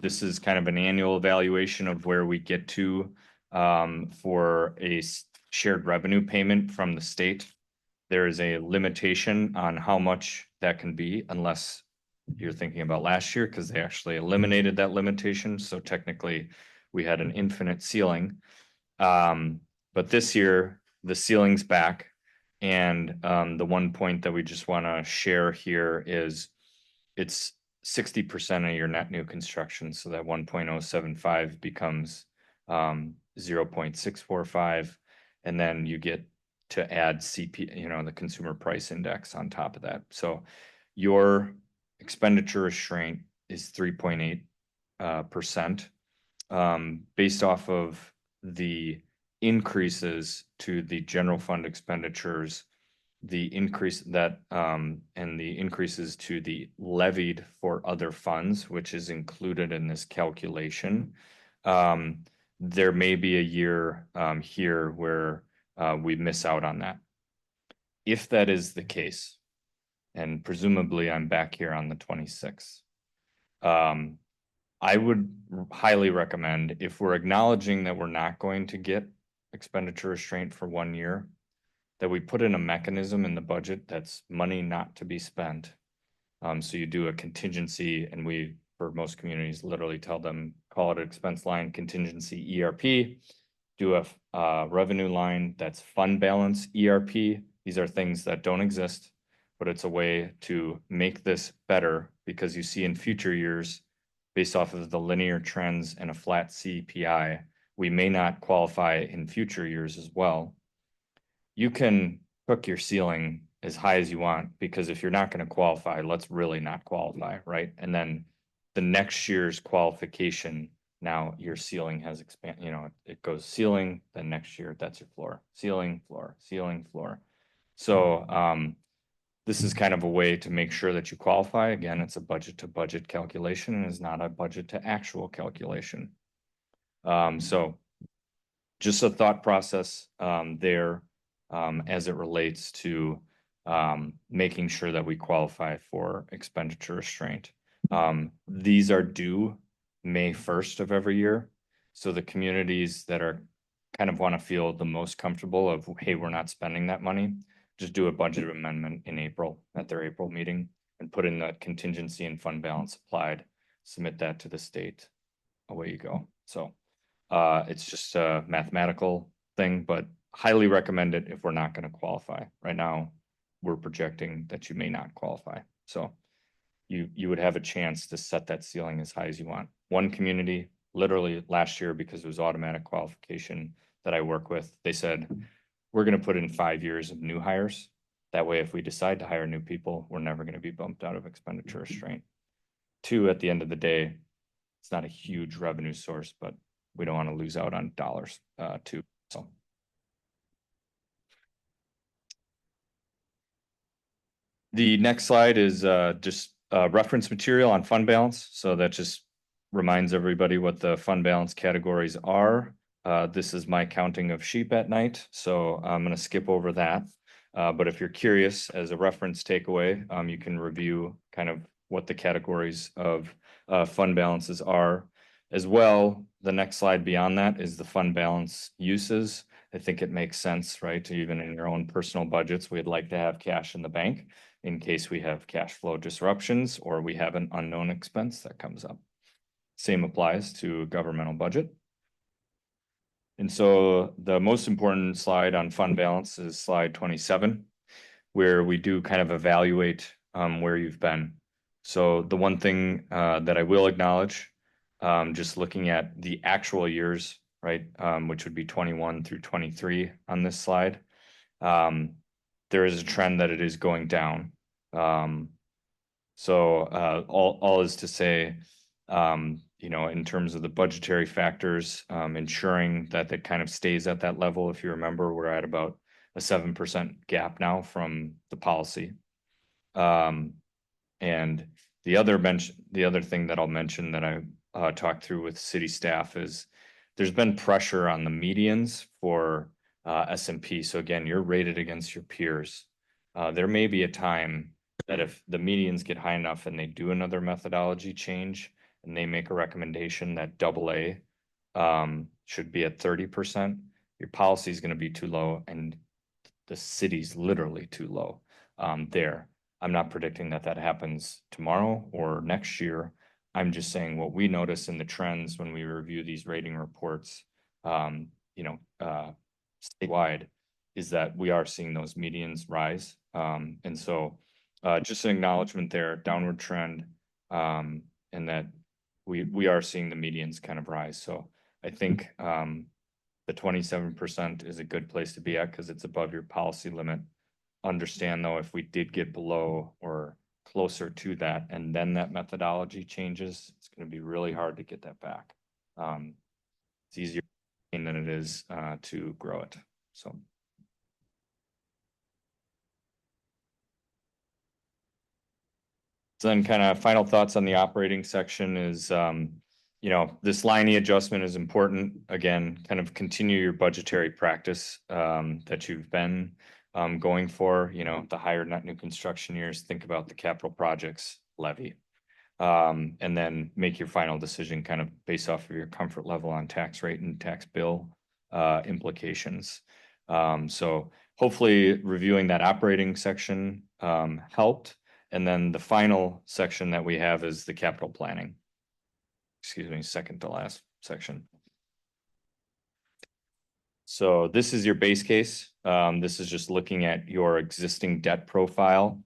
this is kind of an annual evaluation of where we get to for a shared revenue payment from the state. There is a limitation on how much that can be, unless you're thinking about last year, because they actually eliminated that limitation. So technically we had an infinite ceiling. But this year the ceiling's back. And the one point that we just want to share here is it's 60% of your net new construction. So that 1.075 becomes 0.645. And then you get to add CP, the consumer price index on top of that. So your expenditure restraint is 3.8%, based off of the increases to the general fund expenditures, the increase that and the increases to the levied for other funds, which is included in this calculation. There may be a year here where we miss out on that. If that is the case, and presumably I'm back here on the 26th, I would highly recommend, if we're acknowledging that we're not going to get expenditure restraint for 1 year, that we put in a mechanism in the budget that's money not to be spent. So you do a contingency, and we, for most communities, literally tell them, call it an expense line, contingency ERP, do a revenue line that's fund balance ERP. These are things that don't exist, but it's a way to make this better, because you see in future years, based off of the linear trends and a flat CPI, we may not qualify in future years as well. You can cook your ceiling as high as you want, because if you're not gonna qualify, let's really not qualify, right? And then the next year's qualification, now your ceiling has it goes ceiling, then next year, that's your floor, ceiling, floor, ceiling, floor. So, this is kind of a way to make sure that you qualify. Again, it's a budget to budget calculation and is not a budget to actual calculation. So just a thought process, there, as it relates to, making sure that we qualify for expenditure restraint. These are due May 1st of every year. So the communities that are kind of want to feel the most comfortable of, hey, we're not spending that money, just do a budget amendment in April at their April meeting and put in the contingency and fund balance applied, submit that to the state. Away you go. So it's just a mathematical thing, but highly recommend it if we're not going to qualify. Right now, we're projecting that you may not qualify. So you would have a chance to set that ceiling as high as you want. One community, literally last year, because it was automatic qualification that I work with, they said, we're going to put in 5 years of new hires. That way, if we decide to hire new people, we're never going to be bumped out of expenditure restraint. 2, at the end of the day, it's not a huge revenue source, but we don't want to lose out on dollars, too. So. The next slide is just reference material on fund balance. So that just reminds everybody what the fund balance categories are. This is my counting of sheep at night, so I'm going to skip over that. But if you're curious, as a reference takeaway, you can review kind of what the categories of fund balances are. As well, the next slide beyond that is the fund balance uses. I think it makes sense, right? Even in your own personal budgets, we'd like to have cash in the bank in case we have cash flow disruptions or we have an unknown expense that comes up. Same applies to a governmental budget. And so the most important slide on fund balance is slide 27, where we do kind of evaluate where you've been. So the one thing that I will acknowledge, just looking at the actual years, right, which would be 21 through 23 on this slide, there is a trend that it is going down. So all is to say, in terms of the budgetary factors, ensuring that it kind of stays at that level. If you remember, we're at about a 7% gap now from the policy. And the other thing that I'll mention that I talked through with city staff is there's been pressure on the medians for S&P. So again, you're rated against your peers. There may be a time that if the medians get high enough and they do another methodology change, and they make a recommendation that AA should be at 30%, your policy is going to be too low and the city's literally too low there. I'm not predicting that happens tomorrow or next year. I'm just saying what we notice in the trends when we review these rating reports, statewide, is that we are seeing those medians rise. And so just an acknowledgement there, downward trend, and that we are seeing the medians kind of rise. So I think the 27% is a good place to be at because it's above your policy limit. Understand though, if we did get below or closer to that and then that methodology changes, it's going to be really hard to get that back. It's easier than it is to grow it. So. Then kind of final thoughts on the operating section is, this line adjustment is important. Again, kind of continue your budgetary practice that you've been going for, the higher net new construction years, think about the capital projects levy. And then make your final decision kind of based off of your comfort level on tax rate and tax bill implications. So hopefully reviewing that operating section helped. And then the final section that we have is the capital planning. Excuse me, second to last section. So this is your base case. This is just looking at your existing debt profile.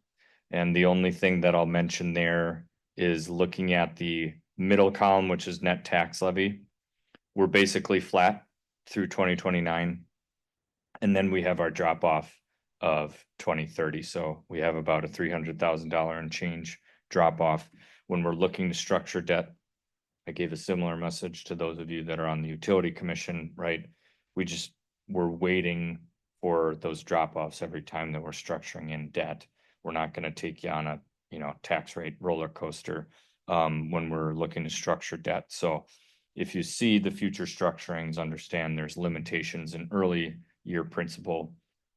And the only thing that I'll mention there is looking at the middle column, which is net tax levy. We're basically flat through 2029. And then we have our drop off of 2030. So we have about a $300,000 and change drop off. When we're looking to structure debt, I gave a similar message to those of you that are on the utility commission, right? We're waiting for those drop offs every time that we're structuring in debt. We're not going to take you on a, tax rate roller coaster when we're looking to structure debt. So if you see the future structurings, understand there's limitations in early year principal,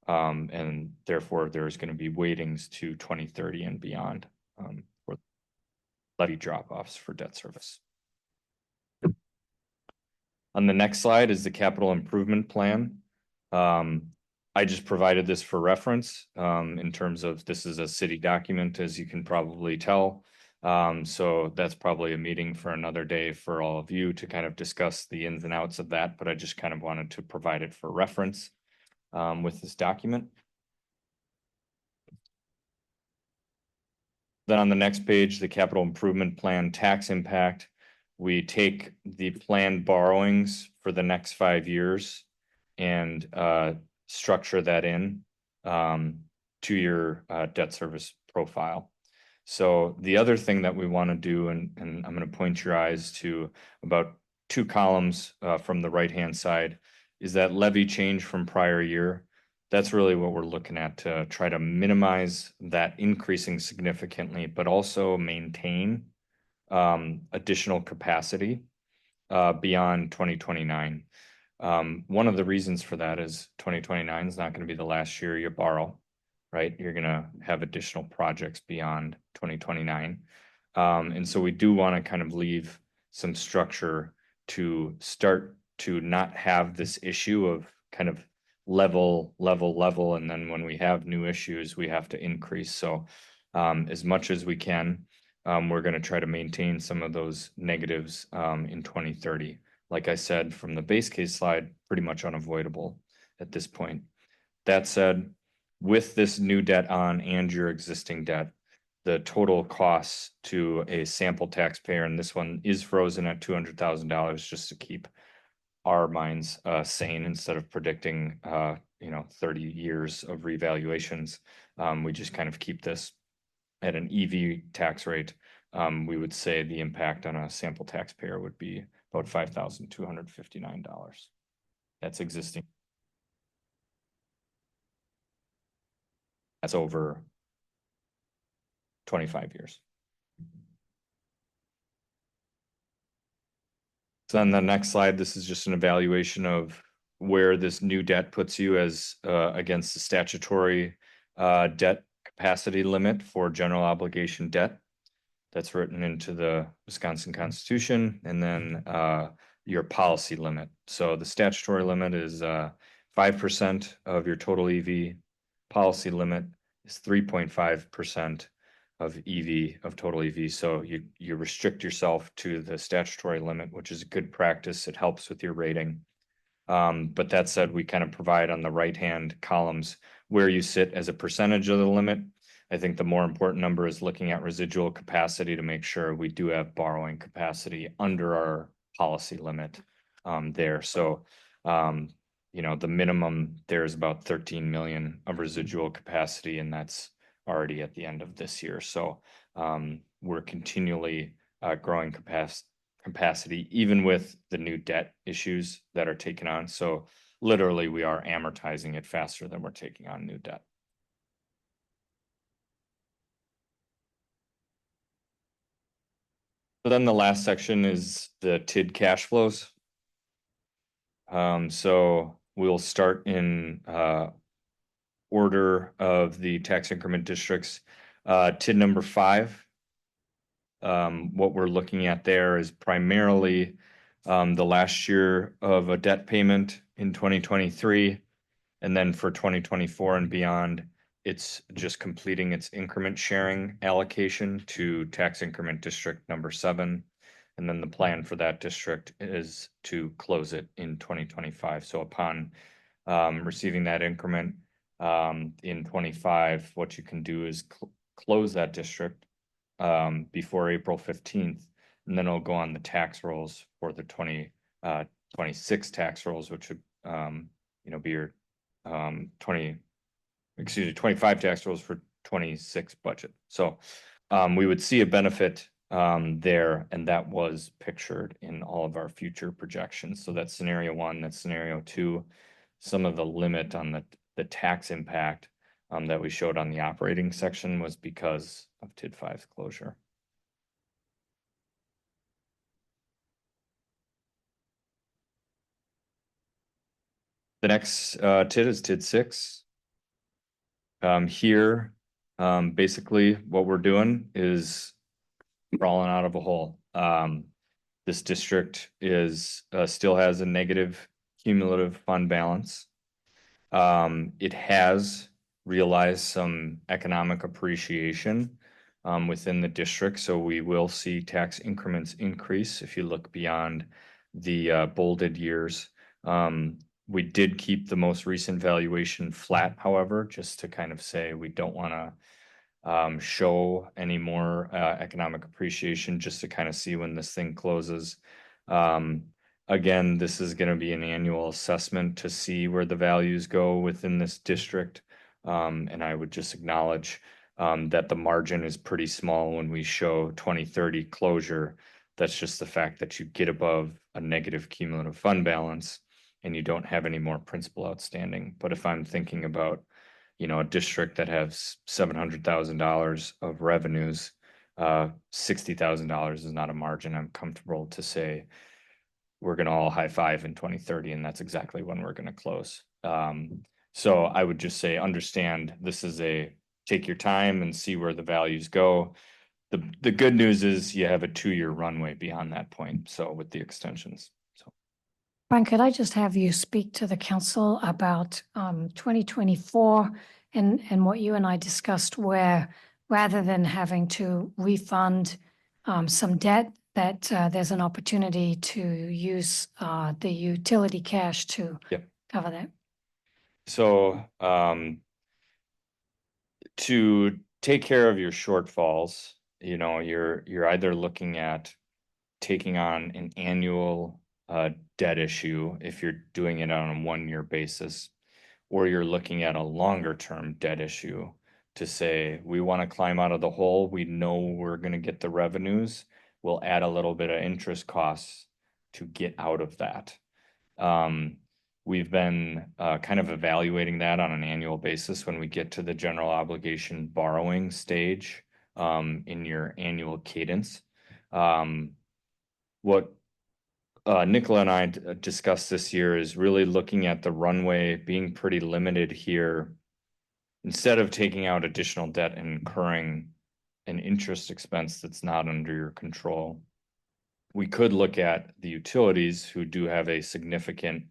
and therefore there's going to be weightings to 2030 and beyond for levy drop offs for debt service. On the next slide is the capital improvement plan. I just provided this for reference in terms of this is a city document, as you can probably tell. So that's probably a meeting for another day for all of you to kind of discuss the ins and outs of that, but I just kind of wanted to provide it for reference with this document. Then on the next page, the capital improvement plan tax impact. We take the planned borrowings for the next 5 years and structure that in to your debt service profile. So the other thing that we want to do, and I'm going to point your eyes to about 2 columns from the right-hand side, is that levy change from prior year. That's really what we're looking at to try to minimize that increasing significantly, but also maintain additional capacity beyond 2029. One of the reasons for that is 2029 is not going to be the last year you borrow, right? You're going to have additional projects beyond 2029. And so we do want to kind of leave some structure to start to not have this issue of kind of level, and then when we have new issues, we have to increase. So as much as we can, we're going to try to maintain some of those negatives in 2030. Like I said, from the base case slide, pretty much unavoidable at this point. That said, with this new debt on and your existing debt, the total costs to a sample taxpayer, and this one is frozen at $200,000 just to keep our minds sane instead of predicting 30 years of revaluations. We just kind of keep this at an EV tax rate. We would say the impact on a sample taxpayer would be about $5,259. That's existing. That's over 25 years. So then the next slide, this is just an evaluation of where this new debt puts you as against the statutory debt capacity limit for general obligation debt. That's written into the Wisconsin Constitution, and then your policy limit. So the statutory limit is 5% of your total EV. Policy limit is 3.5% of EV, of total EV. So you restrict yourself to the statutory limit, which is a good practice. It helps with your rating. But that said, we kind of provide on the right-hand columns where you sit as a percentage of the limit. I think the more important number is looking at residual capacity to make sure we do have borrowing capacity under our policy limit there. So, the minimum there is about 13 million of residual capacity, and that's already at the end of this year. So we're continually growing capacity, even with the new debt issues that are taken on. So literally, we are amortizing it faster than we're taking on new debt. So then the last section is the TID cash flows. So we'll start in order of the tax increment districts. TID number 5. What we're looking at there is primarily the last year of a debt payment in 2023. And then for 2024 and beyond, it's just completing its increment sharing allocation to tax increment district number 7. And then the plan for that district is to close it in 2025. So upon receiving that increment in 25, what you can do is close that district before April 15th, and then it'll go on the tax rolls for the 2026 tax rolls, which would be your excuse me, 25 tax rolls for 26 budget. So we would see a benefit there, and that was pictured in all of our future projections. So that's scenario 1, that's scenario 2. Some of the limit on the tax impact that we showed on the operating section was because of TID 5's closure. The next TID is TID 6. Here, basically what we're doing is crawling out of a hole. This district is still has a negative cumulative fund balance. It has realized some economic appreciation within the district, so we will see tax increments increase if you look beyond the bolded years. We did keep the most recent valuation flat, however, just to kind of say we don't want to show any more economic appreciation, just to kind of see when this thing closes. Again, this is going to be an annual assessment to see where the values go within this district. And I would just acknowledge that the margin is pretty small when we show 2030 closure. That's just the fact that you get above a negative cumulative fund balance and you don't have any more principal outstanding. But if I'm thinking about, you know, a district that has $700,000 of revenues, $60,000 is not a margin I'm comfortable to say we're going to all high five in 2030, and that's exactly when we're going to close. So I would just say, understand this is a take your time and see where the values go. The good news is you have a 2-year runway beyond that point. So with the extensions. So Brian, could I just have you speak to the council about 2024 and what you and I discussed, where rather than having to refund some debt, that there's an opportunity to use the utility cash to cover that? So to take care of your shortfalls, you know, you're either looking at taking on an annual debt issue if you're doing it on a 1-year basis, or you're looking at a longer term debt issue to say, we want to climb out of the hole. We know we're going to get the revenues. We'll add a little bit of interest costs to get out of that. We've been kind of evaluating that on an annual basis when we get to the general obligation borrowing stage in your annual cadence. What Nicola and I discussed this year is really looking at the runway being pretty limited here. Instead of taking out additional debt and incurring an interest expense that's not under your control, we could look at the utilities who do have a significant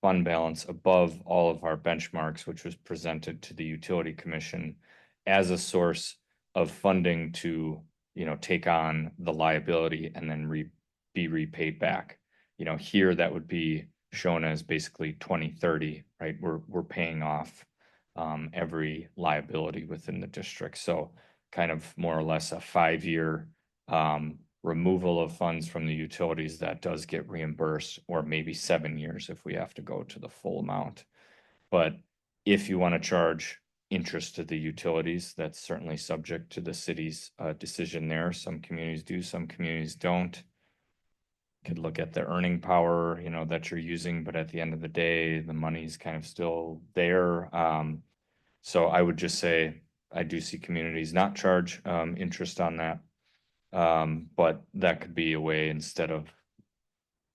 fund balance above all of our benchmarks, which was presented to the Utility Commission as a source of funding to, you know, take on the liability and then be repaid back. You know, here that would be shown as basically 2030, right? We're paying off every liability within the district. So kind of more or less a 5-year removal of funds from the utilities that does get reimbursed, or maybe 7 years if we have to go to the full amount. But if you want to charge interest to the utilities, that's certainly subject to the city's decision there. Some communities do, some communities don't. Could look at the earning power, you know, that you're using, but at the end of the day, the money's kind of still there. So I would just say, I do see communities not charge interest on that. But that could be a way, instead of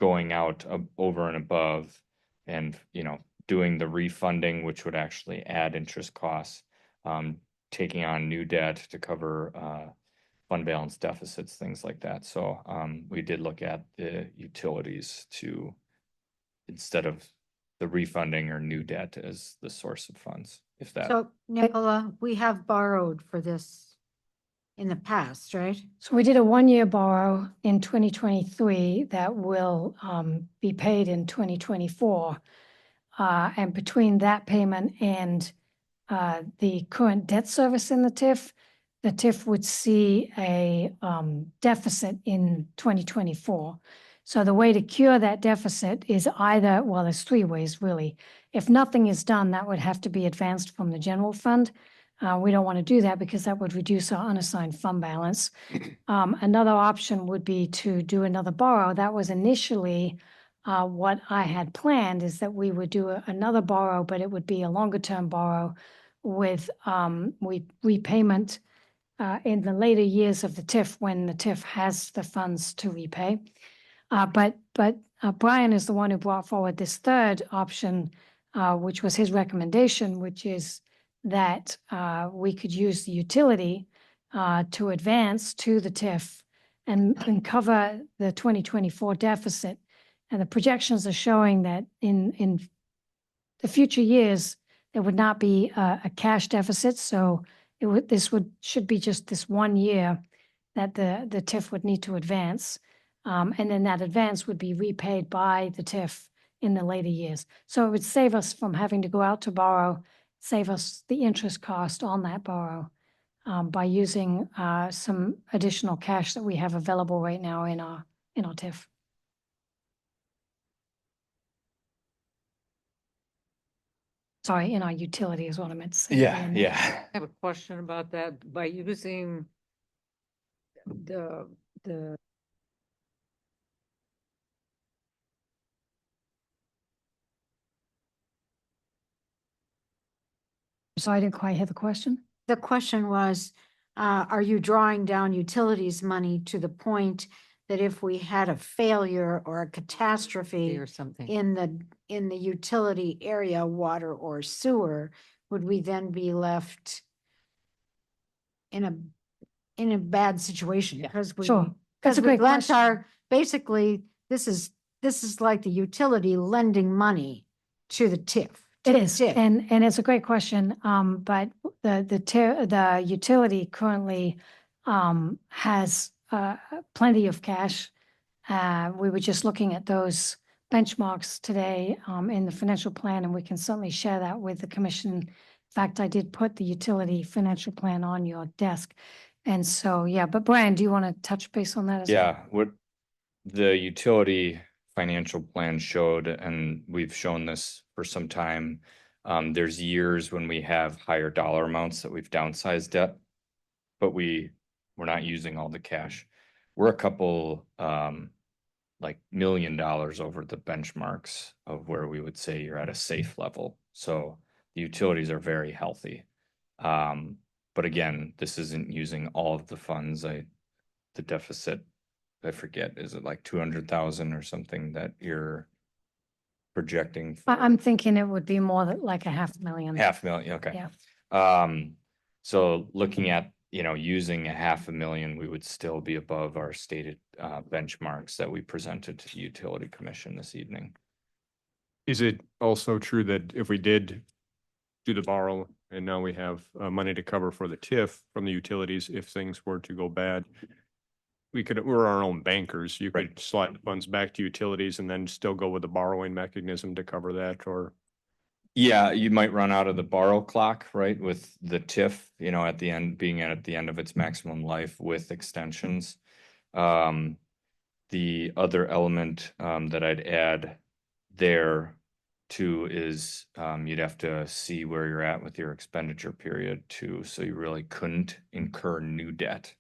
going out over and above and, you know, doing the refunding, which would actually add interest costs, taking on new debt to cover fund balance deficits, things like that. So we did look at the utilities to, instead of the refunding or new debt as the source of funds, if that. So Nicola, we have borrowed for this in the past, right? So we did a 1-year borrow in 2023 that will be paid in 2024. And between that payment and the current debt service in the TIF would see a deficit in 2024. So the way to cure that deficit is either, well, there's three ways really. If nothing is done, that would have to be advanced from the general fund. We don't want to do that because that would reduce our unassigned fund balance. Another option would be to do another borrow. That was initially what I had planned, is that we would do another borrow, but it would be a longer term borrow with repayment in the later years of the TIF, when the TIF has the funds to repay. But Brian is the one who brought forward this third option, which was his recommendation, which is that we could use the utility to advance to the TIF and cover the 2024 deficit. And the projections are showing that in the future years, there would not be a cash deficit. So should be just this 1 year that the TIF would need to advance. And then that advance would be repaid by the TIF in the later years. So it would save us from having to go out to borrow, save us the interest cost on that borrow by using some additional cash that we have available right now in our TIF. Sorry, in our utility is what I meant to say. Yeah. I have a question about that. By using the So I didn't quite hear the question. The question was, are you drawing down utilities money to the point that if we had a failure or a catastrophe or something. in the utility area, water or sewer, would we then be left in a bad situation? Because we, Sure. That's because a we great lent question. basically, this is like the utility lending money to the TIF. It is, and it's a great question. But the utility currently has plenty of cash. We were just looking at those benchmarks today in the financial plan, and we can certainly share that with the commission. In fact, I did put the utility financial plan on your desk. And so, yeah, but Brian, do you want to touch base on that as well? Yeah, what the utility financial plan showed, and we've shown this for some time, there's years when we have higher dollar amounts that we've downsized debt, but we're not using all the cash. We're a couple like $1 million over the benchmarks of where we would say you're at a safe level. So the utilities are very healthy. But again, this isn't using all of the funds. The deficit, I forget, is it like 200,000 or something that you're projecting? I'm thinking it would be more like $500,000. 500,000, okay. Yeah. So looking at, using $500,000, we would still be above our stated benchmarks that we presented to the Utility Commission this evening. Is it also true that if we did do the borrow and now we have money to cover for the TIF from the utilities, if things were to go bad, we're our own bankers. You could slide the funds back to utilities and then still go with the borrowing mechanism to cover that, or? Yeah, you might run out of the borrow clock, right? With the TIF, at the end, being at the end of its maximum life with extensions. The other element that I'd add there too is you'd have to see where you're at with your expenditure period too. So you really couldn't incur new debt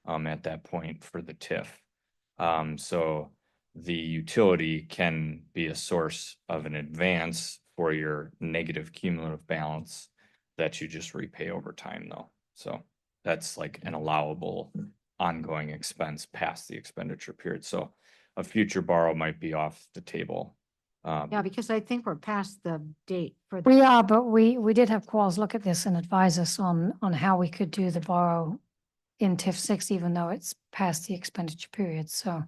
at that point for the TIF. So the utility can be a source of an advance for your negative cumulative balance that you just repay over time though. So that's like an allowable ongoing expense past the expenditure period. So a future borrow might be off the table. Yeah, because I think we're past the date for. We are, but we did have Qualls look at this and advise us on how we could do the borrow in TIF 6, even though it's past the expenditure period. So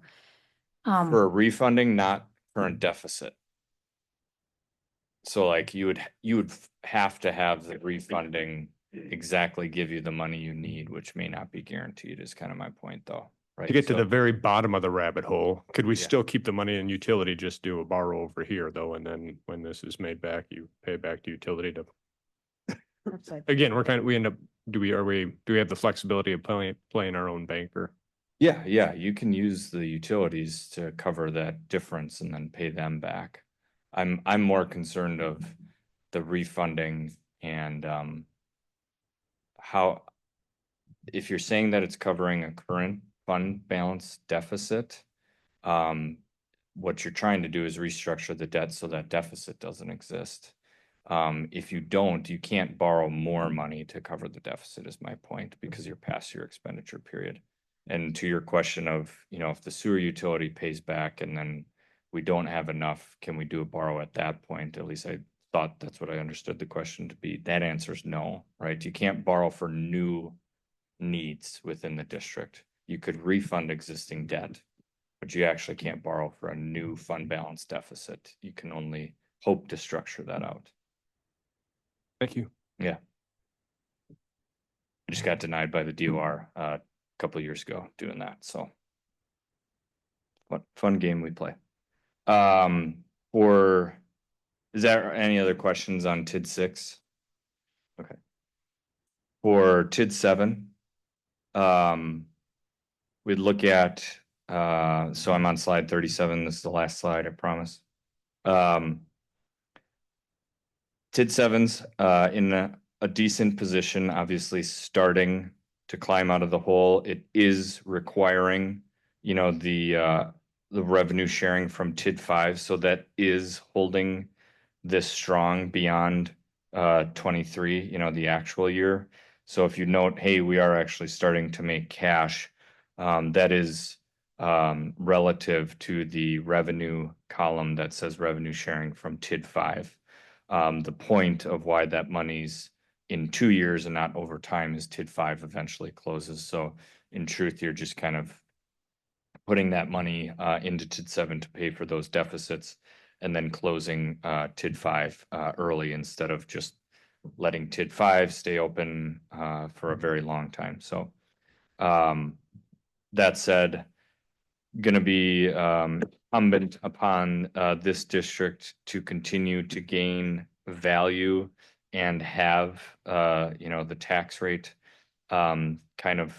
for refunding, not current deficit. So like you would have to have the refunding exactly give you the money you need, which may not be guaranteed, is kind of my point though. Right. To get to So- the very bottom of the rabbit hole, could we Yeah. still keep the money in utility, just do a borrow over here though, and then when this is made back, you pay back to utility to? Again, we end up, do we have the flexibility of playing our own banker? Yeah, you can use the utilities to cover that difference and then pay them back. I'm more concerned of the refunding and how, if you're saying that it's covering a current fund balance deficit, what you're trying to do is restructure the debt so that deficit doesn't exist. If you don't, you can't borrow more money to cover the deficit is my point, because you're past your expenditure period. And to your question of, if the sewer utility pays back and then we don't have enough, can we do a borrow at that point? At least I thought that's what I understood the question to be. That answer is no, right? You can't borrow for new needs within the district. You could refund existing debt, but you actually can't borrow for a new fund balance deficit. You can only hope to structure that out. Thank you. Yeah. I just got denied by the DOR a couple of years ago doing that, so. Fun game we play. Is there any other questions on TID 6? Okay. For TID 7, we'd look at, so I'm on slide 37. This is the last slide, I promise. TID 7's in a decent position, obviously starting to climb out of the hole. It is requiring, the revenue sharing from TID 5, so that is holding this strong beyond 23, the actual year. So if you note, hey, we are actually starting to make cash, that is relative to the revenue column that says revenue sharing from TID 5. The point of why that money's in 2 years and not over time is TID 5 eventually closes. So in truth, you're just kind of putting that money into TID 7 to pay for those deficits and then closing TID 5 early instead of just letting TID 5 stay open for a very long time. So that said, going to be incumbent upon this district to continue to gain value and have, the tax rate kind of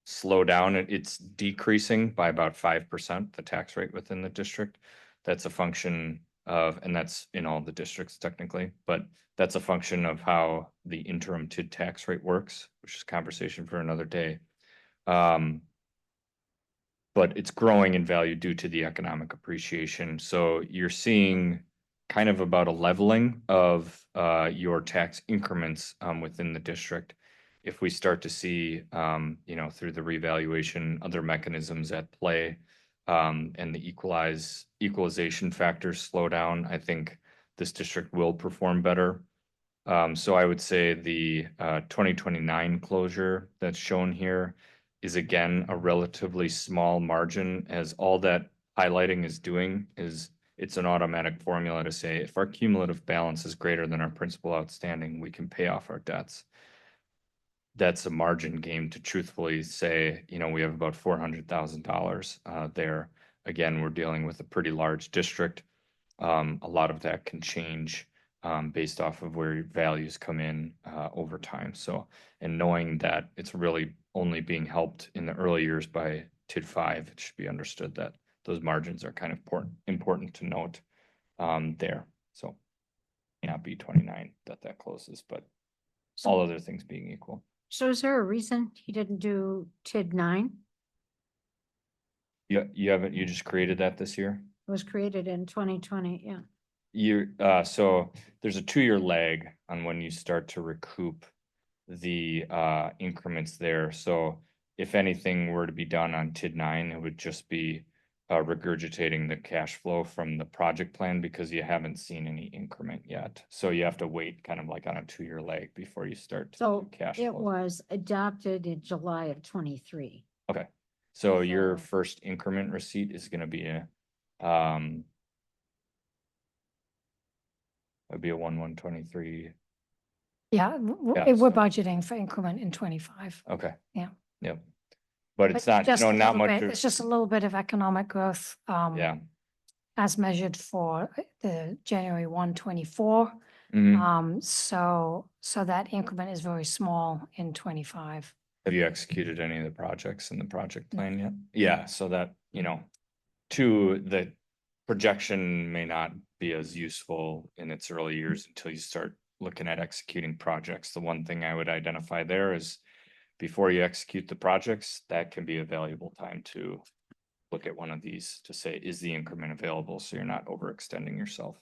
slow down. It's decreasing by about 5%, the tax rate within the district. That's a function of, and that's in all the districts technically, but that's a function of how the interim TID tax rate works, which is a conversation for another day. But it's growing in value due to the economic appreciation. So you're seeing kind of about a leveling of your tax increments within the district. If we start to see, through the revaluation, other mechanisms at play, and the equalization factors slow down, I think this district will perform better. So I would say the 2029 closure that's shown here is again a relatively small margin, as all that highlighting is doing is it's an automatic formula to say if our cumulative balance is greater than our principal outstanding, we can pay off our debts. That's a margin game to truthfully say, we have about $400,000 there. Again, we're dealing with a pretty large district. A lot of that can change based off of where your values come in over time. So, and knowing that it's really only being helped in the early years by TID 5, it should be understood that those margins are kind of important to note there. So, may not be 29 that closes, but all other things being equal. So is there a reason he didn't do TID 9? You just created that this year? It was created in 2020, yeah. So there's a 2-year lag on when you start to recoup the increments there. So if anything were to be done on TID 9, it would just be regurgitating the cash flow from the project plan because you haven't seen any increment yet. So you have to wait kind of like on a 2-year lag before you start to So cash it flow. was adopted in July of 23. Okay. So your first increment receipt is going to be a it'd be a 1/1/23. Yeah, we're budgeting for increment in 25. Okay. Yeah. Yep. But it's not, just a not little much. bit- It's just a little bit of economic growth. Yeah. As measured for the January 1/24. Mhm. So that increment is very small in 25. Have you executed any of the projects in the project plan yet? Yeah, so that, two, the projection may not be as useful in its early years until you start looking at executing projects. The one thing I would identify there is before you execute the projects, that can be a valuable time to look at one of these to say, is the increment available? So you're not overextending yourself.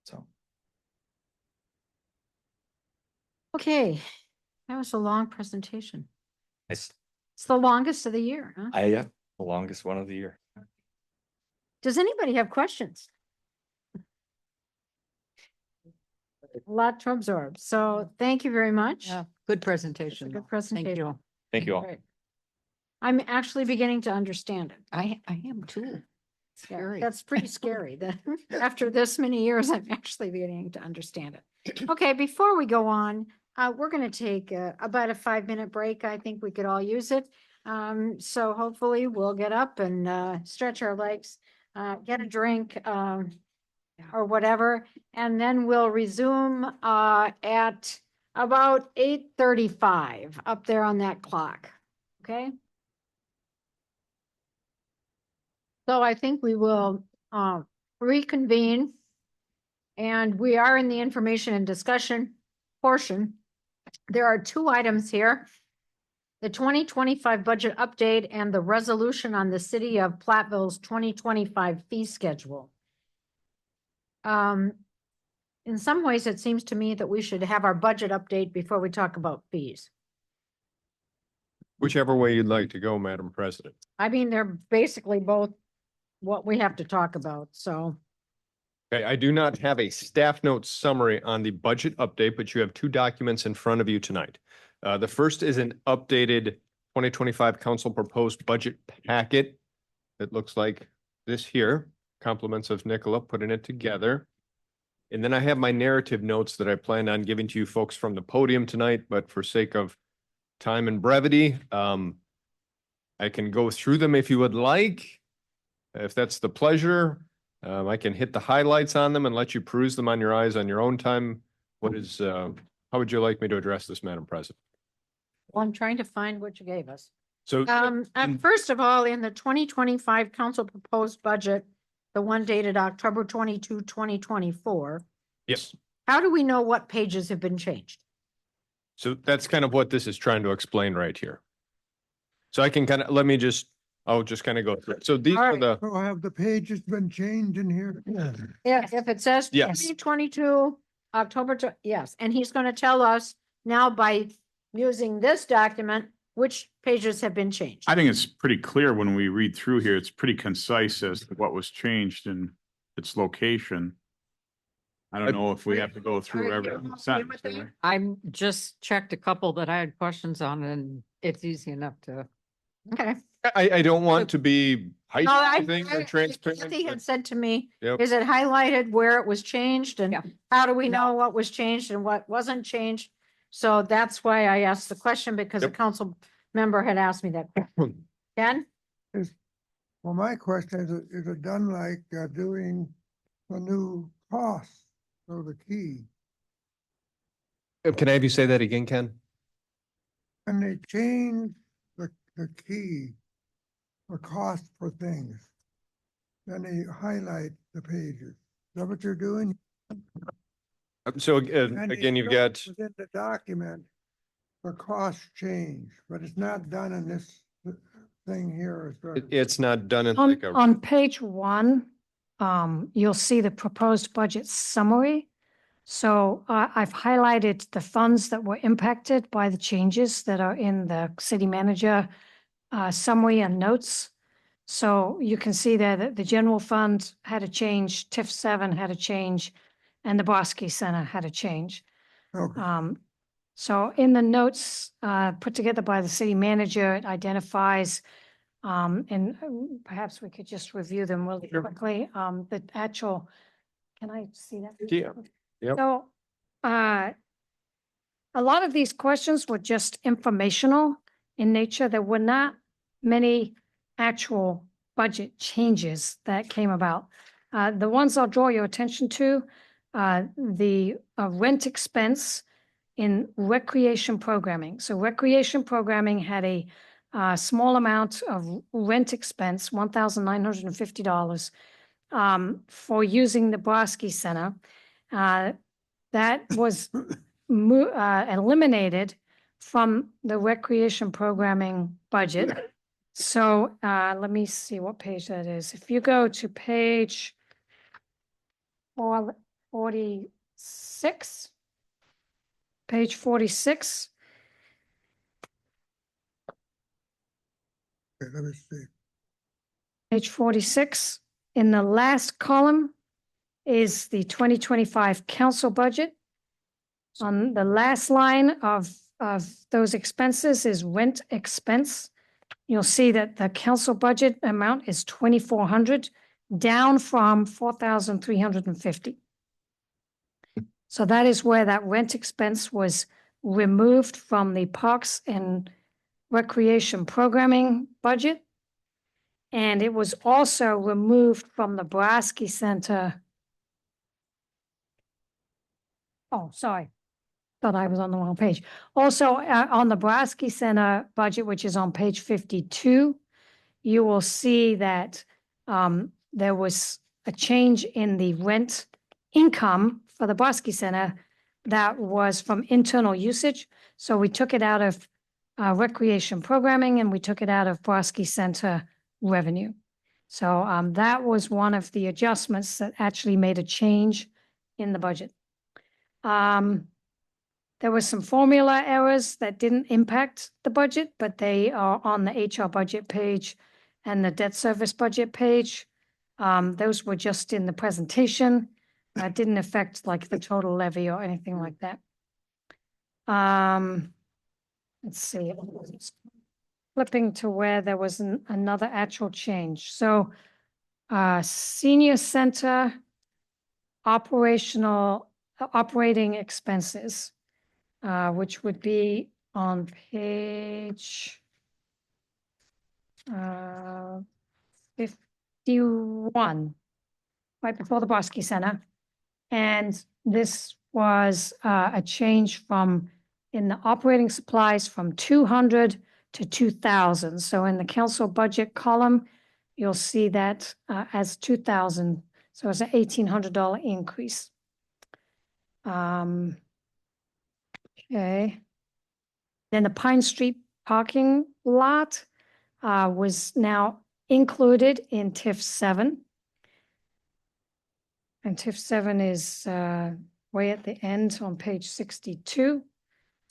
So. Okay, that was a long presentation. It's, It's the longest of the year, huh? the longest one of the year. Does anybody have questions? A lot to absorb. So thank you very much. Yeah, good presentation. It's a good though. presentation. Thank you. Thank you all. Right. I'm actually beginning to understand it. I am too. It's Yeah, scary. that's pretty scary that after this many years, I'm actually beginning to understand it. Okay, before we go on, we're going to take about a 5-minute break. I think we could all use it. So hopefully we'll get up and stretch our legs, get a drink or whatever, and then we'll resume at about 8:35 up there on that clock. Okay? So I think we will reconvene. And we are in the information and discussion portion. There are 2 items here. The 2025 budget update and the resolution on the city of Platteville's 2025 fee schedule. In some ways, it seems to me that we should have our budget update before we talk about fees. Whichever way you'd like to go, Madam President. I mean, they're basically both what we have to talk about, so. Okay, I do not have a staff note summary on the budget update, but you have 2 documents in front of you tonight. The first is an updated 2025 council proposed budget packet. It looks like this here, compliments of Nicola putting it together. And then I have my narrative notes that I planned on giving to you folks from the podium tonight, but for sake of time and brevity, I can go through them if you would like. If that's the pleasure, I can hit the highlights on them and let you peruse them on your eyes on your own time. How would you like me to address this, Madam President? Well, I'm trying to find what you gave us. So, First of all, in the 2025 council proposed budget, the one dated October 22, 2024, yes. how do we know what pages have been changed? So that's kind of what this is trying to explain right here. So I can I'll just kind of go through it. So these All are right. the, So have the pages been changed in here? If it says Yes. 2022, October, yes, and he's going to tell us now by using this document, which pages have been changed. I think it's pretty clear when we read through here, it's pretty concise as to what was changed in its location. I don't know if we have to go through Are every you okay sentence. with that? do we? I'm just checked a couple that I had questions on and it's easy enough to. Okay. I don't want to be No, hiding things or Kathy transparent. had but- said to me, Yep. is it highlighted where it was changed and Yeah. how do we know what was changed and what wasn't changed? So that's why I asked the question because a Yep. council member had asked me that. question. Ken? Well, my question is it done like doing a new cost of the key? Can I have you say that again, Ken? And they change the key, the cost for things. Then they highlight the pages. Is that what you're doing? So And they again, you've show got, within the document, the cost change, but it's not done in this thing here. as far as- it's not done in On, like a, on page 1, you'll see the proposed budget summary. So I've highlighted the funds that were impacted by the changes that are in the city manager summary and notes. So you can see there that the general fund had a change, TIF 7 had a change, and the Bosky Center had a change. Okay. So in the notes put together by the city manager, it identifies, and perhaps we could just review them really quickly. The actual, can I see that? Yeah. Yep. So a lot of these questions were just informational in nature. There were not many actual budget changes that came about. The ones I'll draw your attention to, the rent expense in recreation programming. So recreation programming had a small amount of rent expense, $1,950, for using the Broski Center. That was eliminated from the recreation programming budget. So let me see what page that is. If you go to page 46, page 46, Okay, let me see. page 46, in the last column is the 2025 council budget. On the last line of those expenses is rent expense. You'll see that the council budget amount is 2,400, down from 4,350. So that is where that rent expense was removed from the Parks and Recreation Programming budget. And it was also removed from the Broski Center. Oh, sorry. Thought I was on the wrong page. Also, on the Broski Center budget, which is on page 52, you will see that there was a change in the rent income for the Broski Center that was from internal usage. So we took it out of recreation programming and we took it out of Broski Center revenue. So that was one of the adjustments that actually made a change in the budget. There were some formula errors that didn't impact the budget, but they are on the HR budget page and the debt service budget page. Those were just in the presentation. Didn't affect like the total levy or anything like that. Let's see. Flipping to where there was another actual change. So senior center operating expenses, which would be on page 51, right before the Broski Center. And this was a change from in the operating supplies from 200 to 2,000. So in the council budget column, you'll see that as 2,000. So it's an $1,800 increase. Okay. Then the Pine Street parking lot was now included in TIF 7. And TIF 7 is way at the end on page 62.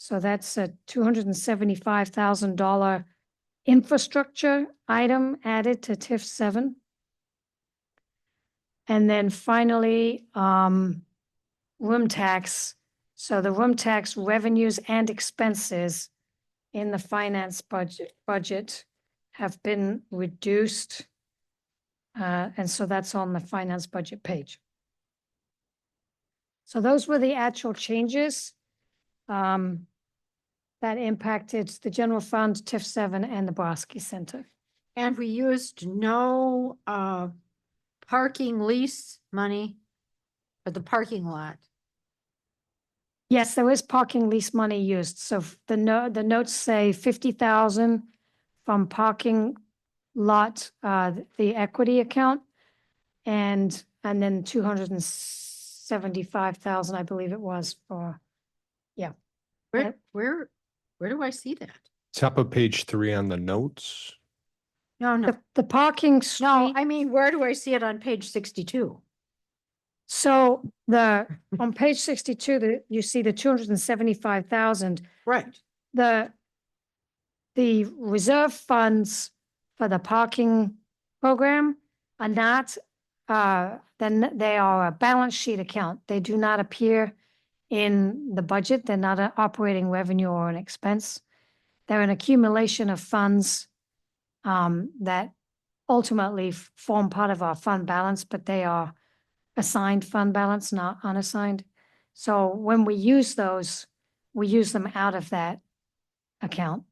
So that's a $275,000 infrastructure item added to TIF 7. And then finally, room tax. So the room tax revenues and expenses in the finance budget have been reduced. And so that's on the finance budget page. So those were the actual changes that impacted the general fund, TIF 7, and the Broski Center. And we used no parking lease money for the parking lot. Yes, there is parking lease money used. So the notes say 50,000 from parking lot, the equity account, and then 275,000, I believe it was for, yeah. Where do I see that? Top of page 3 on the notes. No. The parking street. No, I mean, where do I see it on page 62? So on page 62, you see the 275,000. Right. The reserve funds for the parking program are not, then they are a balance sheet account. They do not appear in the budget. They're not an operating revenue or an expense. They're an accumulation of funds that ultimately form part of our fund balance, but they are assigned fund balance, not unassigned. So when we use those, we use them out of that account.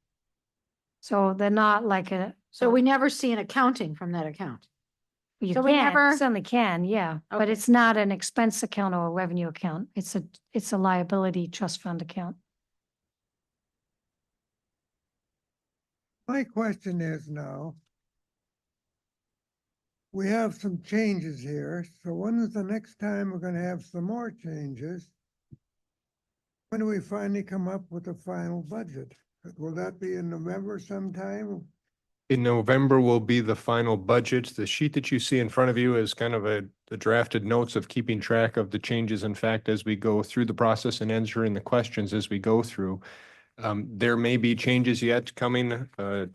So they're not like So we never see an accounting from that account. you so can, we never- certainly can, yeah, but Okay. it's not an expense account or a revenue account. It's a liability trust fund account. My question is now, we have some changes here, so when is the next time we're gonna have some more changes? When do we finally come up with a final budget? Will that be in November sometime? In November will be the final budget. The sheet that you see in front of you is kind of the drafted notes of keeping track of the changes. In fact, as we go through the process and answering the questions as we go through. There may be changes yet coming to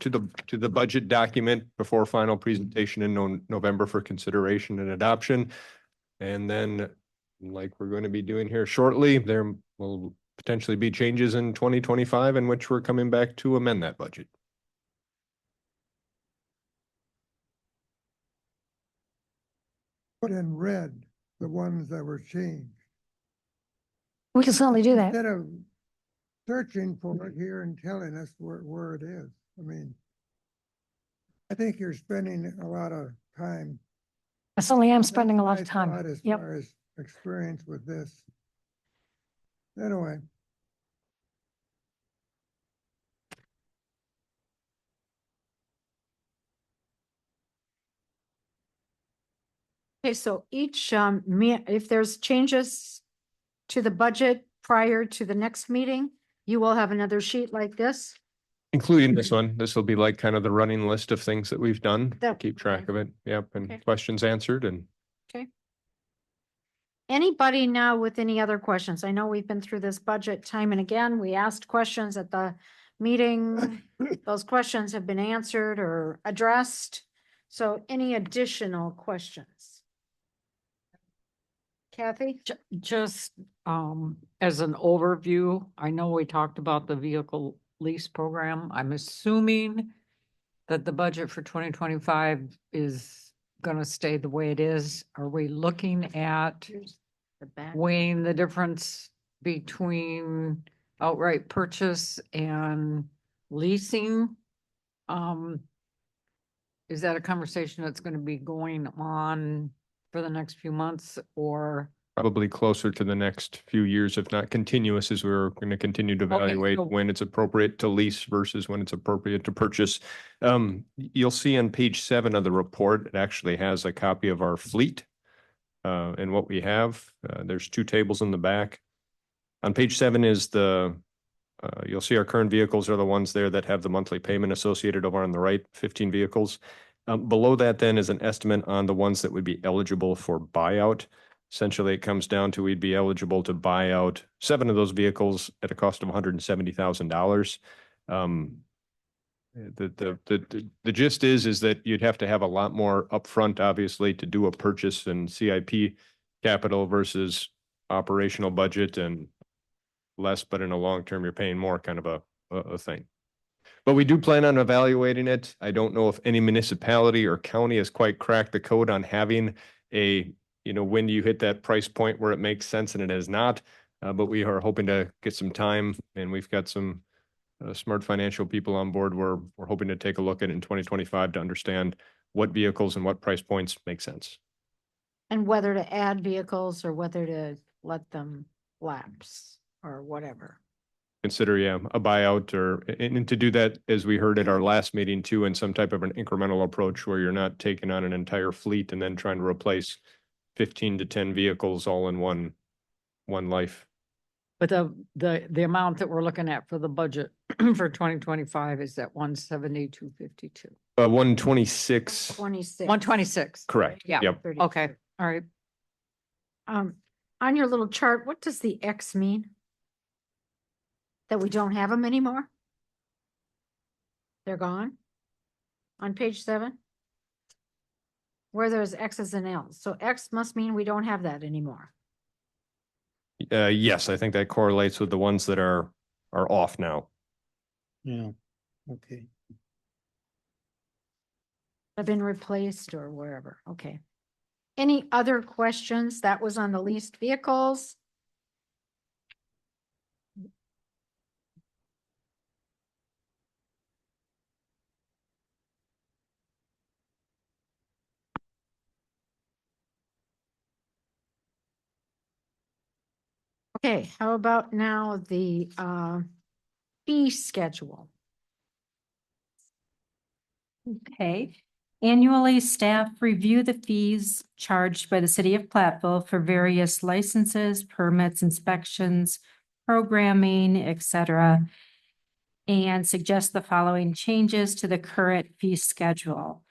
the budget document before final presentation in November for consideration and adoption. And then, like we're going to be doing here shortly, there will potentially be changes in 2025 in which we're coming back to amend that budget. Put in red the ones that were changed. We can certainly do that. Instead of searching for it here and telling us where it is. I mean, I think you're spending a lot of time. I certainly am spending a lot That's of my thought time. as Yep. far as experience with this. Anyway. Okay, so each, if there's changes to the budget prior to the next meeting, you will have another sheet like this. Including this one, this will be like kind of the running list of things that we've done, to That- keep track of it. Yep, and Okay. questions answered and. Okay. Anybody now with any other questions? I know we've been through this budget time and again. We asked questions at the meeting. Those questions have been answered or addressed. So any additional questions? Kathy? Just as an overview, I know we talked about the vehicle lease program. I'm assuming that the budget for 2025 is gonna stay the way it is. Are we looking at Here's the back. weighing the difference between outright purchase and leasing? Is that a conversation that's gonna be going on for the next few months or? Probably closer to the next few years, if not continuous, as we're going to continue to evaluate so- when it's appropriate to lease versus when it's appropriate to purchase. You'll see on page 7 of the report, it actually has a copy of our fleet and what we have. There's 2 tables in the back. On page 7 is you'll see our current vehicles are the ones there that have the monthly payment associated over on the right, 15 vehicles. Below that then is an estimate on the ones that would be eligible for buyout. Essentially, it comes down to we'd be eligible to buy out 7 of those vehicles at a cost of $170,000. The gist is that you'd have to have a lot more upfront, obviously, to do a purchase and CIP capital versus operational budget and less, but in a long term, you're paying more kind of a thing. But we do plan on evaluating it. I don't know if any municipality or county has quite cracked the code on having when do you hit that price point where it makes sense and it has not. But we are hoping to get some time and we've got some smart financial people on board. We're hoping to take a look at it in 2025 to understand what vehicles and what price points make sense. And whether to add vehicles or whether to let them lapse or whatever. Consider, a buyout and to do that, as we heard at our last meeting too, in some type of an incremental approach where you're not taking on an entire fleet and then trying to replace 15 to 10 vehicles all in one life. But the amount that we're looking at for the budget for 2025 is that 170,252. 126, 26. 126. correct. Yeah. Yep. Okay, all right. On your little chart, what does the X mean? That we don't have them anymore? They're gone? On page 7? Where there's X's and L's. So X must mean we don't have that anymore. Yes, I think that correlates with the ones that are off now. Yeah, okay. Have been replaced or wherever. Okay. Any other questions? That was on the leased vehicles. Okay, how about now the fee schedule? Okay. Annually, staff review the fees charged by the city of Platteville for various licenses, permits, inspections, programming, etc., and suggest the following changes to the current fee schedule.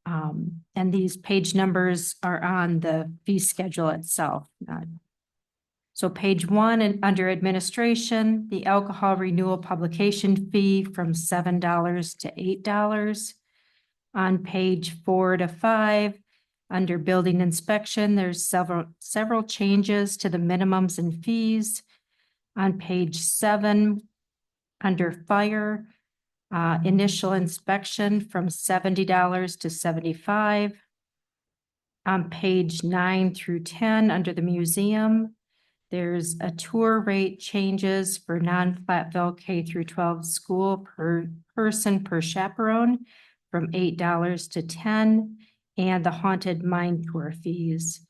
And these page numbers are on the fee schedule itself. So page 1 and under administration, the alcohol renewal publication fee from $7 to $8. On page 4 to 5, under building inspection, there's several changes to the minimums and fees. On page 7, under fire, initial inspection from $70 to $75. On page 9 through 10, under the museum, there's a tour rate changes for non-Platteville K through 12 school per person per chaperone from $8 to $10, and the haunted mine tour fees.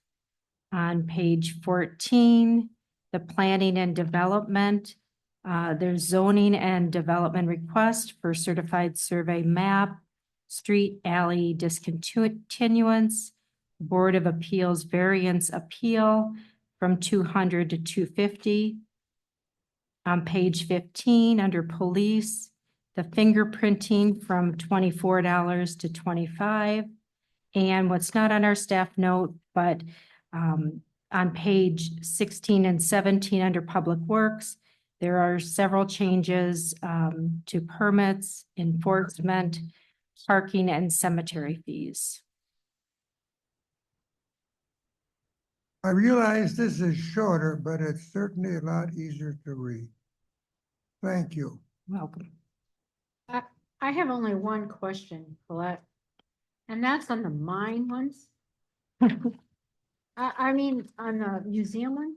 On page 14, the planning and development, there's zoning and development request for certified survey map, street alley discontinuance, Board of Appeals variance appeal from 200 to 250. On page 15, under police, the fingerprinting from $24 to $25. And what's not on our staff note, but on page 16 and 17 under Public Works, there are several changes to permits, enforcement, parking, and cemetery fees. I realize this is shorter, but it's certainly a lot easier to read. Thank you. Welcome. I have only one question, Colette, and that's on the mine ones. I mean, on the museum one.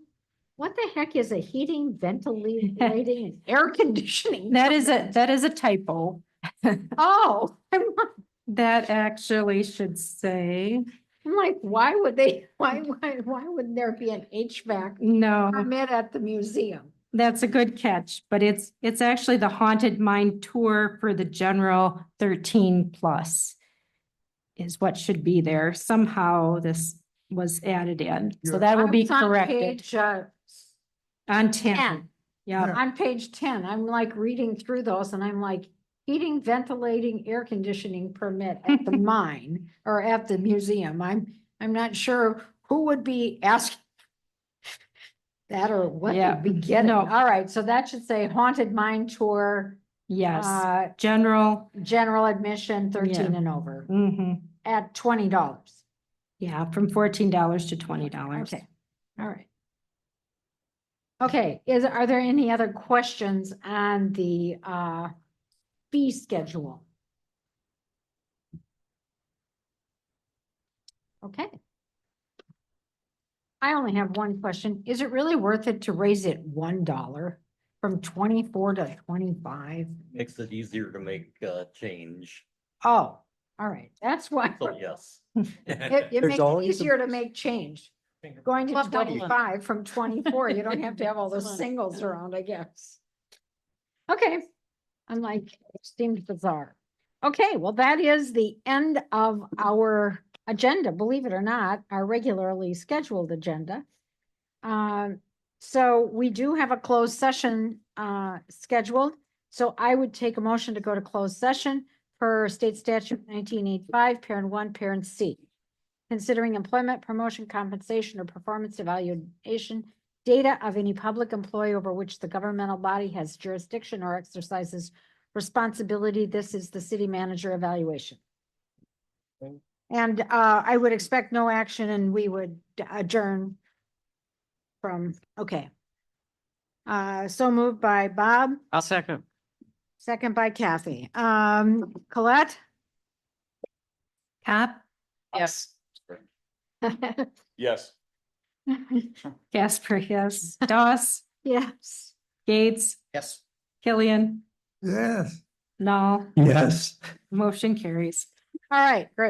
What the heck is a heating, ventilating, and air conditioning? That is a typo. Oh, That actually should say, I'm like, why would would there be an HVAC no, permit at the museum? that's a good catch, but it's actually the haunted mine tour for the general 13+ is what should be there. Somehow this was added in, so that will be It's on corrected. page, On 10. 10. Yeah, On page 10, I'm like reading through those and I'm like, heating, ventilating, air conditioning permit at the mine or at the museum. I'm not sure who would be asking that or what Yeah, they'd be getting. no. All right, so that should say haunted mine tour, yes, general. general admission 13 Yeah. and over Mm-hmm. at $20. Yeah, from $14 to $20. Okay, all right. Okay, are there any other questions on the fee schedule? Okay. I only have one question. Is it really worth it to raise it $1 from 24 to 25? Makes it easier to make change. Oh, all right. That's why So yes. it makes it easier to make change. Going to Well, double it. 25 from 24, you don't have to have all those singles around, I guess. Okay. I'm like, it seemed bizarre. Okay, well, that is the end of our agenda, believe it or not, our regularly scheduled agenda. So we do have a closed session scheduled. So I would take a motion to go to closed session per state statute 1985, parent 1, parent C. Considering employment, promotion, compensation, or performance evaluation data of any public employee over which the governmental body has jurisdiction or exercises responsibility. This is the city manager evaluation. And I would expect no action and we would adjourn from, okay. So moved by Bob, I'll second. second by Kathy. Colette? Cap, Yes. Yes. Casper, yes. Doss, Yes. Gates, Yes. Killian, Yes. Null, Yes. motion carries. All right, great.